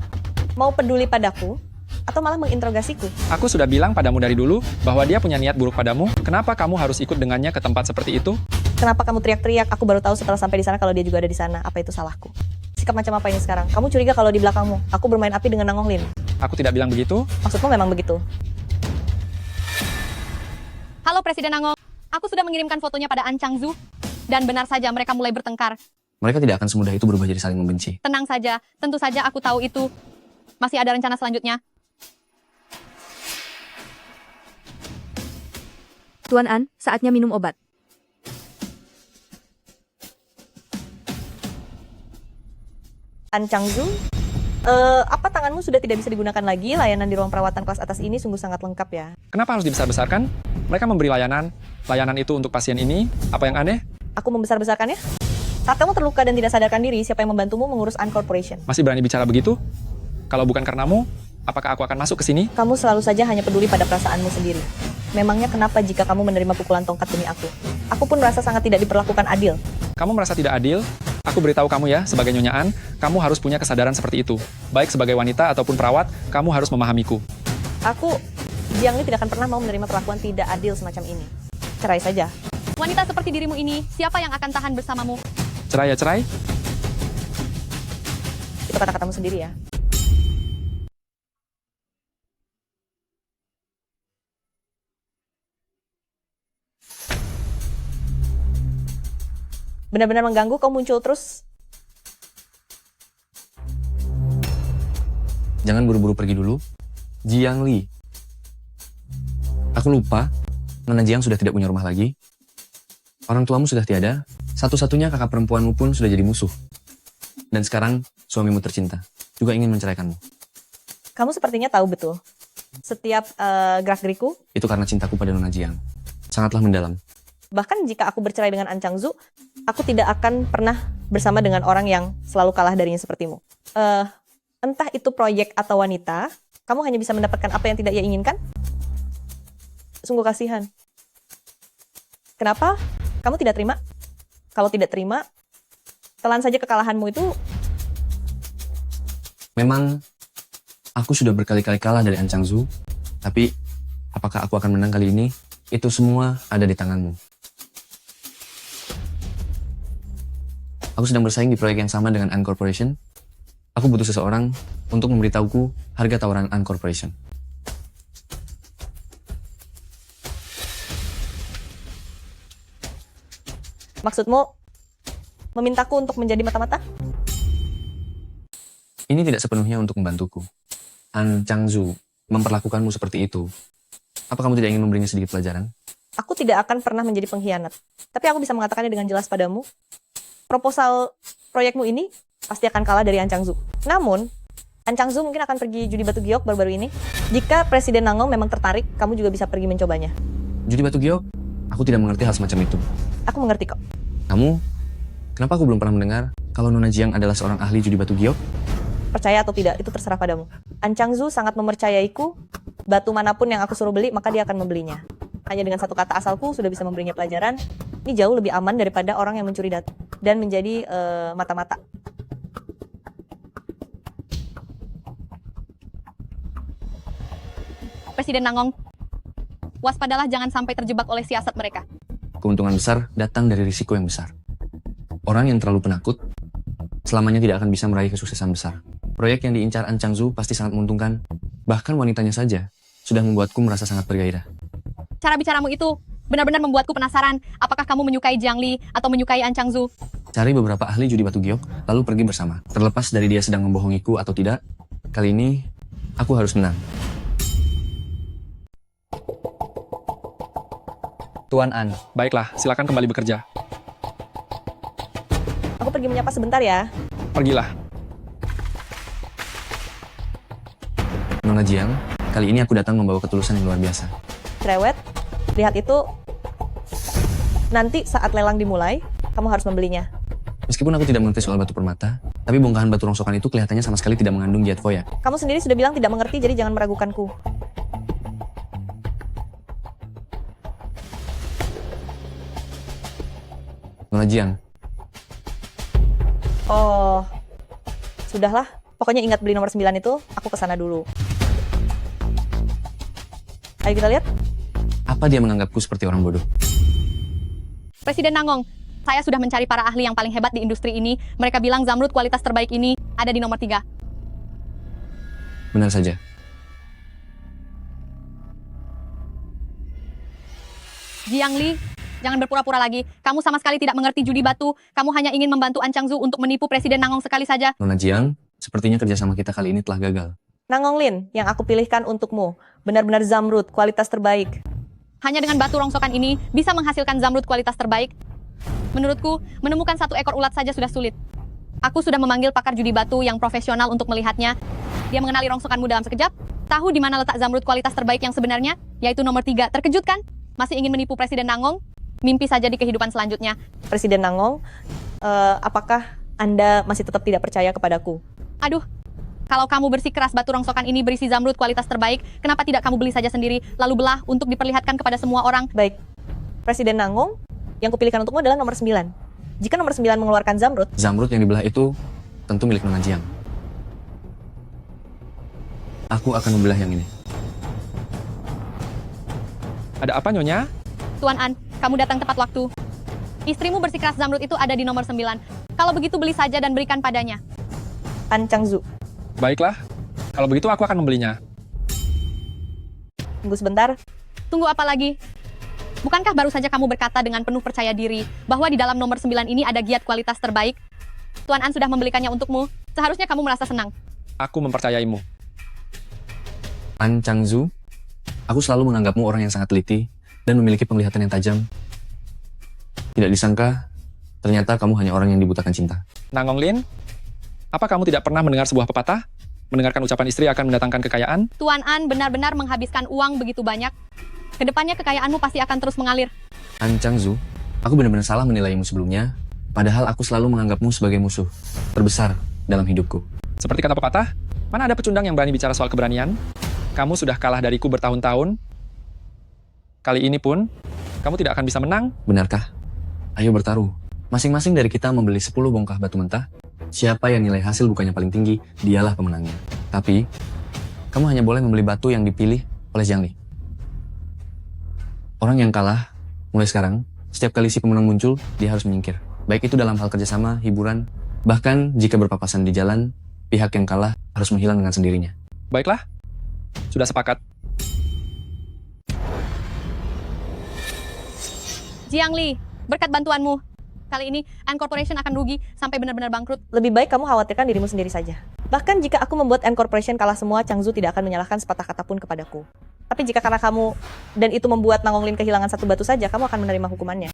Mau peduli padaku? Atau malah menginterogasiku? Aku sudah bilang padamu dari dulu bahwa dia punya niat buruk padamu. Kenapa kamu harus ikut dengannya ke tempat seperti itu? Kenapa kamu teriak-teriak? Aku baru tahu setelah sampai di sana kalau dia juga ada di sana. Apa itu salahku? Sikap macam apa ini sekarang? Kamu curiga kalau di belakangmu aku bermain api dengan Nangonglin? Aku tidak bilang begitu. Maksudmu memang begitu? Halo Presiden Nangong, aku sudah mengirimkan fotonya pada An Changzu. Dan benar saja mereka mulai bertengkar. Mereka tidak akan semudah itu berubah jadi saling membenci. Tenang saja, tentu saja aku tahu itu. Masih ada rencana selanjutnya. Tuan An, saatnya minum obat. An Changzu, apa tanganmu sudah tidak bisa digunakan lagi? Layanan di ruang perawatan kelas atas ini sungguh sangat lengkap ya. Kenapa harus dibesar-besarkan? Mereka memberi layanan itu untuk pasien ini. Apa yang aneh? Aku membesar-besarkannya? Saat kamu terluka dan tidak sadarkan diri, siapa yang membantumu mengurus An Corporation? Masih berani bicara begitu? Kalau bukan karenamu, apakah aku akan masuk ke sini? Kamu selalu saja hanya peduli pada perasaanmu sendiri. Memangnya kenapa jika kamu menerima pukulan tongkat demi aku? Aku pun merasa sangat tidak diperlakukan adil. Kamu merasa tidak adil? Aku beritahu kamu ya, sebagai Nyonya An, kamu harus punya kesadaran seperti itu. Baik sebagai wanita ataupun perawat, kamu harus memahamiku. Jiang Li tidak akan pernah mau menerima perlakuan tidak adil semacam ini. Cerai saja. Wanita seperti dirimu ini, siapa yang akan tahan bersamamu? Cerai ya cerai? Itu kata-katamu sendiri ya. Benar-benar mengganggu, kau muncul terus. Jangan buru-buru pergi dulu. Jiang Li. Aku lupa, Nona Jiang sudah tidak punya rumah lagi. Orang tuamu sudah tiada. Satu-satunya kakak perempuanmu pun sudah jadi musuh. Dan sekarang suamimu tercinta juga ingin menceraikanmu. Kamu sepertinya tahu betul. Setiap gerak-geriku. Itu karena cintaku pada Nona Jiang. Sangatlah mendalam. Bahkan jika aku bercerai dengan An Changzu, aku tidak akan pernah bersama dengan orang yang selalu kalah darinya sepertimu. Entah itu proyek atau wanita, kamu hanya bisa mendapatkan apa yang tidak ia inginkan? Sungguh kasihan. Kenapa? Kamu tidak terima? Kalau tidak terima, telan saja kekalahanmu itu. Memang, aku sudah berkali-kali kalah dari An Changzu, tapi apakah aku akan menang kali ini? Itu semua ada di tanganmu. Aku sedang bersaing di proyek yang sama dengan An Corporation. Aku butuh seseorang untuk memberitahuku harga tawaran An Corporation. Maksudmu, memintaku untuk menjadi mata-mata? Ini tidak sepenuhnya untuk membantuku. An Changzu memperlakukanmu seperti itu. Apa kamu tidak ingin memberinya sedikit pelajaran? Aku tidak akan pernah menjadi pengkhianat. Tapi aku bisa mengatakannya dengan jelas padamu. Proposal proyekmu ini pasti akan kalah dari An Changzu. Namun, An Changzu mungkin akan pergi judi batu giok baru-baru ini. Jika Presiden Nangong memang tertarik, kamu juga bisa pergi mencobanya. Judi batu giok? Aku tidak mengerti hal semacam itu. Aku mengerti kok. Kamu? Kenapa aku belum pernah mendengar kalau Nona Jiang adalah seorang ahli judi batu giok? Percaya atau tidak, itu terserah padamu. An Changzu sangat mempercayaiku. Batu manapun yang aku suruh beli, maka dia akan membelinya. Hanya dengan satu kata asalku sudah bisa memberinya pelajaran. Ini jauh lebih aman daripada orang yang mencuri data dan menjadi mata-mata. Presiden Nangong, waspadalah jangan sampai terjebak oleh siasat mereka. Keuntungan besar datang dari risiko yang besar. Orang yang terlalu penakut selamanya tidak akan bisa meraih kesuksesan besar. Proyek yang diincar An Changzu pasti sangat menguntungkan. Bahkan wanitanya saja sudah membuatku merasa sangat bergairah. Cara bicaramu itu benar-benar membuatku penasaran. Apakah kamu menyukai Jiang Li atau menyukai An Changzu? Cari beberapa ahli judi batu giok, lalu pergi bersama. Terlepas dari dia sedang membohongiku atau tidak, kali ini aku harus menang. Tuan An. Baiklah, silakan kembali bekerja. Aku pergi menyapa sebentar ya. Pergilah. Nona Jiang, kali ini aku datang membawa ketulusan yang luar biasa. Cerewet, lihat itu. Nanti saat lelang dimulai, kamu harus membelinya. Meskipun aku tidak mengerti soal batu permata, tapi bongkahan batu rongsokan itu kelihatannya sama sekali tidak mengandung jet foya. Kamu sendiri sudah bilang tidak mengerti, jadi jangan meragukanku. Nona Jiang. Oh, sudahlah. Pokoknya ingat beli nomor 9 itu, aku kesana dulu. Ayo kita lihat. Apa dia menganggapku seperti orang bodoh? Presiden Nangong, saya sudah mencari para ahli yang paling hebat di industri ini. Mereka bilang zamrud kualitas terbaik ini ada di nomor 3. Benar saja. Jiang Li, jangan berpura-pura lagi. Kamu sama sekali tidak mengerti judi batu. Kamu hanya ingin membantu An Changzu untuk menipu Presiden Nangong sekali saja. Nona Jiang, sepertinya kerjasama kita kali ini telah gagal. Nangong Lin, yang aku pilihkan untukmu, benar-benar zamrud kualitas terbaik. Hanya dengan batu rongsokan ini bisa menghasilkan zamrud kualitas terbaik. Menurutku, menemukan satu ekor ulat saja sudah sulit. Aku sudah memanggil pakar judi batu yang profesional untuk melihatnya. Dia mengenali rongsokanmu dalam sekejap, tahu di mana letak zamrud kualitas terbaik yang sebenarnya, yaitu nomor 3. Terkejut kan? Masih ingin menipu Presiden Nangong? Mimpi saja di kehidupan selanjutnya. Presiden Nangong, apakah Anda masih tetap tidak percaya kepadaku? Aduh, kalau kamu bersikeras batu rongsokan ini berisi zamrud kualitas terbaik, kenapa tidak kamu beli saja sendiri, lalu belah untuk diperlihatkan kepada semua orang? Baik, Presiden Nangong, yang kupilihkan untukmu adalah nomor 9. Jika nomor 9 mengeluarkan zamrud, Zamrud yang dibelah itu tentu milik Nona Jiang. Aku akan membelah yang ini. Ada apa, Nyonya? Tuan An, kamu datang tepat waktu. Istrimu bersikeras zamrud itu ada di nomor 9. Kalau begitu beli saja dan berikan padanya. An Changzu. Baiklah, kalau begitu aku akan membelinya. Tunggu sebentar. Tunggu apa lagi? Bukankah baru saja kamu berkata dengan penuh percaya diri bahwa di dalam nomor 9 ini ada giat kualitas terbaik? Tuan An sudah membelikannya untukmu. Seharusnya kamu merasa senang. Aku mempercayaimu. An Changzu, aku selalu menganggapmu orang yang sangat teliti dan memiliki penglihatan yang tajam. Tidak disangka, ternyata kamu hanya orang yang dibutakan cinta. Nangong Lin, apa kamu tidak pernah mendengar sebuah pepatah? Mendengarkan ucapan istri akan mendatangkan kekayaan? Tuan An benar-benar menghabiskan uang begitu banyak. Kedepannya kekayaanmu pasti akan terus mengalir. An Changzu, aku benar-benar salah menilaimu sebelumnya, padahal aku selalu menganggapmu sebagai musuh terbesar dalam hidupku. Seperti kata pepatah, mana ada pecundang yang berani bicara soal keberanian? Kamu sudah kalah dariku bertahun-tahun. Kali ini pun, kamu tidak akan bisa menang. Benarkah? Ayo bertaruh. Masing-masing dari kita membeli 10 bongkah batu mentah. Siapa yang nilai hasil bukannya paling tinggi, dialah pemenangnya. Tapi, kamu hanya boleh membeli batu yang dipilih oleh Jiang Li. Orang yang kalah, mulai sekarang, setiap kali si pemenang muncul, dia harus menyingkir. Baik itu dalam hal kerjasama, hiburan, bahkan jika berpapasan di jalan, pihak yang kalah harus menghilang dengan sendirinya. Baiklah, sudah sepakat. Jiang Li, berkat bantuanmu, Kali ini Ant Corporation akan rugi sampai benar-benar bangkrut. Lebih baik kamu khawatirkan dirimu sendiri saja. Bahkan jika aku membuat Ant Corporation kalah semua, Changzu tidak akan menyalahkan sepatah kata pun kepadaku. Tapi jika karena kamu dan itu membuat Nangonglin kehilangan satu batu saja, kamu akan menerima hukumannya.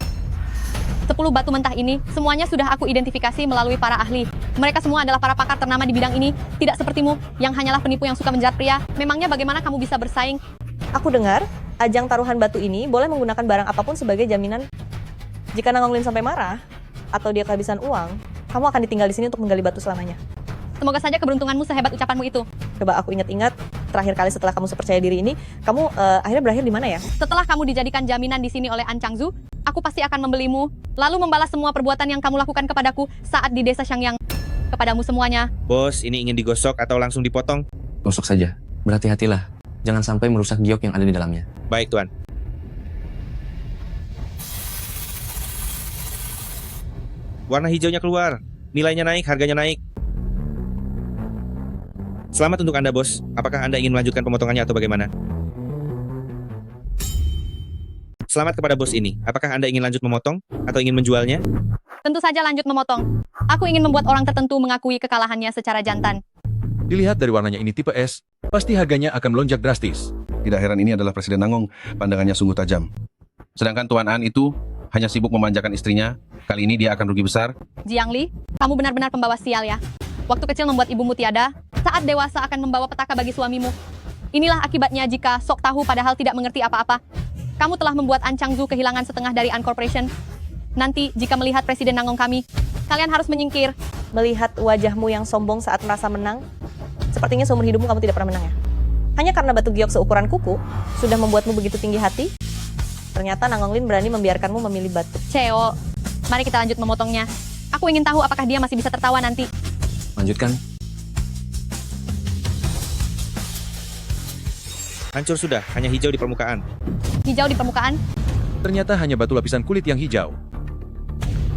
10 batu mentah ini, semuanya sudah aku identifikasi melalui para ahli. Mereka semua adalah para pakar ternama di bidang ini, tidak sepertimu yang hanyalah penipu yang suka menjerat pria. Memangnya bagaimana kamu bisa bersaing? Aku dengar, ajang taruhan batu ini boleh menggunakan barang apapun sebagai jaminan. Jika Nangonglin sampai marah, atau dia kehabisan uang, kamu akan ditinggal di sini untuk menggali batu selamanya. Semoga saja keberuntunganmu sehebat ucapanmu itu. Coba aku ingat-ingat, terakhir kali setelah kamu sepercaya diri ini, kamu akhirnya berakhir di mana ya? Setelah kamu dijadikan jaminan di sini oleh An Changzu, aku pasti akan membelimu, lalu membalas semua perbuatan yang kamu lakukan kepadaku saat di desa Shangyang. Kepadamu semuanya. Bos, ini ingin digosok atau langsung dipotong? Gosok saja. Berhati-hatilah. Jangan sampai merusak giok yang ada di dalamnya. Baik, Tuan. Warna hijaunya keluar. Nilainya naik, harganya naik. Selamat untuk Anda, Bos. Apakah Anda ingin melanjutkan pemotongannya atau bagaimana? Selamat kepada bos ini. Apakah Anda ingin lanjut memotong atau ingin menjualnya? Tentu saja lanjut memotong. Aku ingin membuat orang tertentu mengakui kekalahannya secara jantan. Dilihat dari warnanya ini tipe S, pasti harganya akan melonjak drastis. Tidak heran ini adalah Presiden Nangong, pandangannya sungguh tajam. Sedangkan Tuan An itu hanya sibuk memanjakan istrinya, kali ini dia akan rugi besar. Jiang Li, kamu benar-benar pembawa sial ya. Waktu kecil membuat ibumu tiada, saat dewasa akan membawa petaka bagi suamimu. Inilah akibatnya jika sok tahu padahal tidak mengerti apa-apa. Kamu telah membuat An Changzu kehilangan setengah dari An Corporation. Nanti jika melihat Presiden Nangong kami, kalian harus menyingkir. Melihat wajahmu yang sombong saat merasa menang, sepertinya seumur hidupmu kamu tidak pernah menang ya. Hanya karena batu giok seukuran kuku sudah membuatmu begitu tinggi hati. Ternyata Nangonglin berani membiarkanmu memilih batu. Ceo, mari kita lanjut memotongnya. Aku ingin tahu apakah dia masih bisa tertawa nanti. Lanjutkan. Hancur sudah, hanya hijau di permukaan. Hijau di permukaan? Ternyata hanya batu lapisan kulit yang hijau.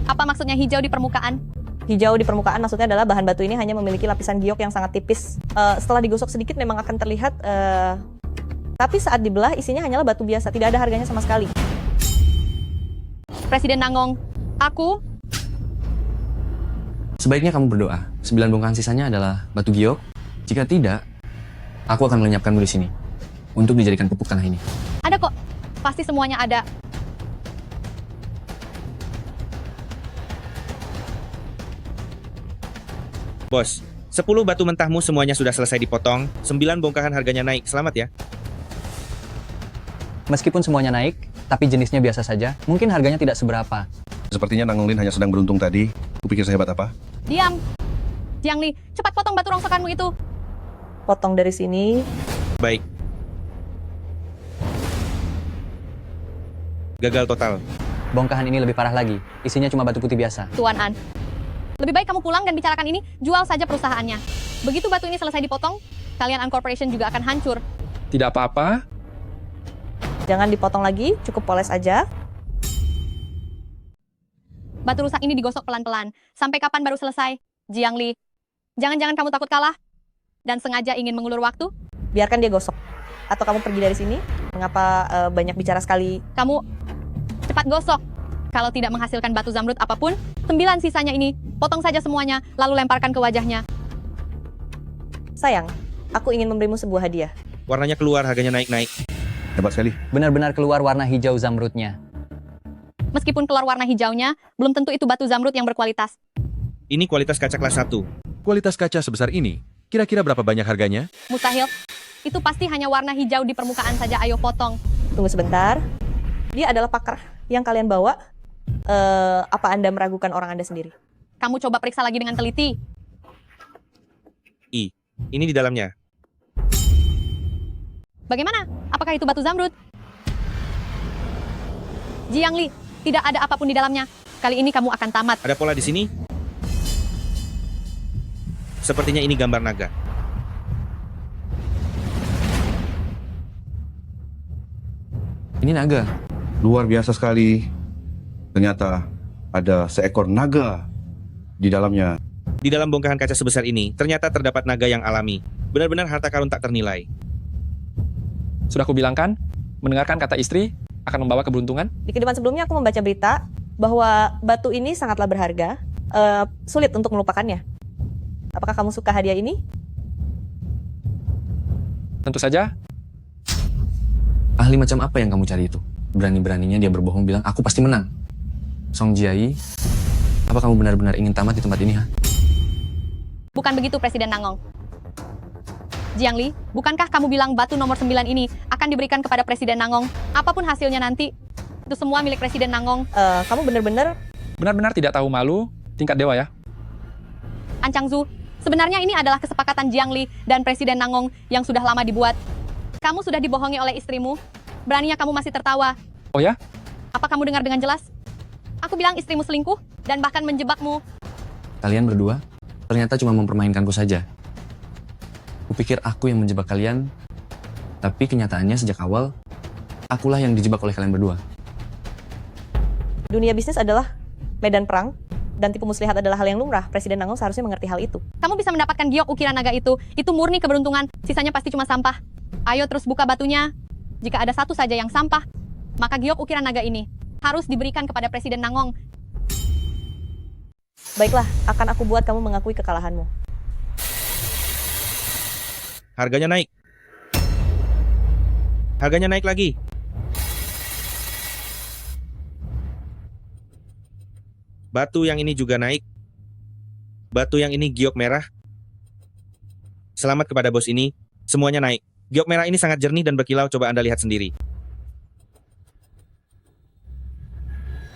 Apa maksudnya hijau di permukaan? Hijau di permukaan maksudnya adalah bahan batu ini hanya memiliki lapisan giok yang sangat tipis. Setelah digosok sedikit memang akan terlihat, tapi saat dibelah isinya hanyalah batu biasa, tidak ada harganya sama sekali. Presiden Nangong, aku... Sebaiknya kamu berdoa. 9 bongkahan sisanya adalah batu giok. Jika tidak, aku akan melenyapkanmu di sini untuk dijadikan pupuk tanah ini. Ada kok, pasti semuanya ada. Bos, 10 batu mentahmu semuanya sudah selesai dipotong, 9 bongkahan harganya naik. Selamat ya. Meskipun semuanya naik, tapi jenisnya biasa saja, mungkin harganya tidak seberapa. Sepertinya Nangonglin hanya sedang beruntung tadi. Kupikir sehebat apa? Diam. Jiang Li, cepat potong batu rongsokanmu itu. Potong dari sini. Baik. Gagal total. Bongkahan ini lebih parah lagi. Isinya cuma batu putih biasa. Tuan An, lebih baik kamu pulang dan bicarakan ini, jual saja perusahaannya. Begitu batu ini selesai dipotong, kalian An Corporation juga akan hancur. Tidak apa-apa. Jangan dipotong lagi, cukup poles aja. Batu rusak ini digosok pelan-pelan. Sampai kapan baru selesai? Jiang Li, jangan-jangan kamu takut kalah dan sengaja ingin mengulur waktu? Biarkan dia gosok. Atau kamu pergi dari sini? Mengapa banyak bicara sekali? Kamu cepat gosok. Kalau tidak menghasilkan batu zamrud apapun, 9 sisanya ini, potong saja semuanya, lalu lemparkan ke wajahnya. Sayang, aku ingin memberimu sebuah hadiah. Warnanya keluar, harganya naik-naik. Hebat sekali. Benar-benar keluar warna hijau zamrudnya. Meskipun keluar warna hijaunya, belum tentu itu batu zamrud yang berkualitas. Ini kualitas kaca kelas 1. Kualitas kaca sebesar ini, kira-kira berapa banyak harganya? Mustahil. Itu pasti hanya warna hijau di permukaan saja, ayo potong. Tunggu sebentar. Dia adalah pakar yang kalian bawa. Apa Anda meragukan orang Anda sendiri? Kamu coba periksa lagi dengan teliti. Ini di dalamnya. Bagaimana? Apakah itu batu zamrud? Jiang Li, tidak ada apapun di dalamnya. Kali ini kamu akan tamat. Ada pola di sini? Sepertinya ini gambar naga. Ini naga. Luar biasa sekali. Ternyata ada seekor naga di dalamnya. Di dalam bongkahan kaca sebesar ini, ternyata terdapat naga yang alami. Benar-benar harta karun tak ternilai. Sudah kubilangkan, mendengarkan kata istri akan membawa keberuntungan. Di kehidupan sebelumnya aku membaca berita bahwa batu ini sangatlah berharga, sulit untuk melupakannya. Apakah kamu suka hadiah ini? Tentu saja. Ahli macam apa yang kamu cari itu? Berani-beraninya dia berbohong bilang, aku pasti menang. Song Jiai, apa kamu benar-benar ingin tamat di tempat ini, ha? Bukan begitu, Presiden Nangong. Jiangli, bukankah kamu bilang batu nomor 9 ini akan diberikan kepada Presiden Nangong? Apapun hasilnya nanti, itu semua milik Presiden Nangong. Kamu benar-benar tidak tahu malu, tingkat dewa ya? An Changzu, sebenarnya ini adalah kesepakatan Jiangli dan Presiden Nangong yang sudah lama dibuat. Kamu sudah dibohongi oleh istrimu. Beraninya kamu masih tertawa. Oh ya? Apa kamu dengar dengan jelas? Aku bilang istrimu selingkuh dan bahkan menjebakmu. Kalian berdua ternyata cuma mempermainkanku saja. Kupikir aku yang menjebak kalian, tapi kenyataannya sejak awal, akulah yang dijebak oleh kalian berdua. dunia bisnis adalah medan perang, dan tipu muslihat adalah hal yang lumrah. Presiden Nangong seharusnya mengerti hal itu. Kamu bisa mendapatkan giok ukiran naga itu murni keberuntungan, sisanya pasti cuma sampah. Ayo terus buka batunya. Jika ada satu saja yang sampah, maka giok ukiran naga ini harus diberikan kepada Presiden Nangong. Baiklah, akan aku buat kamu mengakui kekalahanmu. Harganya naik. Harganya naik lagi. Batu yang ini juga naik. Batu yang ini giok merah. Selamat kepada bos ini, semuanya naik. Giok merah ini sangat jernih dan berkilau, coba Anda lihat sendiri.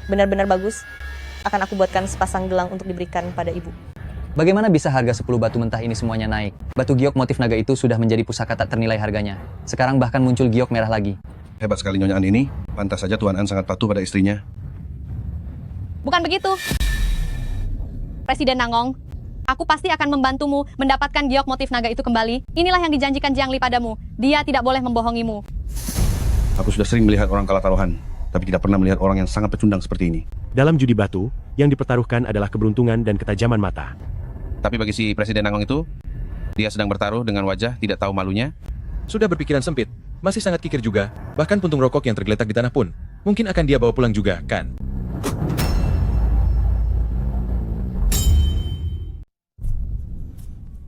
Benar-benar bagus. Akan aku buatkan sepasang gelang untuk diberikan pada ibu. Bagaimana bisa harga 10 batu mentah ini semuanya naik? Batu giok motif naga itu sudah menjadi pusaka tak ternilai harganya. Sekarang bahkan muncul giok merah lagi. Hebat sekali Nyonya An ini. Pantas saja Tuan An sangat patuh pada istrinya. Bukan begitu. Presiden Nangong, aku pasti akan membantumu mendapatkan giok motif naga itu kembali. Inilah yang dijanjikan Jiangli padamu. Dia tidak boleh membohongimu. Aku sudah sering melihat orang kalah taruhan, tapi tidak pernah melihat orang yang sangat pecundang seperti ini. Dalam judi batu, yang dipertaruhkan adalah keberuntungan dan ketajaman mata. Tapi bagi si Presiden Nangong itu, dia sedang bertaruh dengan wajah tidak tahu malunya. Sudah berpikiran sempit, masih sangat kikir juga. Bahkan puntung rokok yang tergeletak di tanah pun, mungkin akan dia bawa pulang juga, kan?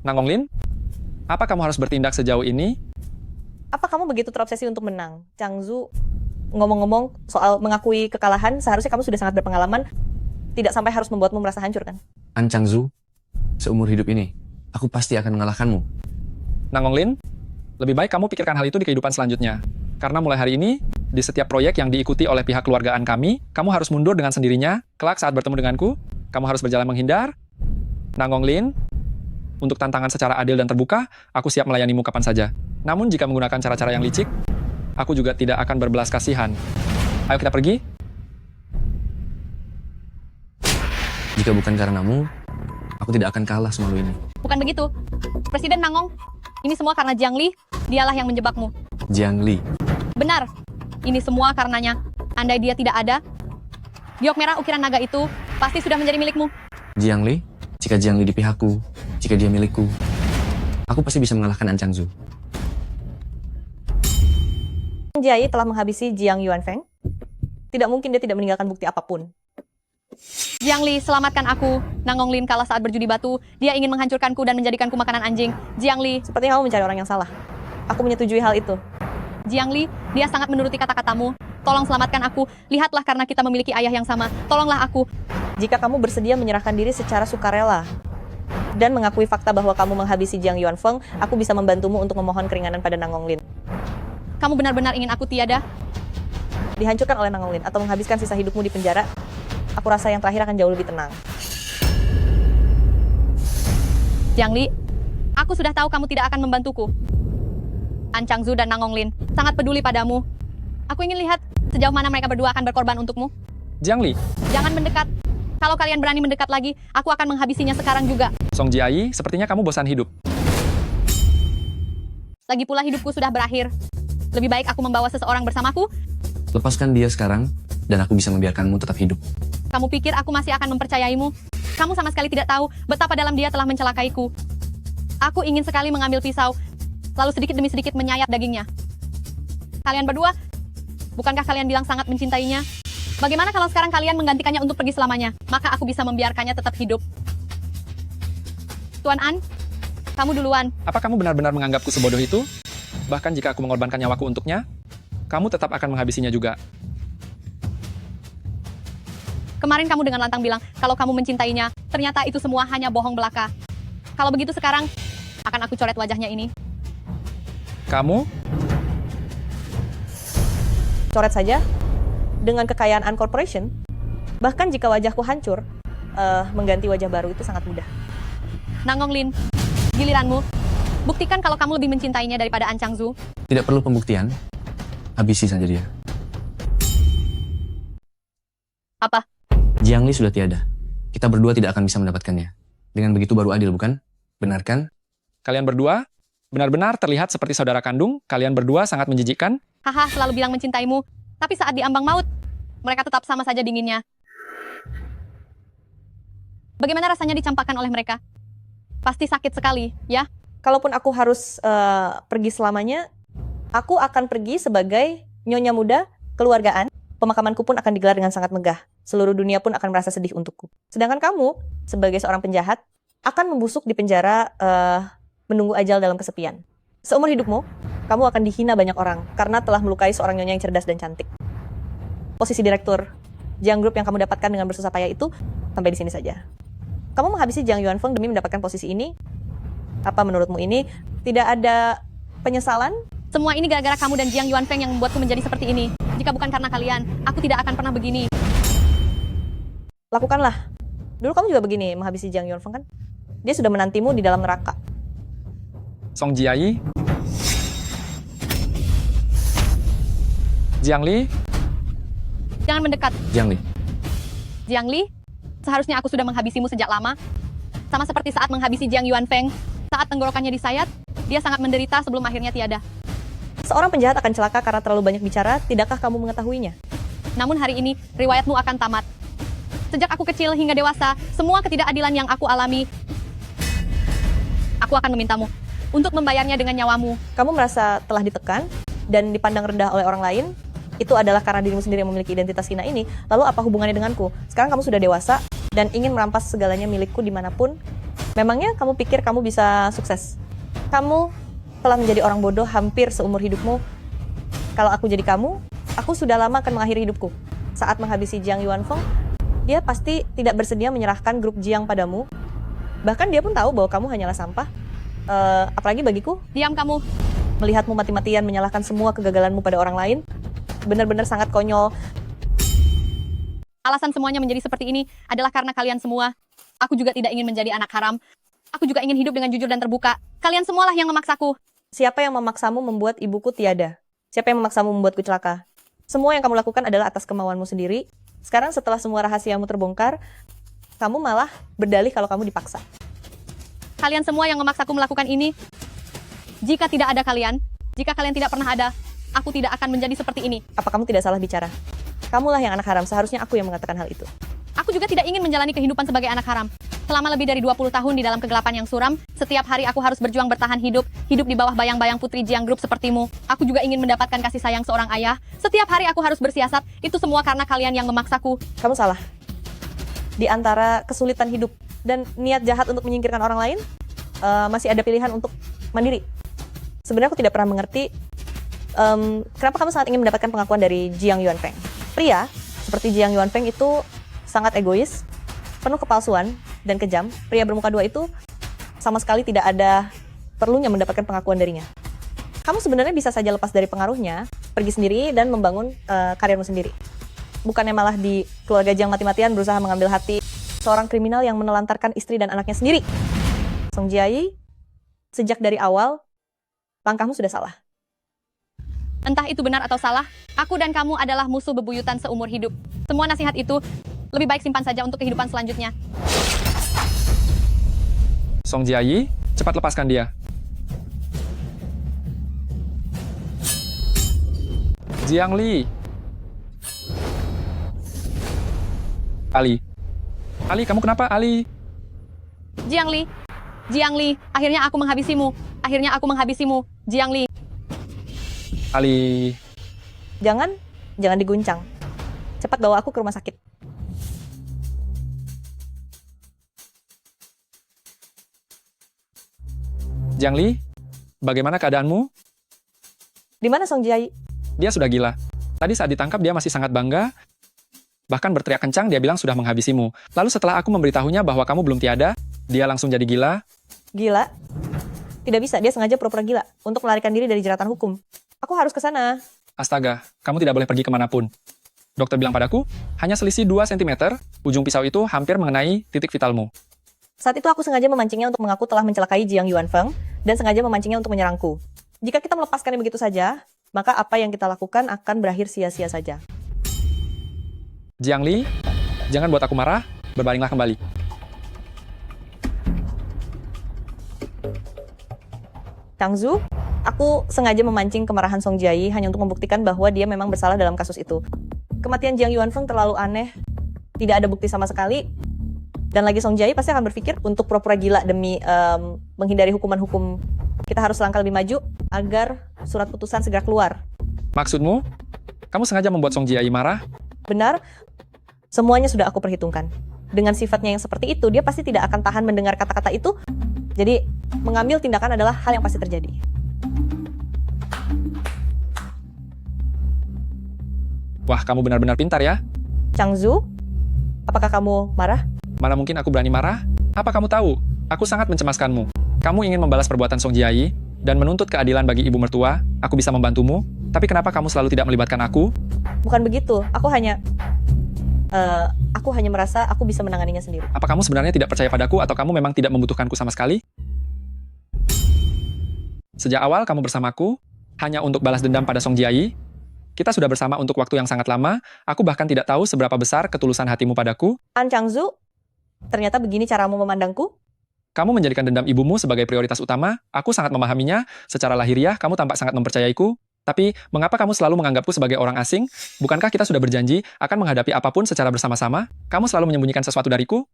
Nangong Lin, apa kamu harus bertindak sejauh ini? Apa kamu begitu terobsesi untuk menang? Changzu, ngomong-ngomong soal mengakui kekalahan, seharusnya kamu sudah sangat berpengalaman. Tidak sampai harus membuatmu merasa hancur, kan? An Changzu, seumur hidup ini, aku pasti akan mengalahkanmu. Nangong Lin, lebih baik kamu pikirkan hal itu di kehidupan selanjutnya. Karena mulai hari ini, di setiap proyek yang diikuti oleh pihak keluargaan kami, kamu harus mundur dengan sendirinya. Kelak saat bertemu denganku, kamu harus berjalan menghindar. Nangong Lin, untuk tantangan secara adil dan terbuka, aku siap melayanimu kapan saja. Namun jika menggunakan cara-cara yang licik, aku juga tidak akan berbelas kasihan. Ayo kita pergi. Jika bukan karenamu, aku tidak akan kalah semalu ini. Bukan begitu. Presiden Nangong, ini semua karena Jiangli, dialah yang menjebakmu. Jiangli. Benar. Ini semua karenanya. Andai dia tidak ada, giok merah ukiran naga itu pasti sudah menjadi milikmu. Jiangli, jika Jiangli di pihakku, jika dia milikku, aku pasti bisa mengalahkan An Changzu. Jiai telah menghabisi Jiang Yuanfeng. Tidak mungkin dia tidak meninggalkan bukti apapun. Jiangli, selamatkan aku. Nangong Lin kalah saat berjudi batu. Dia ingin menghancurkanku dan menjadikanku makanan anjing. Jiangli. Sepertinya kamu mencari orang yang salah. Aku menyetujui hal itu. Jiangli, dia sangat menuruti kata-katamu. Tolong selamatkan aku. Lihatlah karena kita memiliki ayah yang sama. Tolonglah aku. Jika kamu bersedia menyerahkan diri secara sukarela dan mengakui fakta bahwa kamu menghabisi Jiang Yuanfeng, aku bisa membantumu untuk memohon keringanan pada Nangong Lin. Kamu benar-benar ingin aku tiada? Dihancurkan oleh Nangong Lin atau menghabiskan sisa hidupmu di penjara? Aku rasa yang terakhir akan jauh lebih tenang. Jiangli, aku sudah tahu kamu tidak akan membantuku. An Changzu dan Nangong Lin sangat peduli padamu. Aku ingin lihat sejauh mana mereka berdua akan berkorban untukmu. Jiangli. Jangan mendekat. Kalau kalian berani mendekat lagi, aku akan menghabisinya sekarang juga. Song Jiai, sepertinya kamu bosan hidup. Lagi pula hidupku sudah berakhir. Lebih baik aku membawa seseorang bersamaku. Lepaskan dia sekarang, dan aku bisa membiarkanmu tetap hidup. Kamu pikir aku masih akan mempercayaimu? Kamu sama sekali tidak tahu betapa dalam dia telah mencelakaiku. Aku ingin sekali mengambil pisau, lalu sedikit demi sedikit menyayat dagingnya. Kalian berdua, bukankah kalian bilang sangat mencintainya? Bagaimana kalau sekarang kalian menggantikannya untuk pergi selamanya? Maka aku bisa membiarkannya tetap hidup. Tuan An, kamu duluan. Apa kamu benar-benar menganggapku sebodoh itu? Bahkan jika aku mengorbankan nyawaku untuknya, kamu tetap akan menghabisinya juga. Kemarin kamu dengan lantang bilang kalau kamu mencintainya, ternyata itu semua hanya bohong belaka. Kalau begitu sekarang, akan aku coret wajahnya ini. Kamu? Coret saja. Dengan kekayaan An Corporation, bahkan jika wajahku hancur, mengganti wajah baru itu sangat mudah. Nangong Lin, giliranmu. Buktikan kalau kamu lebih mencintainya daripada An Changzu. Tidak perlu pembuktian. Habisi saja dia. Apa? Jiang Li sudah tiada. Kita berdua tidak akan bisa mendapatkannya. Dengan begitu baru adil, bukan? Benar kan? Kalian berdua benar-benar terlihat seperti saudara kandung. Kalian berdua sangat menjijikkan. Haha, selalu bilang mencintaimu. Tapi saat di ambang maut, mereka tetap sama saja dinginnya. Bagaimana rasanya dicampakkan oleh mereka? Pasti sakit sekali, ya? Kalaupun aku harus pergi selamanya, aku akan pergi sebagai nyonya muda, keluargaan. Pemakamanku pun akan digelar dengan sangat megah. Seluruh dunia pun akan merasa sedih untukku. Sedangkan kamu, sebagai seorang penjahat, akan membusuk di penjara menunggu ajal dalam kesepian. Seumur hidupmu, kamu akan dihina banyak orang karena telah melukai seorang nyonya yang cerdas dan cantik. Posisi direktur Jiang Group yang kamu dapatkan dengan bersusah payah itu sampai di sini saja. Kamu menghabisi Jiang Yuanfeng demi mendapatkan posisi ini. Apa menurutmu ini tidak ada penyesalan? Semua ini gara-gara kamu dan Jiang Yuanfeng yang membuatku menjadi seperti ini. Jika bukan karena kalian, aku tidak akan pernah begini. Lakukanlah. Dulu kamu juga begini menghabisi Jiang Yuanfeng kan? Dia sudah menantimu di dalam neraka. Song Jiayi, Jiang Li. Jangan mendekat. Jiang Li. Jiang Li, seharusnya aku sudah menghabisimu sejak lama. Sama seperti saat menghabisi Jiang Yuanfeng. Saat tenggorokannya disayat, dia sangat menderita sebelum akhirnya tiada. Seorang penjahat akan celaka karena terlalu banyak bicara, tidakkah kamu mengetahuinya? Namun hari ini, riwayatmu akan tamat. Sejak aku kecil hingga dewasa, semua ketidakadilan yang aku alami, aku akan memintamu untuk membayarnya dengan nyawamu. Kamu merasa telah ditekan dan dipandang rendah oleh orang lain, itu adalah karena dirimu sendiri yang memiliki identitas hina ini. Lalu apa hubungannya denganku? Sekarang kamu sudah dewasa dan ingin merampas segalanya milikku dimanapun. Memangnya kamu pikir kamu bisa sukses? Kamu telah menjadi orang bodoh hampir seumur hidupmu. Kalau aku jadi kamu, aku sudah lama akan mengakhiri hidupku. Saat menghabisi Jiang Yuanfeng, dia pasti tidak bersedia menyerahkan grup Jiang padamu. Bahkan dia pun tahu bahwa kamu hanyalah sampah. Apalagi bagiku, diam kamu. Melihatmu mati-matian menyalahkan semua kegagalanmu pada orang lain, benar-benar sangat konyol. Alasan semuanya menjadi seperti ini adalah karena kalian semua. Aku juga tidak ingin menjadi anak haram. Aku juga ingin hidup dengan jujur dan terbuka. Kalian semualah yang memaksaku. Siapa yang memaksamu membuat ibuku tiada? Siapa yang memaksamu membuatku celaka? Semua yang kamu lakukan adalah atas kemauanmu sendiri. Sekarang setelah semua rahasiamu terbongkar, kamu malah berdalih kalau kamu dipaksa. Kalian semua yang memaksaku melakukan ini. Jika tidak ada kalian, jika kalian tidak pernah ada, aku tidak akan menjadi seperti ini. Apa kamu tidak salah bicara? Kamulah yang anak haram, seharusnya aku yang mengatakan hal itu. Aku juga tidak ingin menjalani kehidupan sebagai anak haram. Selama lebih dari 20 tahun di dalam kegelapan yang suram, setiap hari aku harus berjuang bertahan hidup di bawah bayang-bayang putri Jiang Group sepertimu. Aku juga ingin mendapatkan kasih sayang seorang ayah. Setiap hari aku harus bersiasat, itu semua karena kalian yang memaksaku. Kamu salah. Di antara kesulitan hidup dan niat jahat untuk menyingkirkan orang lain, masih ada pilihan untuk mandiri. Sebenarnya aku tidak pernah mengerti kenapa kamu sangat ingin mendapatkan pengakuan dari Jiang Yuanfeng. Pria seperti Jiang Yuanfeng itu sangat egois, penuh kepalsuan dan kejam. Pria bermuka dua itu sama sekali tidak ada perlunya mendapatkan pengakuan darinya. Kamu sebenarnya bisa saja lepas dari pengaruhnya, pergi sendiri dan membangun karirmu sendiri. Bukannya malah di keluarga Jiang mati-matian berusaha mengambil hati seorang kriminal yang menelantarkan istri dan anaknya sendiri. Song Jiayi, sejak dari awal, langkahmu sudah salah. Entah itu benar atau salah, aku dan kamu adalah musuh bebuyutan seumur hidup. Semua nasihat itu lebih baik simpan saja untuk kehidupan selanjutnya. Song Jiayi, cepat lepaskan dia. Jiang Li. Ali. Ali, kamu kenapa, Ali? Jiang Li. Jiang Li, akhirnya aku menghabisimu. Akhirnya aku menghabisimu, Jiang Li. Ali. Jangan diguncang. Cepat bawa aku ke rumah sakit. Jiang Li, bagaimana keadaanmu? Di mana Song Jiayi? Dia sudah gila. Tadi saat ditangkap dia masih sangat bangga, bahkan berteriak kencang dia bilang sudah menghabisimu. Lalu setelah aku memberitahunya bahwa kamu belum tiada, dia langsung jadi gila. Gila? Tidak bisa, dia sengaja pura-pura gila untuk melarikan diri dari jeratan hukum. Aku harus ke sana. Astaga, kamu tidak boleh pergi kemanapun. Dokter bilang padaku, hanya selisih 2 cm, ujung pisau itu hampir mengenai titik vitalmu. Saat itu aku sengaja memancingnya untuk mengaku telah mencelakai Jiang Yuanfeng dan sengaja memancingnya untuk menyerangku. Jika kita melepaskannya begitu saja, maka apa yang kita lakukan akan berakhir sia-sia saja. Jiang Li, jangan buat aku marah, berbalinglah kembali. Chang Zhu, aku sengaja memancing kemarahan Song Jiayi hanya untuk membuktikan bahwa dia memang bersalah dalam kasus itu. Kematian Jiang Yuanfeng terlalu aneh, tidak ada bukti sama sekali, dan lagi Song Jiayi pasti akan berpikir untuk pura-pura gila demi menghindari hukuman-hukum. Kita harus langkah lebih maju agar surat putusan segera keluar. Maksudmu, kamu sengaja membuat Song Jiayi marah? Benar, semuanya sudah aku perhitungkan. Dengan sifatnya yang seperti itu, dia pasti tidak akan tahan mendengar kata-kata itu. Jadi, mengambil tindakan adalah hal yang pasti terjadi. Wah, kamu benar-benar pintar ya. Chang Zhu, apakah kamu marah? Mana mungkin aku berani marah? Apa kamu tahu? Aku sangat mencemaskanmu. Kamu ingin membalas perbuatan Song Jiayi dan menuntut keadilan bagi ibu mertua. Aku bisa membantumu, tapi kenapa kamu selalu tidak melibatkan aku? Bukan begitu, aku hanya merasa aku bisa menanganinya sendiri. Apa kamu sebenarnya tidak percaya padaku atau kamu memang tidak membutuhkanku sama sekali? Sejak awal kamu bersamaku, hanya untuk balas dendam pada Song Jiayi. Kita sudah bersama untuk waktu yang sangat lama, aku bahkan tidak tahu seberapa besar ketulusan hatimu padaku. An Chang Zhu, ternyata begini caramu memandangku? Kamu menjadikan dendam ibumu sebagai prioritas utama, aku sangat memahaminya, secara lahiriah kamu tampak sangat mempercayaiku, tapi mengapa kamu selalu menganggapku sebagai orang asing? Bukankah kita sudah berjanji akan menghadapi apapun secara bersama-sama? Kamu selalu menyembunyikan sesuatu dariku?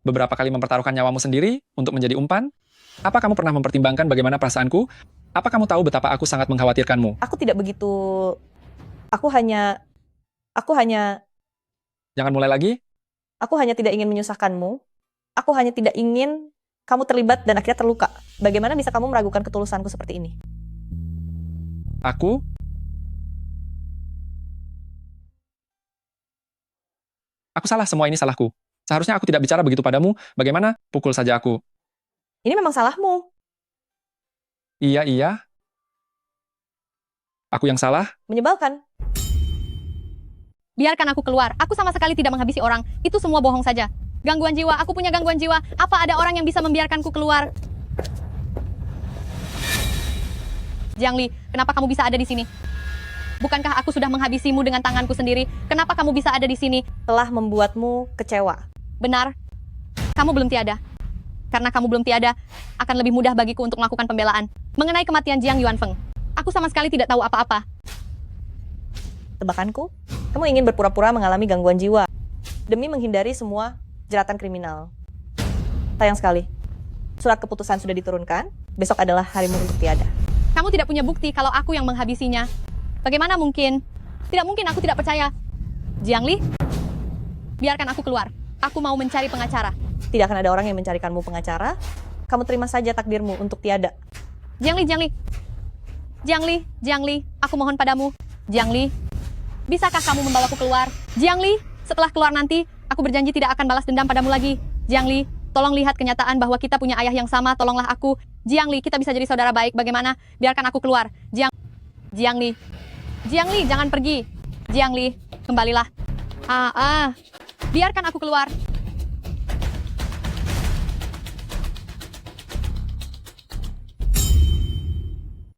Beberapa kali mempertaruhkan nyawamu sendiri untuk menjadi umpan? Apa kamu pernah mempertimbangkan bagaimana perasaanku? Apa kamu tahu betapa aku sangat mengkhawatirkanmu? Aku tidak begitu... Aku hanya... Jangan mulai lagi. Aku hanya tidak ingin menyusahkanmu. Aku hanya tidak ingin kamu terlibat dan akhirnya terluka. Bagaimana bisa kamu meragukan ketulusanku seperti ini? Aku salah, semua ini salahku. Seharusnya aku tidak bicara begitu padamu. Bagaimana? Pukul saja aku. Ini memang salahmu. Iya. Aku yang salah? Menyebalkan. Biarkan aku keluar. Aku sama sekali tidak menghabisi orang. Itu semua bohong saja. Gangguan jiwa, aku punya gangguan jiwa. Apa ada orang yang bisa membiarkanku keluar? Jiang Li, kenapa kamu bisa ada di sini? Bukankah aku sudah menghabisimu dengan tanganku sendiri? Kenapa kamu bisa ada di sini? Telah membuatmu kecewa. Benar. Kamu belum tiada. Karena kamu belum tiada, akan lebih mudah bagiku untuk melakukan pembelaan. Mengenai kematian Jiang Yuanfeng, aku sama sekali tidak tahu apa-apa. Tebakanku, kamu ingin berpura-pura mengalami gangguan jiwa demi menghindari semua jeratan kriminal. Sayang sekali. Surat keputusan sudah diturunkan, besok adalah harimu untuk tiada. Kamu tidak punya bukti kalau aku yang menghabisinya. Bagaimana mungkin? Tidak mungkin, aku tidak percaya. Jiang Li, biarkan aku keluar. Aku mau mencari pengacara. Tidak akan ada orang yang mencarikanmu pengacara. Kamu terima saja takdirmu untuk tiada. Jiang Li, aku mohon padamu. Jiang Li, bisakah kamu membawaku keluar? Jiang Li, setelah keluar nanti, aku berjanji tidak akan balas dendam padamu lagi. Jiang Li, tolong lihat kenyataan bahwa kita punya ayah yang sama, tolonglah aku. Jiang Li, kita bisa jadi saudara baik, bagaimana? Biarkan aku keluar. Jiang Li, jangan pergi. Jiang Li, kembalilah. Biarkan aku keluar.